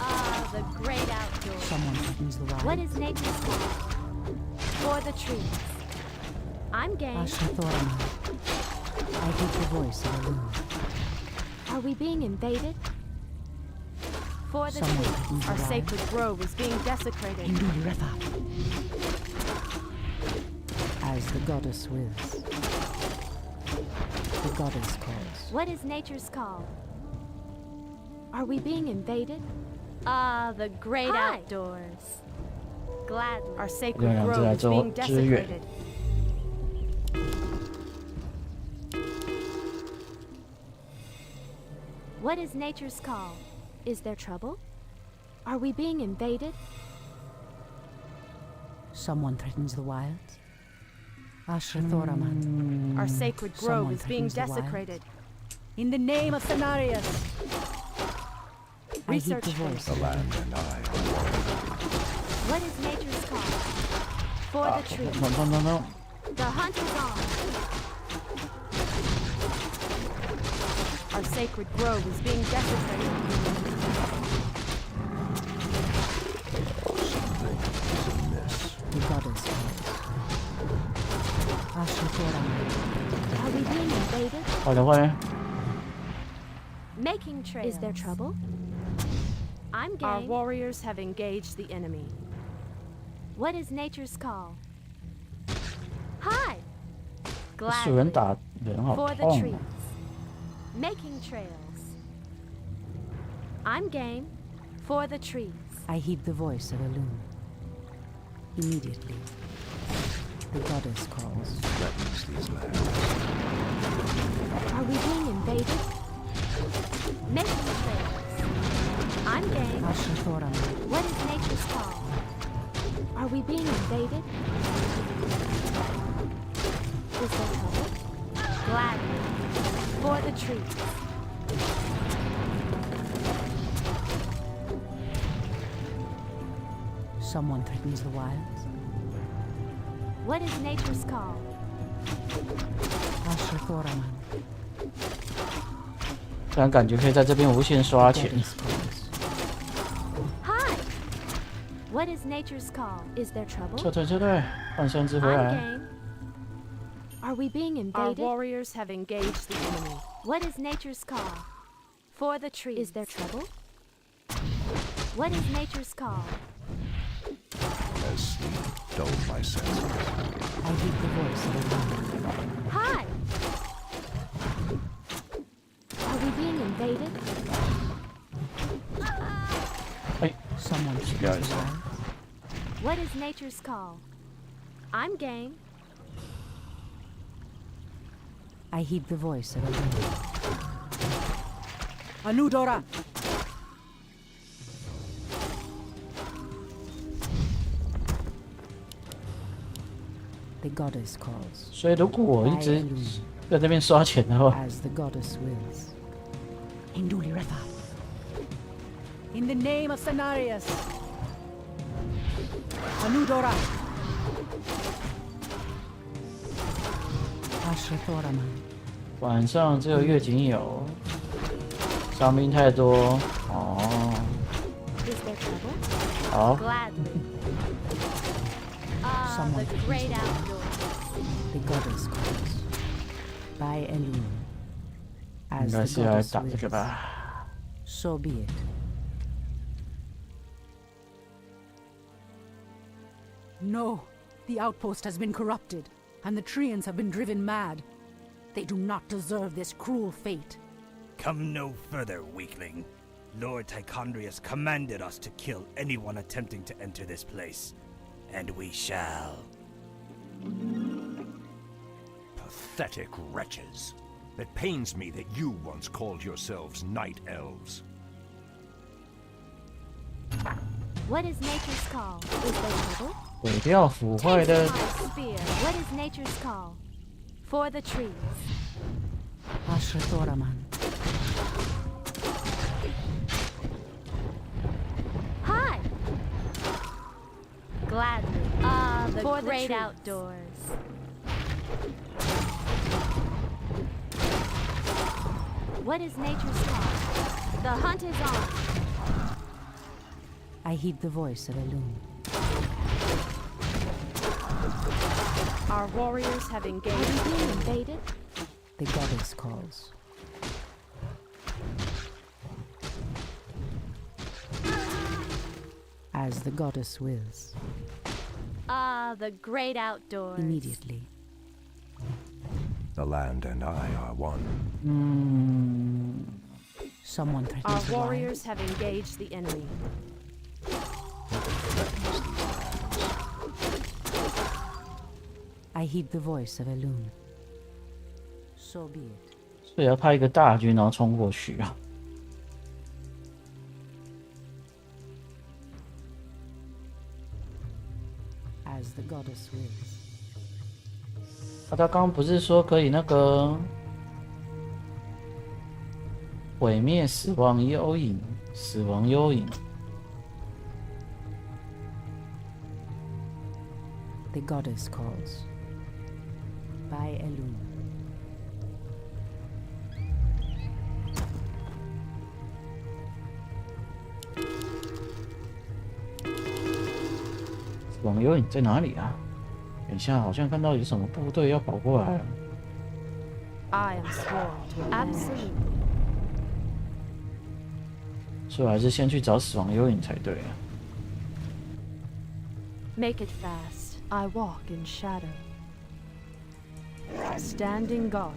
Speaker 5: Ah, the great outdoors.
Speaker 2: Someone threatens the wild.
Speaker 5: What is nature's call? For the trees. I'm game.
Speaker 2: Ashrathoraman. I heed the voice of Elune.
Speaker 5: Are we being invaded? For the
Speaker 2: Someone
Speaker 5: trees.
Speaker 2: threatens the
Speaker 3: Our
Speaker 2: wild.
Speaker 3: sacred grove is being desecrated.
Speaker 2: Indeed, Refa. As the goddess wills. The goddess calls.
Speaker 5: What is nature's call? Are we being invaded? Ah, the great outdoors. Gladly.
Speaker 3: Our sacred
Speaker 1: Yeah,
Speaker 3: grove is
Speaker 1: yeah,
Speaker 3: being
Speaker 1: yeah.
Speaker 3: desecrated.
Speaker 5: What is nature's call? Is there trouble? Are we being invaded?
Speaker 2: Someone threatens the wilds. Ashrathoraman.
Speaker 3: Our sacred grove
Speaker 2: Someone
Speaker 3: is being
Speaker 2: threatens the
Speaker 3: desecrated.
Speaker 2: In the name of Cenarius. I heed
Speaker 3: Research
Speaker 2: the voice.
Speaker 6: The land and I are one.
Speaker 5: What is nature's call? For the trees.
Speaker 1: No.
Speaker 5: The hunt is on.
Speaker 3: Our sacred grove is being desecrated.
Speaker 6: Something is amiss.
Speaker 2: The goddess calls. Ashrathoraman.
Speaker 5: Are we being invaded?
Speaker 1: 好的，欢迎。
Speaker 5: Making trails. Is there trouble? I'm
Speaker 3: Our
Speaker 5: game.
Speaker 3: warriors have engaged the enemy.
Speaker 5: What is nature's call? Hi.
Speaker 1: 主人
Speaker 5: Gladly.
Speaker 1: 打人好
Speaker 5: For the
Speaker 1: 痛
Speaker 5: trees. Making trails. I'm game. For the trees.
Speaker 2: I heed the voice of a loon. Immediately. The goddess calls.
Speaker 6: Threatens these lands.
Speaker 5: Are we being invaded? Making trails. I'm game.
Speaker 2: Ashrathoraman.
Speaker 5: What is nature's call? Are we being invaded? Is there trouble? Gladly. For the trees.
Speaker 2: Someone threatens the wilds.
Speaker 5: What is nature's call?
Speaker 2: Ashrathoraman.
Speaker 1: 突然感觉可以在这边无限刷钱。
Speaker 2: Goddess calls.
Speaker 5: Hi. What is nature's call? Is there trouble?
Speaker 1: 撤退，换生之回
Speaker 5: I'm
Speaker 1: 来。
Speaker 5: game. Are we being
Speaker 3: Our
Speaker 5: invaded?
Speaker 3: warriors have engaged the enemy.
Speaker 5: What is nature's call? For the trees. Is there trouble? What is nature's call?
Speaker 6: As sleep dulled my senses.
Speaker 2: I heed the voice of a loon.
Speaker 5: Hi. Are we being invaded?
Speaker 2: Someone threatens the
Speaker 1: Guys.
Speaker 2: wilds.
Speaker 5: What is nature's call? I'm game.
Speaker 2: I heed the voice of a loon. Anudora! The goddess calls.
Speaker 1: 所以如果我一
Speaker 2: I
Speaker 1: 直
Speaker 2: loon,
Speaker 1: 在这边刷钱的话，
Speaker 2: as the goddess wills. Induli Refa. In the name of Cenarius. Anudora. Ashrathoraman.
Speaker 1: 晚上只有月景有，伤兵太多哦。
Speaker 5: Is there trouble?
Speaker 1: 好，
Speaker 5: Gladly. Ah,
Speaker 2: Someone
Speaker 5: the
Speaker 2: threatens
Speaker 5: great
Speaker 2: the wilds.
Speaker 5: outdoors.
Speaker 2: The goddess calls. By Elune.
Speaker 1: 应
Speaker 2: As
Speaker 1: 该
Speaker 2: the
Speaker 1: 是要来
Speaker 2: goddess
Speaker 1: 打这个
Speaker 2: wills.
Speaker 1: 吧。
Speaker 2: So be it. No, the outpost has been corrupted, and the Treants have been driven mad. They do not deserve this cruel fate.
Speaker 7: Come no further, weakling. Lord Tichondrius commanded us to kill anyone attempting to enter this place. And we shall.
Speaker 6: Pathetic wretches. It pains me that you once called yourselves night elves.
Speaker 5: What is nature's call? Is there trouble?
Speaker 1: 毁掉腐坏
Speaker 5: Take
Speaker 1: 的
Speaker 5: my spear. What is nature's call? For the trees.
Speaker 2: Ashrathoraman.
Speaker 5: Hi. Gladly. Ah, the for great the outdoors. What is nature's call? The hunt is on.
Speaker 2: I heed the voice of a loon.
Speaker 3: Our warriors have
Speaker 5: Are
Speaker 3: engaged.
Speaker 5: we being invaded?
Speaker 2: The goddess calls. As the goddess wills.
Speaker 5: Ah, the great outdoors.
Speaker 2: Immediately.
Speaker 6: The land and I are one.
Speaker 2: Someone threatens
Speaker 3: Our
Speaker 2: the
Speaker 3: warriors have engaged the enemy.
Speaker 6: Threatens these lands.
Speaker 2: I heed the voice of a loon. So be it.
Speaker 1: 所以要派一个大军然后冲过去啊。
Speaker 2: As the goddess wills.
Speaker 1: 他刚刚不是说可以那个毁灭死亡幽影？死亡幽影。
Speaker 2: The goddess calls. By Elune.
Speaker 1: 死亡幽影在哪里啊？等一下，好像看到有什么部队要跑过来了。
Speaker 3: I am sworn to absolutely.
Speaker 1: 所以还是先去找死亡幽影才对啊。
Speaker 3: Make it fast. I walk in shadow. Standing guard.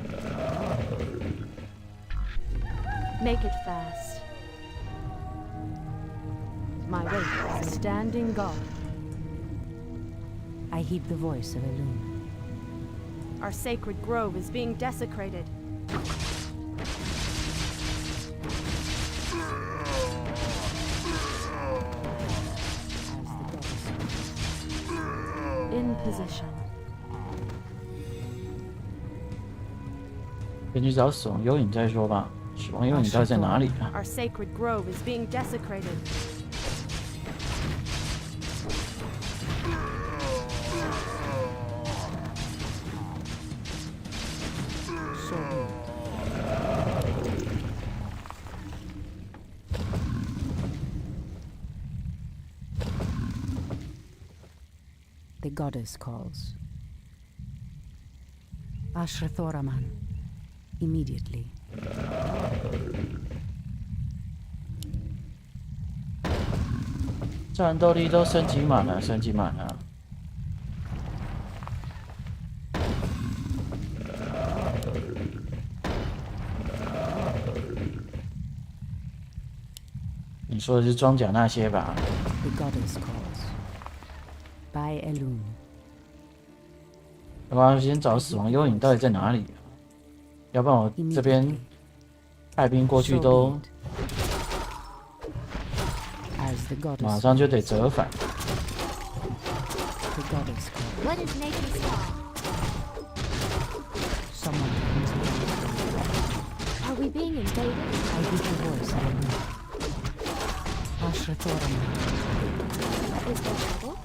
Speaker 3: Make it fast. My way. Standing guard.
Speaker 2: I heed the voice of Elune.
Speaker 3: Our sacred grove is being desecrated. In position.
Speaker 1: 先去找死亡幽影再说吧。死亡幽影到底在哪里啊？
Speaker 3: Our sacred grove is being desecrated.
Speaker 2: The goddess calls. Ashrathoraman. Immediately.
Speaker 1: 战斗力都升级满了，升级满了。你说的是装甲那些吧？
Speaker 2: The goddess calls. By Elune.
Speaker 1: 要不然先找死亡幽影到底在哪里啊？要不然我这边派兵过去都马上就得折返。
Speaker 5: What is nature's law? Are we being invaded?
Speaker 2: I hear the voice.
Speaker 5: Is there trouble?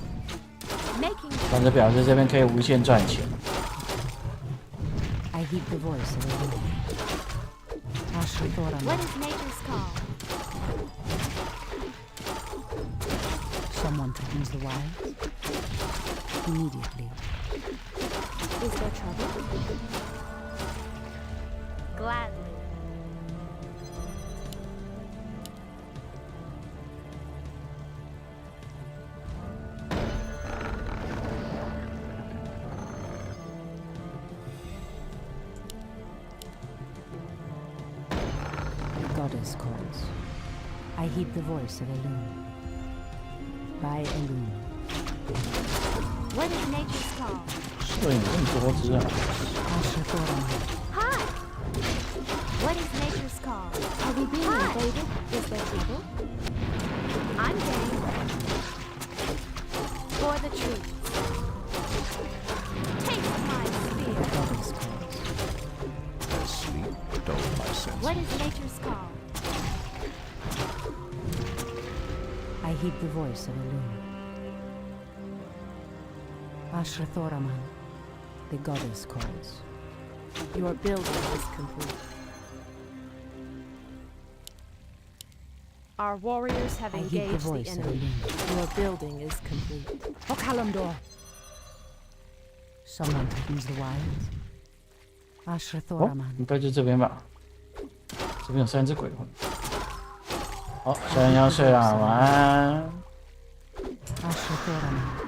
Speaker 5: Making
Speaker 1: 但是表示这边可以无限赚钱。
Speaker 2: I heed the voice of Elune.
Speaker 5: What is nature's call?
Speaker 2: Someone threatens the wild. Immediately.
Speaker 5: Is there trouble? Gladly.
Speaker 2: Goddess calls. I heed the voice of Elune. By Elune.
Speaker 5: What is nature's call?
Speaker 1: 摄影这么多只啊！
Speaker 5: Hi! What is nature's call? Are we being invaded? Is there trouble? I'm game. For the truth. Take my spear.
Speaker 2: Goddess calls.
Speaker 6: Sleep dulled my senses.
Speaker 5: What is nature's call?
Speaker 2: I heed the voice of Elune. Ashrathoraman. The goddess calls.
Speaker 3: Your building is complete. Our warriors have
Speaker 2: I heed the
Speaker 3: engaged the
Speaker 2: voice of
Speaker 3: enemy.
Speaker 2: Elune.
Speaker 3: Your building is complete.
Speaker 2: Okalamdor. Someone threatens the wild.
Speaker 1: 哦，
Speaker 2: Ashrathoraman.
Speaker 1: 应该就这边吧。这边有3只鬼魂。好，小人要睡了，晚安。
Speaker 2: Ashrathoraman.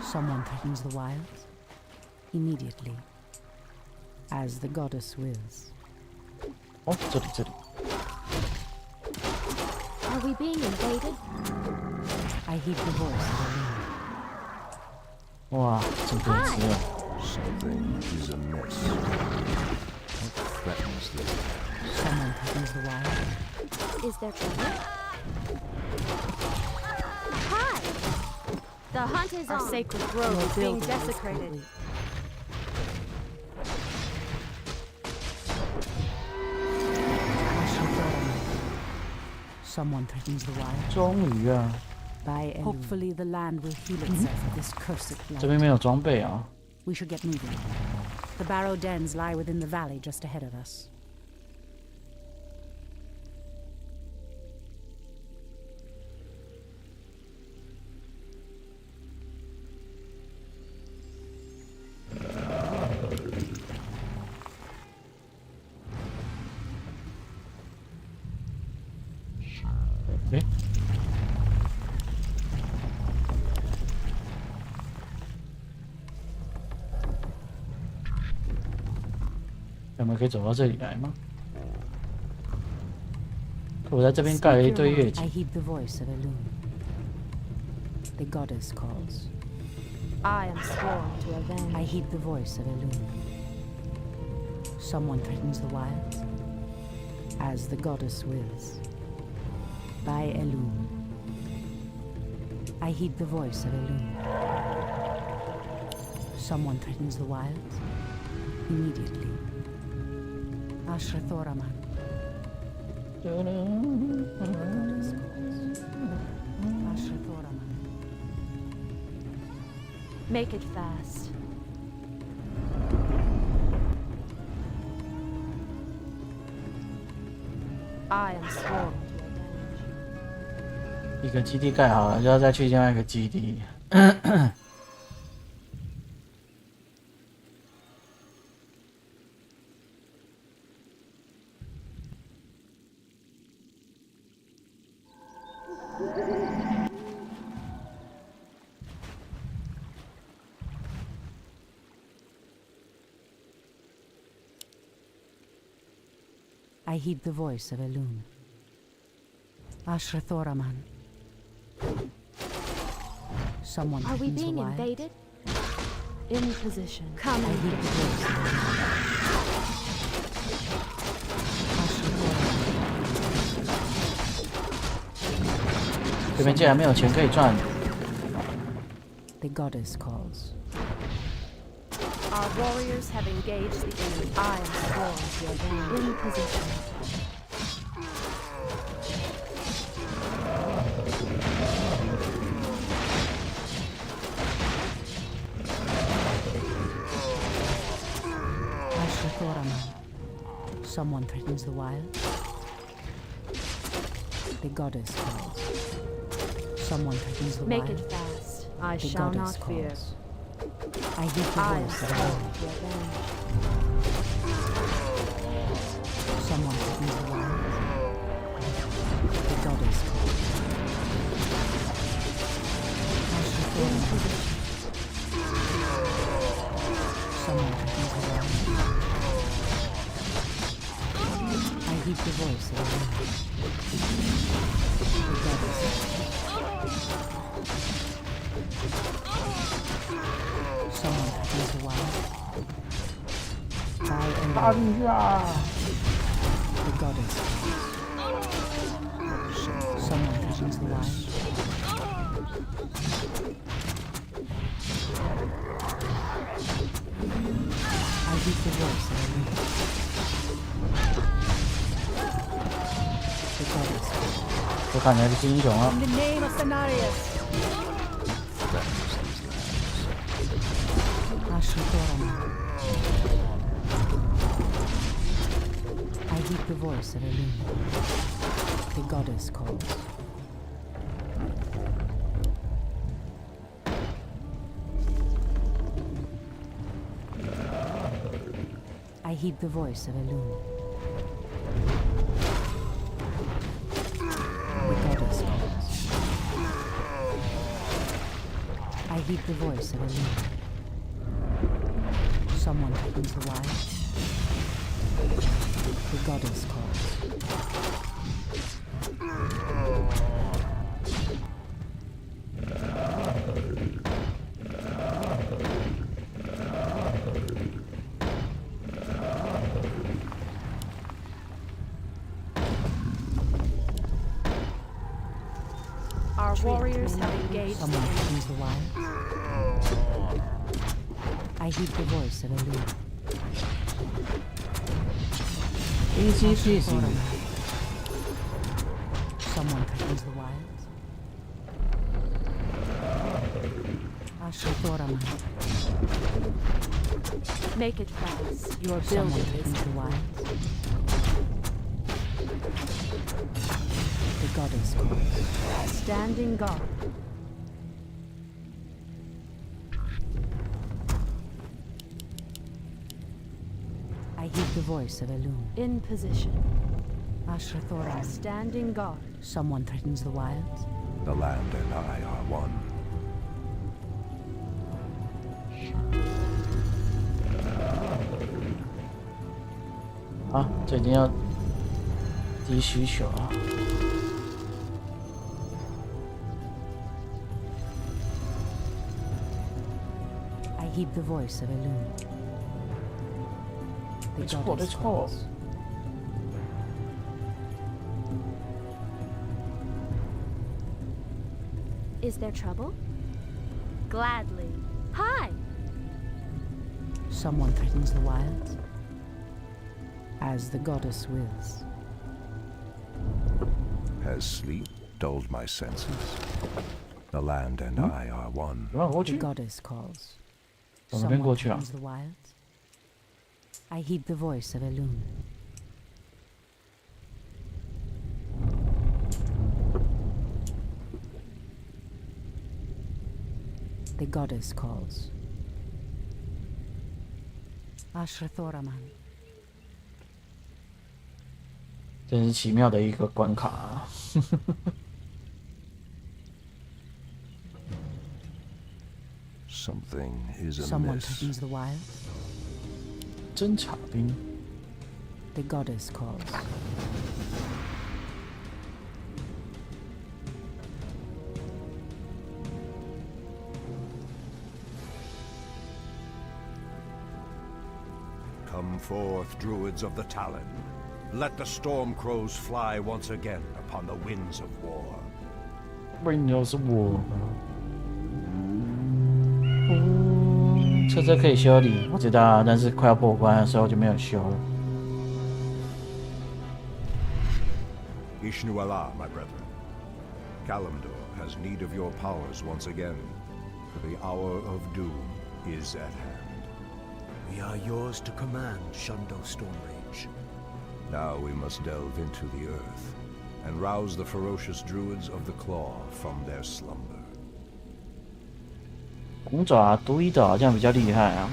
Speaker 2: Someone threatens the wild. Immediately. As the goddess wills.
Speaker 1: 哦，这里这里。
Speaker 5: Are we being invaded?
Speaker 2: I heed the voice of Elune.
Speaker 1: 哇，这么多只啊！
Speaker 6: Something is amiss. What threatens this?
Speaker 2: Someone threatens the wild.
Speaker 5: Is there trouble? Hi! The hunt is
Speaker 3: Our
Speaker 5: on.
Speaker 3: sacred grove
Speaker 2: Your
Speaker 3: is being
Speaker 2: building is
Speaker 3: desecrated.
Speaker 2: complete. Someone threatens the wild.
Speaker 1: 终于啊，
Speaker 2: By hopefully the land will heal itself of this cursed
Speaker 1: 这边
Speaker 2: blight.
Speaker 1: 没有装备啊。
Speaker 2: We should get moving. The barrow dens lie within the valley just ahead of us.
Speaker 1: Okay. 我们可以走到这里来吗？可我在这边盖了一堆乐
Speaker 2: I
Speaker 1: 器，
Speaker 2: heed the voice of Elune. The goddess calls.
Speaker 3: I am sworn to avenge.
Speaker 2: I heed the voice of Elune. Someone threatens the wilds, as the goddess wills. By Elune. I heed the voice of Elune. Someone threatens the wilds. Immediately. Ashrathoraman. The goddess calls. Ashrathoraman.
Speaker 3: Make it fast. I am sworn to avenge.
Speaker 1: 一个基地盖好了，就要再去另外一个基地。
Speaker 2: I heed the voice of Elune. Ashrathoraman. Someone
Speaker 5: Are we
Speaker 2: threatens the
Speaker 5: being
Speaker 2: wild.
Speaker 5: invaded?
Speaker 3: In position.
Speaker 5: Come
Speaker 2: I
Speaker 5: and
Speaker 2: heed the
Speaker 5: get
Speaker 2: voice of Elune. Ashrathoraman.
Speaker 1: 这边竟然没有钱可以赚，
Speaker 2: The goddess calls.
Speaker 3: Our warriors have engaged the enemy. I am sworn to avenge. In position.
Speaker 2: Ashrathoraman. Someone threatens the wild. The goddess calls. Someone threatens the
Speaker 3: Make
Speaker 2: wild.
Speaker 3: it fast. I
Speaker 2: The
Speaker 3: shall
Speaker 2: goddess
Speaker 3: not fear.
Speaker 2: calls. I heed the
Speaker 3: I am
Speaker 2: voice of
Speaker 3: sworn
Speaker 2: Elune.
Speaker 3: to avenge.
Speaker 2: Someone threatens the wild. The goddess calls. Ashrathoraman. Someone threatens the wild. I heed the voice of Elune. The goddess calls. Someone threatens the wild. By and
Speaker 1: 打进去啊！
Speaker 2: The goddess calls. Someone threatens the wild. I heed the voice of Elune. The goddess calls.
Speaker 1: 这看起来是英雄啊！
Speaker 3: In the name of Cenarius.
Speaker 2: Ashrathoraman. I heed the voice of Elune. The goddess calls. I heed the voice of Elune. The goddess calls. I heed the voice of Elune. Someone threatens the wild. The goddess calls.
Speaker 3: Our Warriors have engaged.
Speaker 2: Someone threatens the wild. I heed the voice of a loon.
Speaker 1: Easy peasy.
Speaker 2: Someone threatens the wilds. Ashitoraman.
Speaker 3: Make it fast. Your
Speaker 2: Someone
Speaker 3: building
Speaker 2: threatens
Speaker 3: is
Speaker 2: the wilds. The goddess calls.
Speaker 3: standing guard.
Speaker 2: I heed the voice of a loon.
Speaker 3: In position.
Speaker 2: Ashitoraman.
Speaker 3: Standing guard.
Speaker 2: Someone threatens the wilds.
Speaker 6: The land and I are one.
Speaker 1: 好，这已经要低需求啊。
Speaker 2: I heed the voice of a loon. The
Speaker 1: Let's go,
Speaker 2: goddess
Speaker 1: let's go.
Speaker 2: calls.
Speaker 5: Is there trouble? Gladly. Hi!
Speaker 2: Someone threatens the wilds. As the goddess wills.
Speaker 6: Has sleep dulled my senses? The land and I are one.
Speaker 1: 不让过
Speaker 2: The
Speaker 1: 去，
Speaker 2: goddess calls.
Speaker 1: 从那边
Speaker 2: Someone
Speaker 1: 过去啊
Speaker 2: threatens？the wilds. I heed the voice of a loon. The goddess calls. Ashrathoraman.
Speaker 1: 真是奇妙的一个关卡啊！
Speaker 6: Something is
Speaker 2: Someone
Speaker 6: amiss.
Speaker 2: threatens the wilds.
Speaker 1: 侦察兵，
Speaker 2: The goddess calls.
Speaker 6: Come forth, druids of the Talon. Let the storm crows fly once again upon the winds of war.
Speaker 1: 不然又是我。车车可以修理，我知道，但是快要破关的时候就没有修了。
Speaker 6: Ishnu'Allah, my brethren. Kalimdor has need of your powers once again, for the hour of doom is at hand.
Speaker 9: We are yours to command, Shundo Stormrage.
Speaker 6: Now we must delve into the earth, and rouse the ferocious druids of the Claw from their slumber.
Speaker 1: 红爪、毒一的好像比较厉害啊。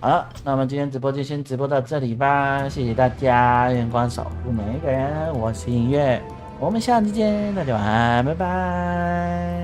Speaker 1: 好了，那我们今天直播就先直播到这里吧，谢谢大家，眼光守护每一个人，我是音乐，我们下次见，大家晚安，拜拜。